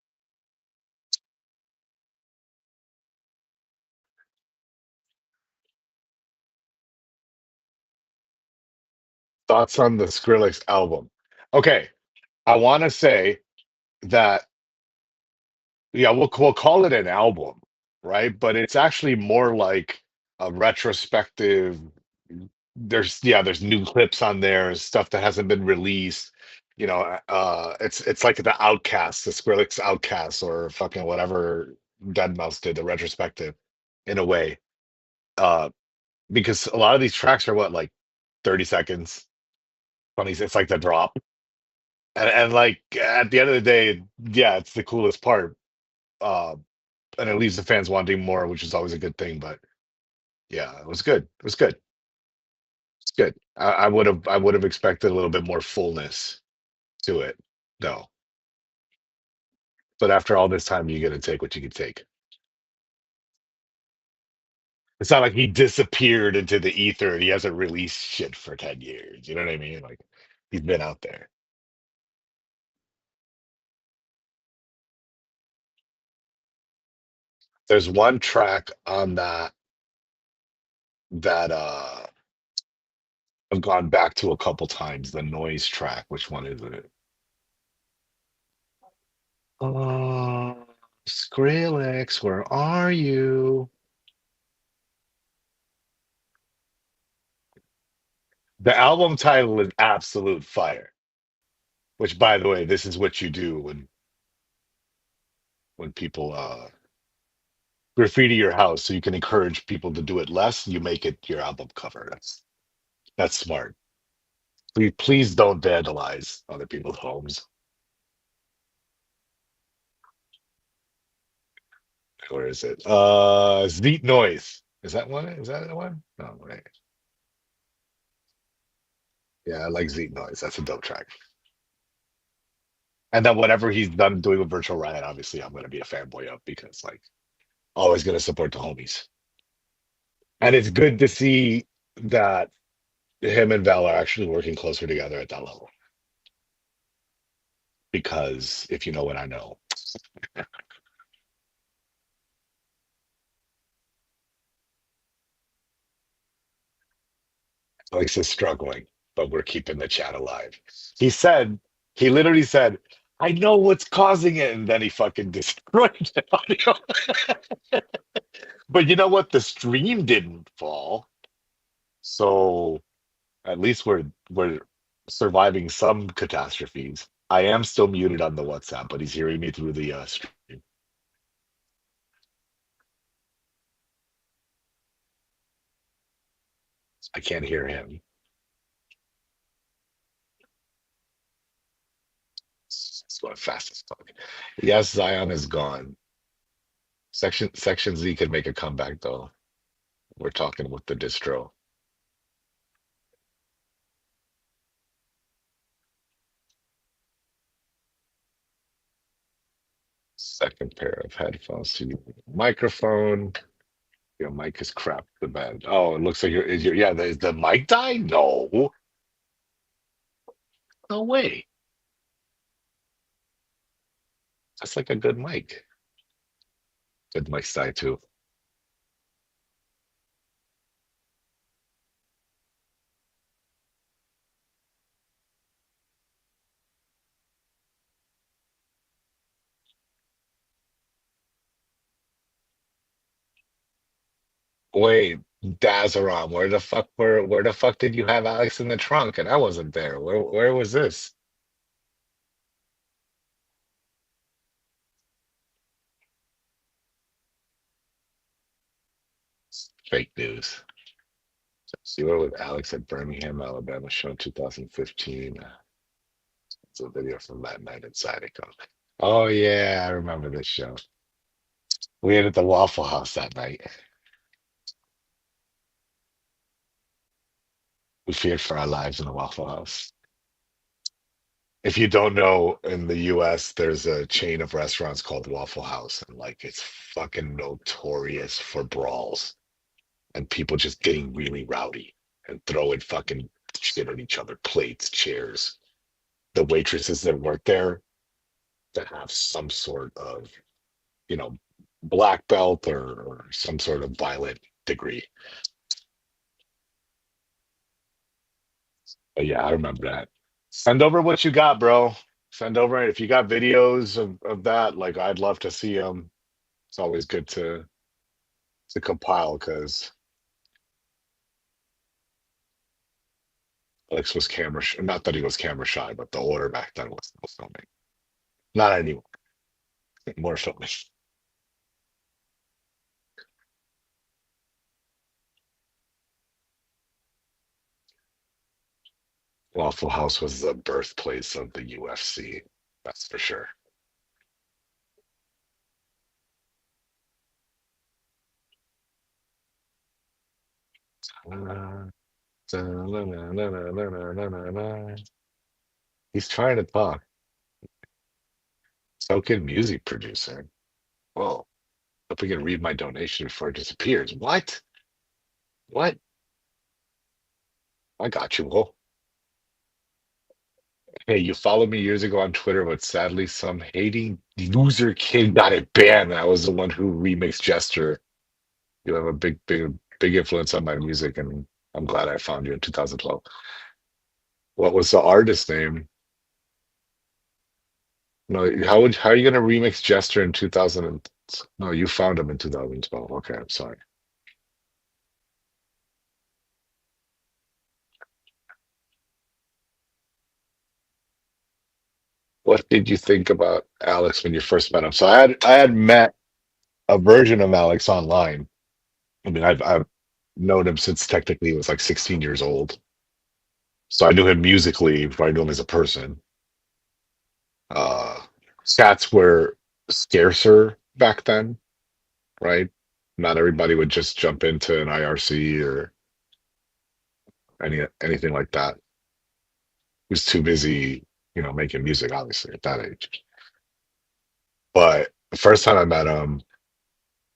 Thoughts on the Skrillex album? Okay, I want to say that Yeah, we'll call it an album, right? But it's actually more like a retrospective. There's new clips on there, stuff that hasn't been released. It's like the Outcast, the Skrillex Outcast, or fucking whatever Dead Mouse did, the retrospective, in a way. Uh, because a lot of these tracks are what, like 30 seconds, 20. It's like the drop, and like at the end of the day, yeah, it's the coolest part. Uh, and it leaves the fans wanting more, which is always a good thing. But yeah, it was good. It was good. It's good. I would have expected a little bit more fullness to it, though. But after all this time, you're gonna take what you can take. It's not like he disappeared into the ether and he hasn't released shit for 10 years. You know what I mean? Like he's been out there. There's one track on that I've gone back to a couple times. The noise track. Which one is it? Oh, Skrillex, where are you? The album title is Absolute Fire, which, by the way, this is what you do when people graffiti your house, so you can encourage people to do it less. You make it your album cover. That's smart. Please don't vandalize other people's homes. Where is it? Zeet Noise. Is that one? Is that the one? No, right. Yeah, I like Zeet Noise. That's a dope track. And then whatever he's done doing with Virtual Riot, obviously, I'm gonna be a fanboy of because like always gonna support the homies. And it's good to see that him and Val are actually working closer together at that level. Because if you know what I know, Alex is struggling, but we're keeping the chat alive. He said, he literally said, I know what's causing it, and then he fucking destroyed the audio. But you know what? The stream didn't fall. So at least we're surviving some catastrophes. I am still muted on the WhatsApp, but he's hearing me through the stream. I can't hear him. It's going fast as fuck. Yes, Zion is gone. Section Z could make a comeback though. We're talking with the distro. Second pair of headphones to your microphone. Your mic is crap. The bad. Oh, it looks like yeah. Is the mic die? No, no way. That's like a good mic. Good mic die too. Wait, Dazaron, where the fuck did you have Alex in the trunk? And I wasn't there. Where was this? Fake news. So you were with Alex at Birmingham, Alabama show in 2015. It's a video from that night at Zydeco. Oh yeah, I remember this show. We ate at the Waffle House that night. We feared for our lives in the Waffle House. If you don't know, in the US, there's a chain of restaurants called Waffle House, and like it's fucking notorious for brawls and people just getting really rowdy and throwing fucking shit at each other, plates, chairs. The waitresses that work there that have some sort of, you know, black belt or some sort of violent degree. But yeah, I remember that. Send over what you got, bro. Send over if you got videos of that. Like, I'd love to see them. It's always good to compile because Alex was camera shy. Not that he was camera shy, but the order back then was no filming. Not anymore. More filming. Waffle House was the birthplace of the UFC. That's for sure. He's trying to talk. Token music producer. Whoa. Hope we can read my donation before it disappears. What? What? I got you. Whoa. Hey, you followed me years ago on Twitter, but sadly, some hating loser kid got it banned. I was the one who remixed Gesture. You have a big influence on my music, and I'm glad I found you in 2012. What was the artist name? No, how are you gonna remix Jester in 2000? No, you found him in 2012. Okay, I'm sorry. What did you think about Alex when you first met him? So I had met a version of Alex online. I mean, I've known him since technically he was like 16 years old. So I knew him musically before I knew him as a person. Uh, Stats were scarcer back then, right? Not everybody would just jump into an IRC or anything like that. He was too busy, making music, obviously, at that age. But the first time I met him,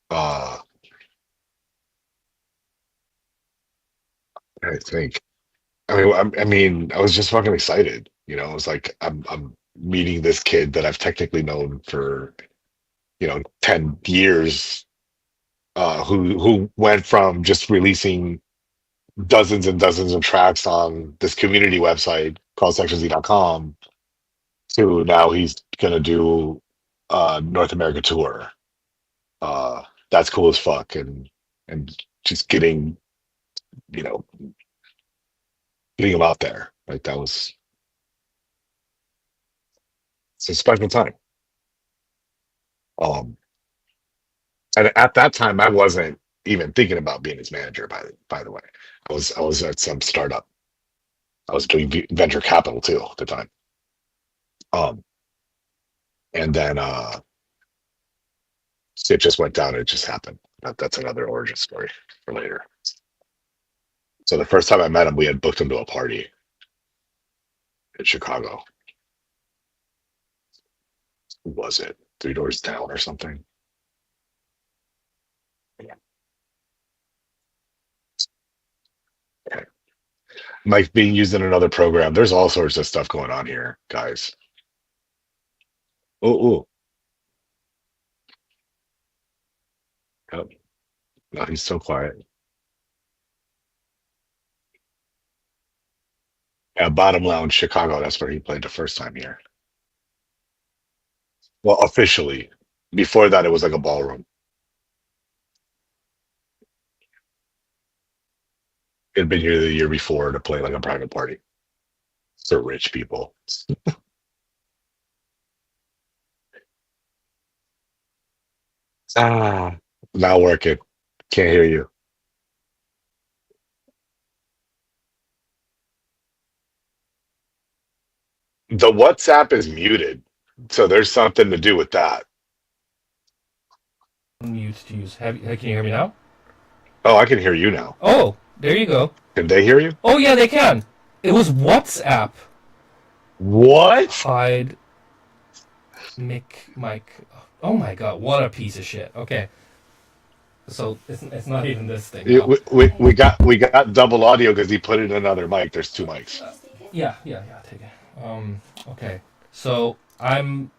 uh, I think, I was just fucking excited. It was like I'm meeting this kid that I've technically known for 10 years, who went from just releasing dozens and dozens of tracks on this community website called sectionz.com to now he's gonna do North America tour. That's cool as fuck, and just you know getting him out there, like, that was it's a special time. Um, and at that time, I wasn't even thinking about being his manager. By the way, I was at some startup. I was doing venture capital too at the time. Um, and then it just went down. It just happened. That's another origin story for later. So the first time I met him, we had booked him to a party in Chicago. Who was it? Three Doors Down or something. Okay. Mike being used in another program. There's all sorts of stuff going on here, guys. Oh, yep. No, he's so quiet. Yeah, Bottom Lounge, Chicago. That's where he played the first time here. Well, officially. Before that, it was like a ballroom. He had been here the year before to play like a private party for rich people. Ah, not working. Can't hear you. The WhatsApp is muted, so there's something to do with that. Mute to use. Can you hear me now? Oh, I can hear you now. Oh, there you go. Can they hear you? Oh yeah, they can. It was WhatsApp. What? Hide. Mike. Oh my god, what a piece of shit. Okay. So it's not even this thing. We, No. we got double audio because he put in another mic. There's two mics. Yeah, take it. Okay. So I'm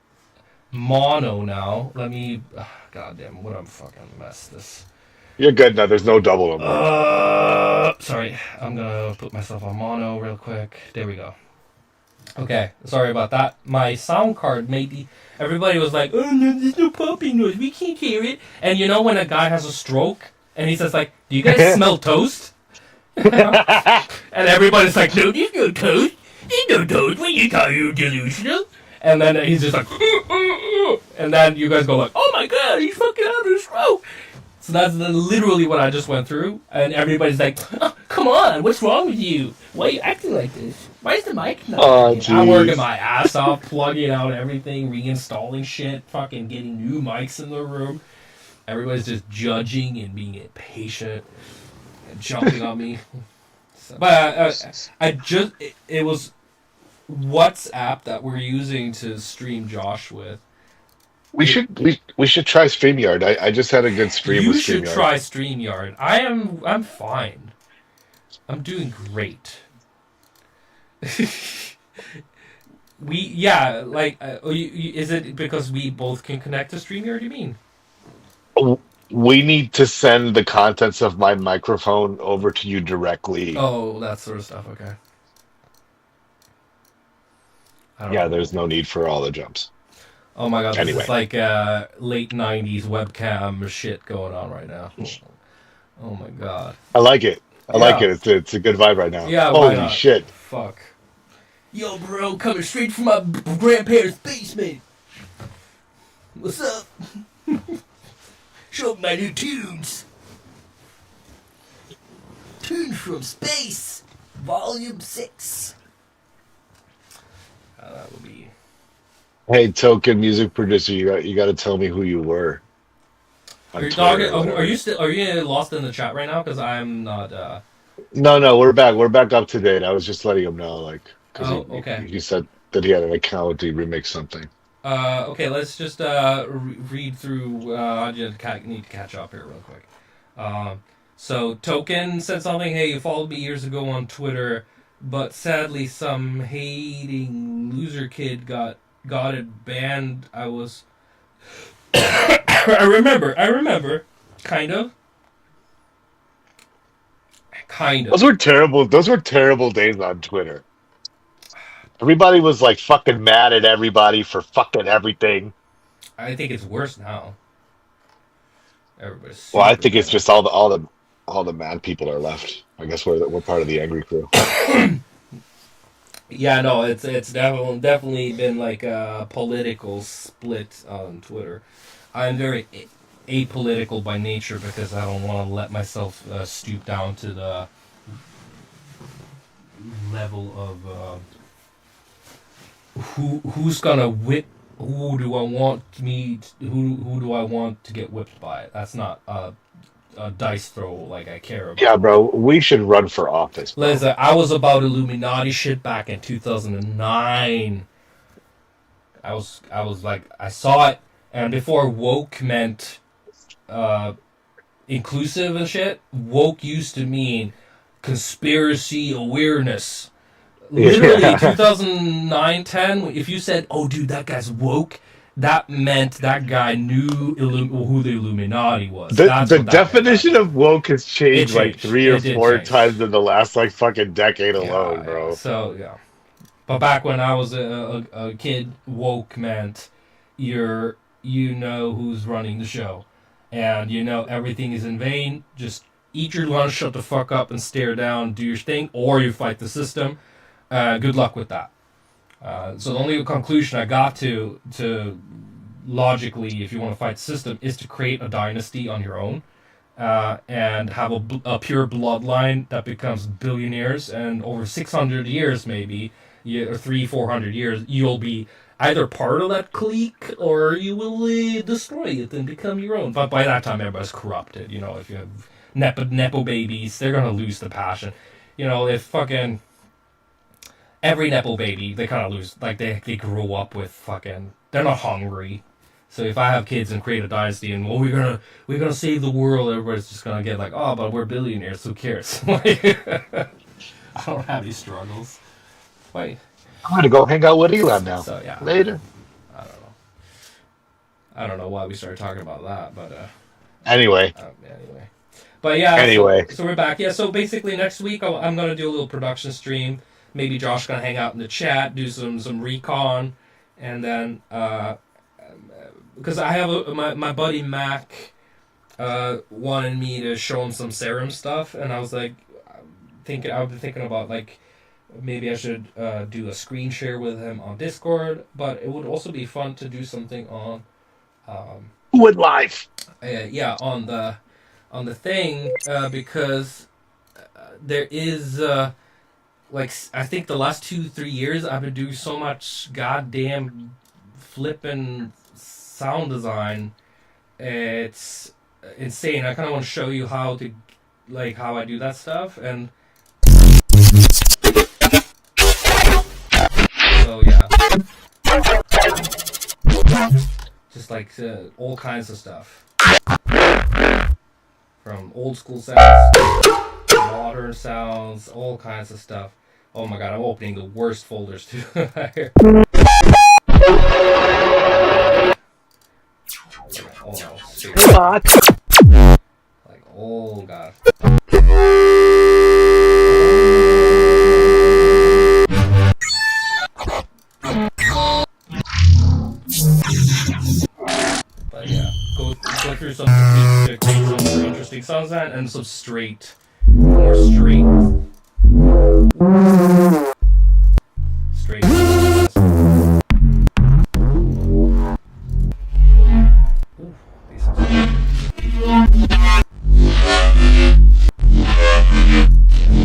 mono now. Let me. Goddamn, what a fucking mess this. You're good now. There's no double anymore. Sorry. I'm gonna put myself on mono real quick. There we go. Okay, sorry about that. My sound card maybe everybody was like, "Oh no, there's no popping noise. We can't hear it." And you know when a guy has a stroke and he says like, "Do you guys smell toast?" And everybody's like, "No, there's no toast. There's no toast. What you call you delusional?" And then he's just like, and then you guys go like, "Oh my god, he's fucking having a stroke." So that's literally what I just went through, and everybody's like, oh, "Come on, what's wrong with you? Why are you acting like this? Why is the mic not Oh, working?" I'm working jeez. my ass off, plugging out everything, reinstalling shit, fucking getting new mics in the room. Everybody's just judging and being impatient and jumping on me. So, but it was WhatsApp that we're using to stream Josh with. We should try StreamYard. I just had a good stream with You should StreamYard. try StreamYard. I'm fine. I'm doing great. Is it because we both can connect to StreamYard? You mean? W- We need to send the contents of my microphone over to you directly. Oh, that sort of stuff. Okay. I don't Yeah, know. there's no need for all the jumps. Oh my god, this is Anyway, like late '90s webcam shit going on right now. Oh my god. I like it. I like Yeah. it. It's a good vibe right now. Yeah. Why Holy not? shit. Fuck. Yo, bro, coming straight from my grandparents' basement. What's up? Show my new tunes. Tunes from Space, Volume 6. That would be. Hey, token music producer, you got to tell me who you were on You're Twitter talking. or Are you whatever. still? Are you lost in the chat right now? Because I'm not. No, no, we're back. We're back up to date. I was just letting him know, like, because Oh, he, okay. he said that he had an account. He remixed something. Okay. Let's just read through. I just need to catch up here real quick. So Token said something. Hey, you followed me years ago on Twitter, but sadly, some hating loser kid got it banned. I was. I remember. Kind of. Kind Those of. were terrible. Those were terrible days on Twitter. Everybody was like fucking mad at everybody for fucking everything. I think it's worse now. Everybody's Well, I super think it's mad. just all the mad people are left. I guess we're part of the angry crew. Yeah, no, it's definitely been like a political split on Twitter. I'm very apolitical by nature because I don't want to let myself stoop down to the level of who's gonna whip. Who do I want who do I want to get whipped by? That's not a dice throw like I care Yeah, about. bro, we should run for office, bro. Listen, I was about Illuminati shit back in 2009. I was like I saw it, and before woke meant uh, inclusive and shit. Woke used to mean conspiracy awareness. Literally Yeah. 2009, 10. If you said, "Oh, dude, that guy's woke," that meant that guy knew who the Illuminati was. The That's the what that meant back definition then. of woke has It changed like changed. three or It did four change. times in the last like fucking decade alone, Yeah, yeah. bro. So yeah, but back when I was a kid, woke meant you know who's running the show, and you know everything is in vain. Just eat your lunch, shut the fuck up, and stare down, do your thing, or you fight the system. Good luck with that. So the only conclusion I got to logically, if you want to fight the system, is to create a dynasty on your own and have a pure bloodline that becomes billionaires. And over 600 years, maybe, or 400 years, you'll be either part of that clique or you will destroy it and become your own. But by that time, everybody's corrupted. You know, if you have nepo babies, they're gonna lose the passion. You know, if fucking every nepo baby, they kind of lose. Like they grow up with fucking. They're not hungry. So if I have kids and create a dynasty and well we're gonna save the world, everybody's just gonna get like, oh, but we're billionaires. Who cares? Like, I don't have any struggles. Wait. I'm gonna go hang out with Elon now. So yeah, Later. I don't know. I don't know why we started talking about that, but Anyway, anyway. But yeah, so anyway. so we're back. Yeah, so basically next week I'm gonna do a little production stream. maybe Josh gonna hang out in the chat, do some recon, and then because I have my buddy Mac wanted me to show him some Serum stuff, and I was like, I've been thinking about like maybe I should do a screen share with him on Discord, but it would also be fun to do something on Wood life. on the thing because there is like I think the last 2-3 years I've been doing so much goddamn flipping sound design. It's insane. I kind of want to show you how I do that stuff, and so yeah, just like all kinds of stuff, from old school sounds, modern sounds, all kinds of stuff. Oh my god, I'm opening the worst folders too. Oh no, seriously. Like, oh god. But yeah, go through some techniques to create some more interesting sound design and some more straight.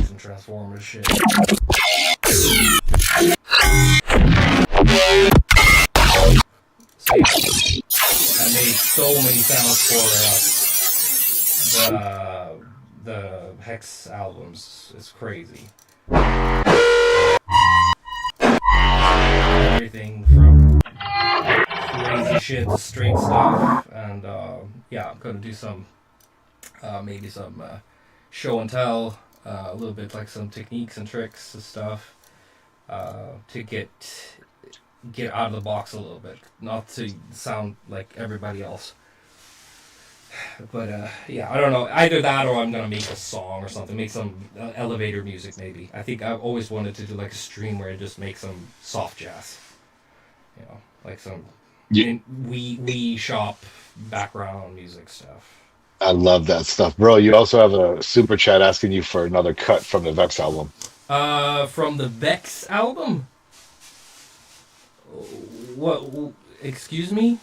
Some Transformers shit. So yeah, I made so many sounds for the Hex albums. It's crazy. Everything from crazy shit to straight stuff, and yeah, I'm gonna do some maybe some show and tell, a little bit like some techniques and tricks and stuff to get out of the box a little bit, not to sound like everybody else. But yeah, I don't know, either that or I'm gonna make a song or something, make some elevator music maybe. I think I've always wanted to do like a stream where I just make some soft jazz, you know, like some Wii shop background music stuff. I love that stuff, bro. You also have a super chat asking you for another cut from the Vex album. From the Vex album? What? Excuse me?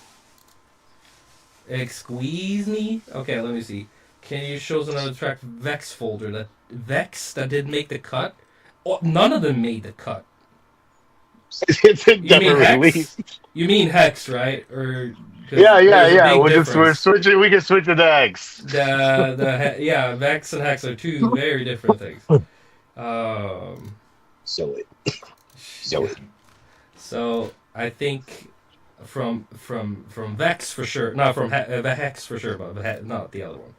Excuse me? Okay, let me see. Can you show us another track Vex folder that didn't make the cut? Oh, none of them made the cut. It's never released. You mean Hex, right? Or yeah. We're switching. We can switch it to X. Yeah, Vex and Hex are two very different things. So I think from Vex for sure, not from the Hex for sure, but not the other one.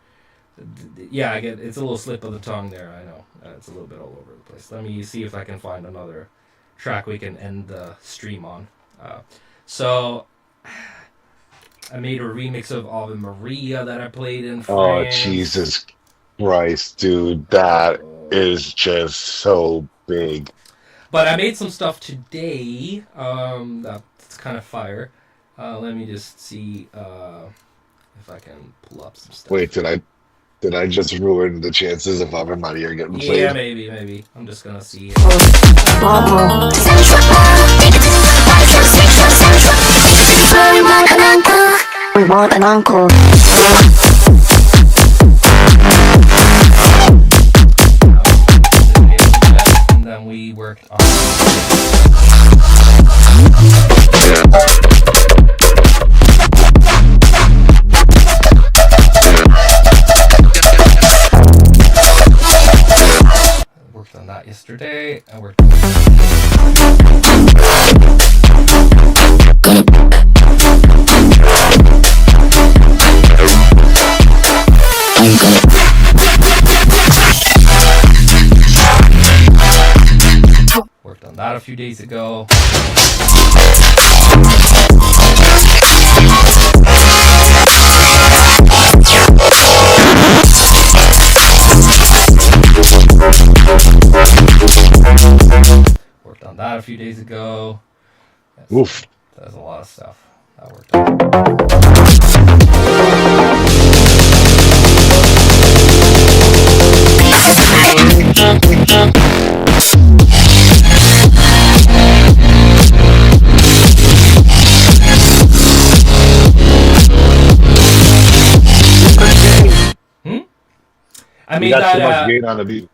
Yeah, I get it's a little slip of the tongue there. I know it's a little bit all over the place. Let me see if I can find another track we can end the stream on. So I made a remix of Ave Maria that I played in France. Oh Jesus Christ, dude, that is just so big. But I made some stuff today. That's kind of fire. Let me just see if I can pull up some stuff. Wait, did I just ruin the chances of Ave Maria getting played? Yeah, maybe. I'm just gonna see. We want an encore. And then we worked on. Worked on that yesterday. I worked. Worked on that a few days ago. on that a few days ago. Yes, Oof. there's a lot of stuff that worked out. I You made got too much that. gain on the beat.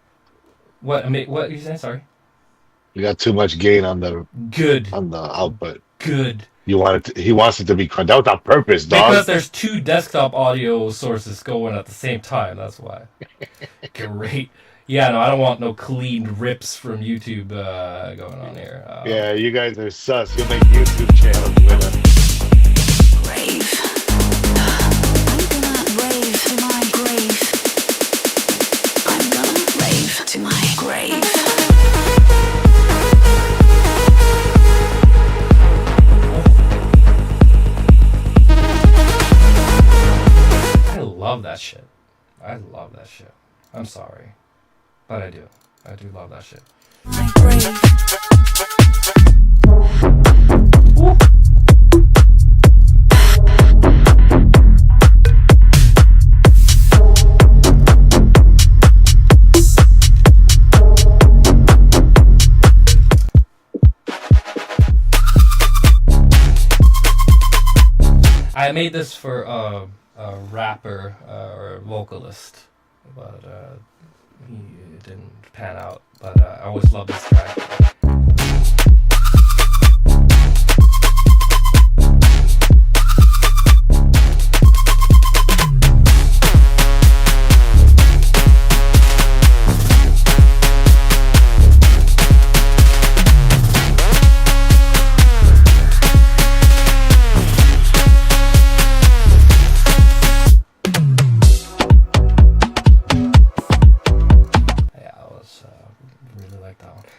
What? I mean, what you saying? Sorry. You got too much gain Good. on the output. Good. You want it. He wants it to be crunched. That was on purpose, Because dog. there's two desktop audio sources going at the same time. That's why. Great. Yeah, no, I don't want no clean rips from YouTube going on here. Yeah, you guys are sus. You'll make YouTube channels with it. Rave. I'm gonna rave to my grave. I love that shit. I love that shit. I'm sorry. But I do. I do love that shit. My grave. I made this for a rapper or a vocalist, but he didn't pan out. But I always love this track.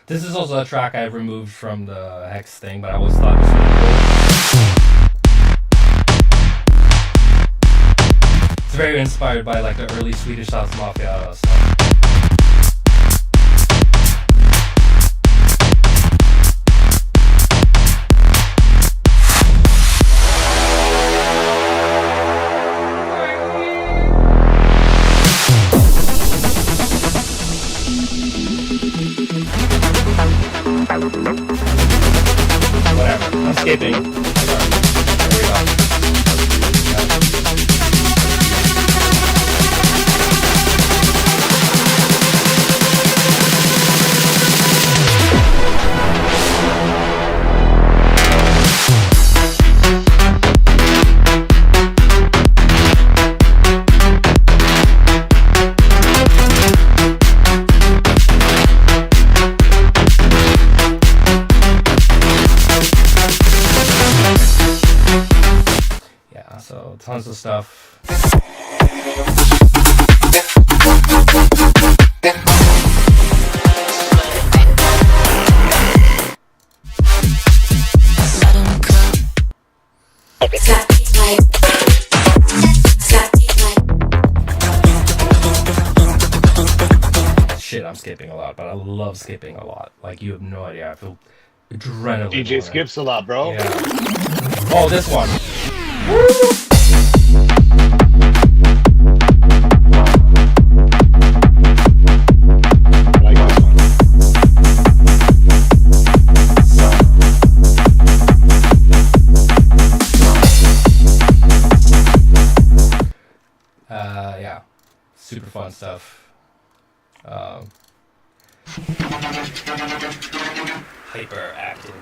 This is also a track I removed from the Hex thing, but I always thought it was really cool. It's very inspired by like the early Swedish House Mafia stuff. Whatever. I'm skipping. There we go. So tons of stuff. Shit, I'm skipping a lot, but I love skipping a lot. Like, you have no idea. I feel adrenaline. DJ skips a lot, bro. Yeah. Oh, this one. Like this one. Yeah. Super fun stuff. Hyperactive.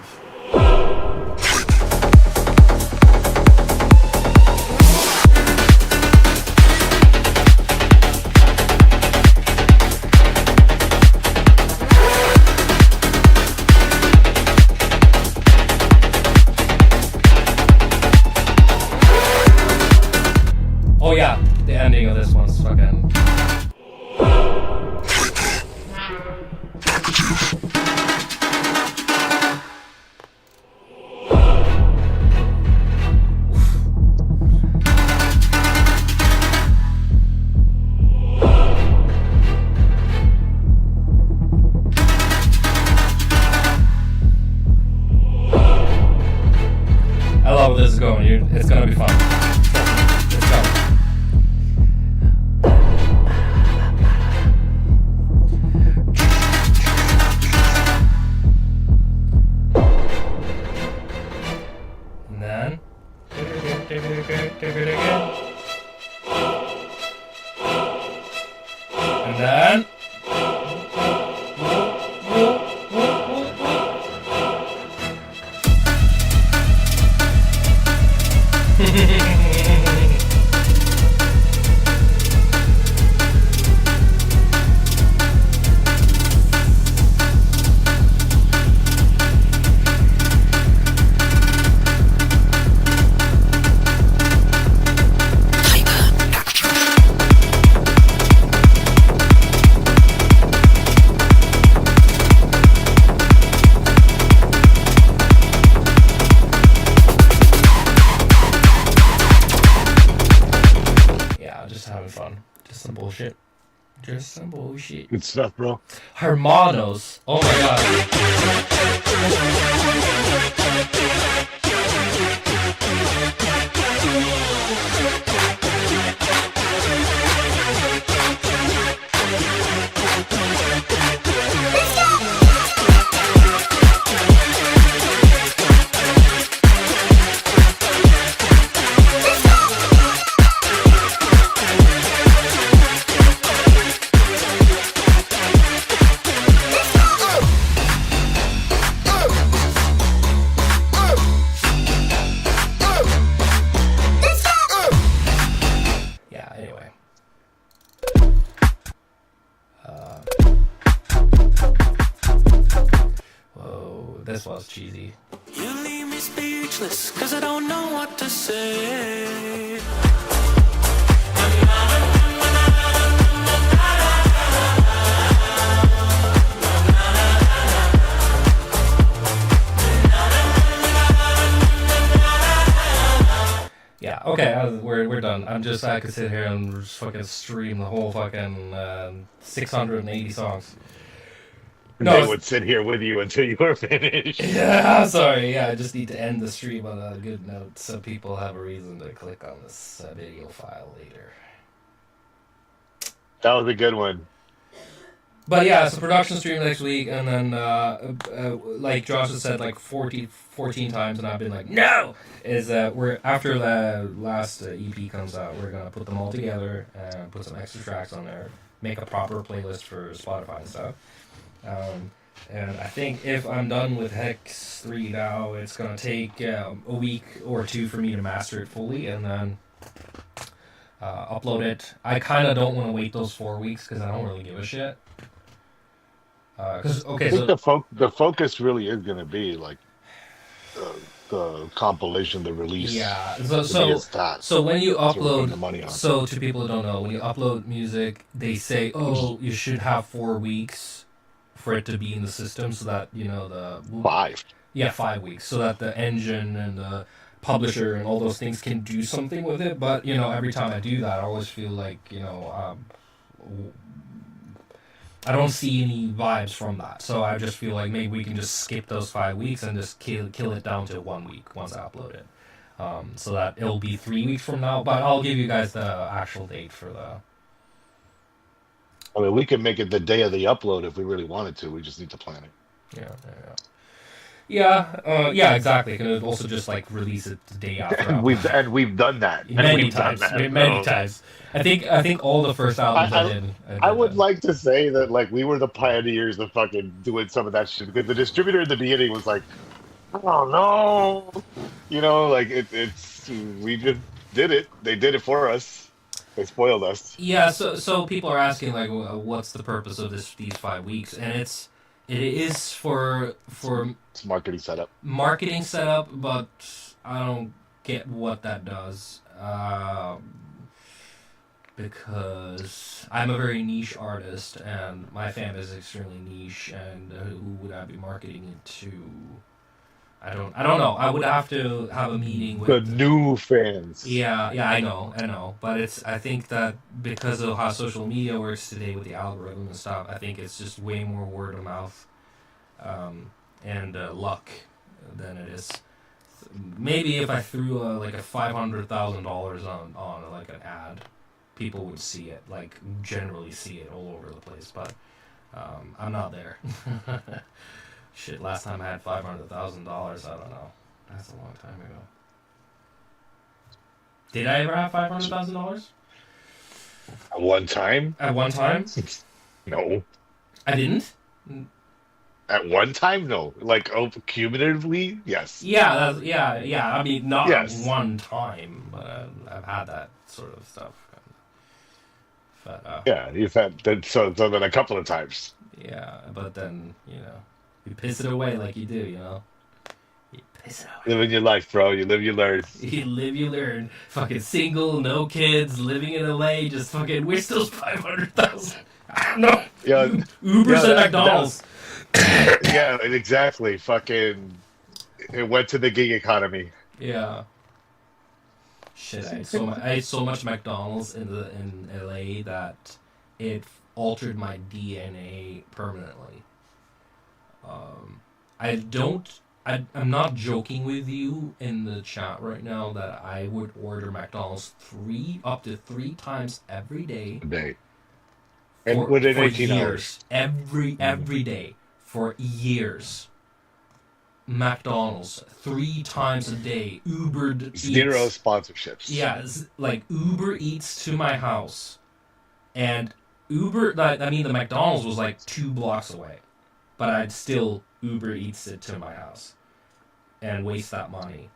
Oh yeah, the ending of this one's fucking. then. Yeah, just having fun. Just some bullshit. Just some bullshit. Good stuff, bro. Hermanos. Oh my god. Yeah, anyway. Whoa, this was cheesy. You leave me speechless, cause I don't know what to say. Yeah, okay, we're done. I could sit here and just fucking stream the whole fucking 680 songs. No, They it's- would sit here with you until you were finished. Yeah, sorry. Yeah, I just need to end the stream on a good note so people have a reason to click on this video file later. That was a good one. But yeah, it's a production stream next week, and then like Josh has said like 14 times, and I've been like, no! We're after the last EP comes out, we're gonna put them all together and put some extra tracks on there, make a proper playlist for Spotify and stuff. And I think if I'm done with Hex 3 now, it's gonna take a week or two for me to master it fully, and then upload it. I kind of don't want to wait those 4 weeks because I don't really give a shit. I think the focus really is going to be like the compilation, the release. Yeah. So when you That's what we're putting the money upload, on. so to people who don't know, when you upload music, they say, oh, you should have 4 weeks for it to be in the system, so that 5. Yeah, 5 weeks, so that the engine and the publisher and all those things can do something with it. But every time I do that, I always feel like I don't see any vibes from that. So I just feel like maybe we can just skip those 5 weeks and just kill it down to 1 week once I upload it, so that it'll be 3 weeks from now. But I'll give you guys the actual date for the. I mean, we could make it the day of the upload if we really wanted to. We just need to plan it. Yeah, exactly. Can also just like release it the day after. And we've done that many times. Many times. I think all the first albums I did. I would like to say that like we were the pioneers of fucking doing some of that shit, because the distributor in the beginning was like, oh no, like it's we just did it. They did it for us. They spoiled us. Yeah. So people are asking like, what's the purpose of these 5 weeks? And it is for It's marketing setup. marketing setup, but I don't get what that does. Because I'm a very niche artist, and my fan is extremely niche, and who would I be marketing it to? I don't know. I would have to have a meeting with The new fans. Yeah, I know, but I think that because of how social media works today with the algorithm and stuff, I think it's just way more word of mouth, and luck than it is. Maybe if I threw like a $500,000 on like an ad, people would see it, like generally see it all over the place, but I'm not there. Shit, last time I had $500,000, I don't know. That's a long time ago. Did I ever have $500,000? At one time? At one time? No. I didn't. At one time, no. Like, oh, cumulatively, yes. Yeah, yeah. I mean, not at Yes. one time, but I've had that sort of stuff. But Yeah, you've had that, so then a couple of times. yeah, but then you piss it away like you do. You piss it away. Living your life, bro. You live, you learn. You live, you learn. Fucking single, no kids, living in LA. Just fucking. We're still 500,000. I don't know. Yeah, Ubers yeah, and McDonald's. yeah, exactly. Fucking, it went to the gig economy. Yeah. Shit, I ate so much McDonald's in LA that it altered my DNA permanently. I don't. I'm not joking with you in the chat right now that I would order McDonald's up to three times every day A day. And within for 18 years. hours. Every day for years. McDonald's 3 times a day. Uber Zero Eats. sponsorships. Yeah, like Uber Eats to my house, and the McDonald's was like 2 blocks away, but I'd still Uber Eats it to my house, and waste that money,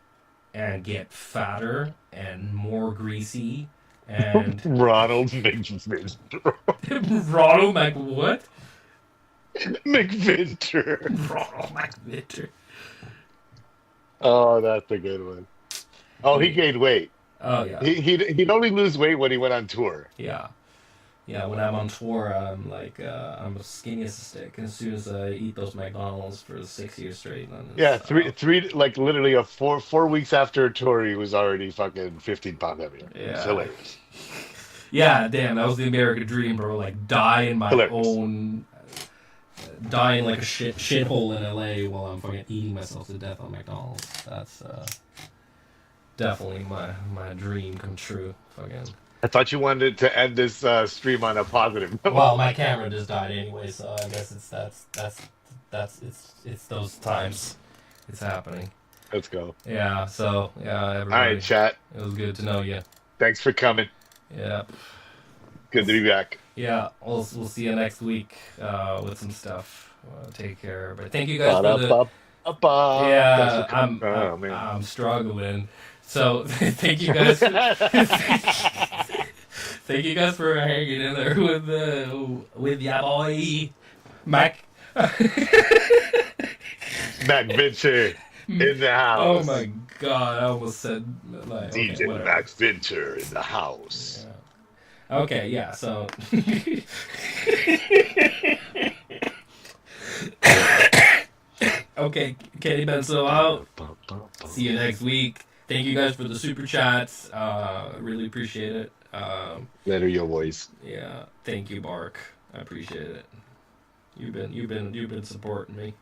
and get fatter and more greasy, and Ronald McVinter. Ronald Mc what? McVinter. Ronald McVitter. Oh, that's a good one. Oh, he gained weight. Oh yeah, He'd only lose weight when he went on tour. yeah. Yeah, when I'm on tour, I'm like, I'm skinny as a stick. And as soon as I eat those McDonald's for 6 years straight, then Yeah, it's, three, like literally a four weeks after a tour, he was already fucking 15 pounds heavier. It's yeah, hilarious. yeah, damn, that was the American dream, bro. Like, Hilarious. dying like a shithole in LA while I'm fucking eating myself to death on McDonald's. That's definitely my dream come true. Fucking. I thought you wanted to end this stream on a positive note. Well, my camera just died anyway, so I guess it's those times. It's happening. Let's go. Yeah. So yeah, All everybody. right, chat. It was good to know you. Thanks for coming. Yeah. Good to be back. Yeah. We'll see you next week with some stuff. Take care. But thank you guys for the. Ba-da-ba-ba-ba. Yeah, Thanks for coming. Oh, I'm man. struggling. So thank you guys. Thank you guys for hanging in there with ya boy, Mac. McVinter in the Oh house. my god! I almost said like DJ okay, whatever. McVinter in the house. Yeah. Okay, yeah. So. Okay, Kenny Benso out. See you next week. Thank you guys for the super chats. Really appreciate it. Letter your voice. Yeah, thank you, Bark. I appreciate it. You've been supporting me.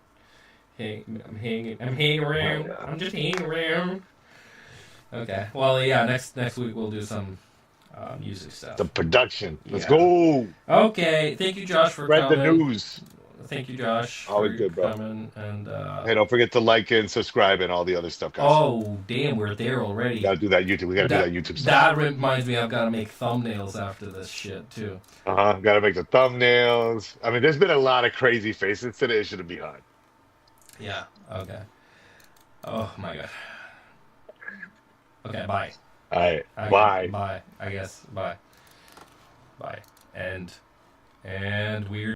I'm hanging around. Oh, yeah. I'm just hanging around. Okay. Well, yeah. Next week we'll do some music stuff. The production. Let's Yeah. go. Okay. Thank you, Josh, for Spread the coming. news. Thank you, Josh, Always for good, bro. coming. And Hey, don't forget to like and subscribe and all the other stuff, guys. oh, damn, we're there already. We gotta do that YouTube. We gotta do that YouTube stuff. That reminds me, I've got to make thumbnails after this shit too. Gotta make the thumbnails. I mean, there's been a lot of crazy faces today. It shouldn't be hard. Yeah. Okay. Oh my god. Okay. Bye. All right. Okay, Bye. Bye. I guess. Bye. Bye. And we're.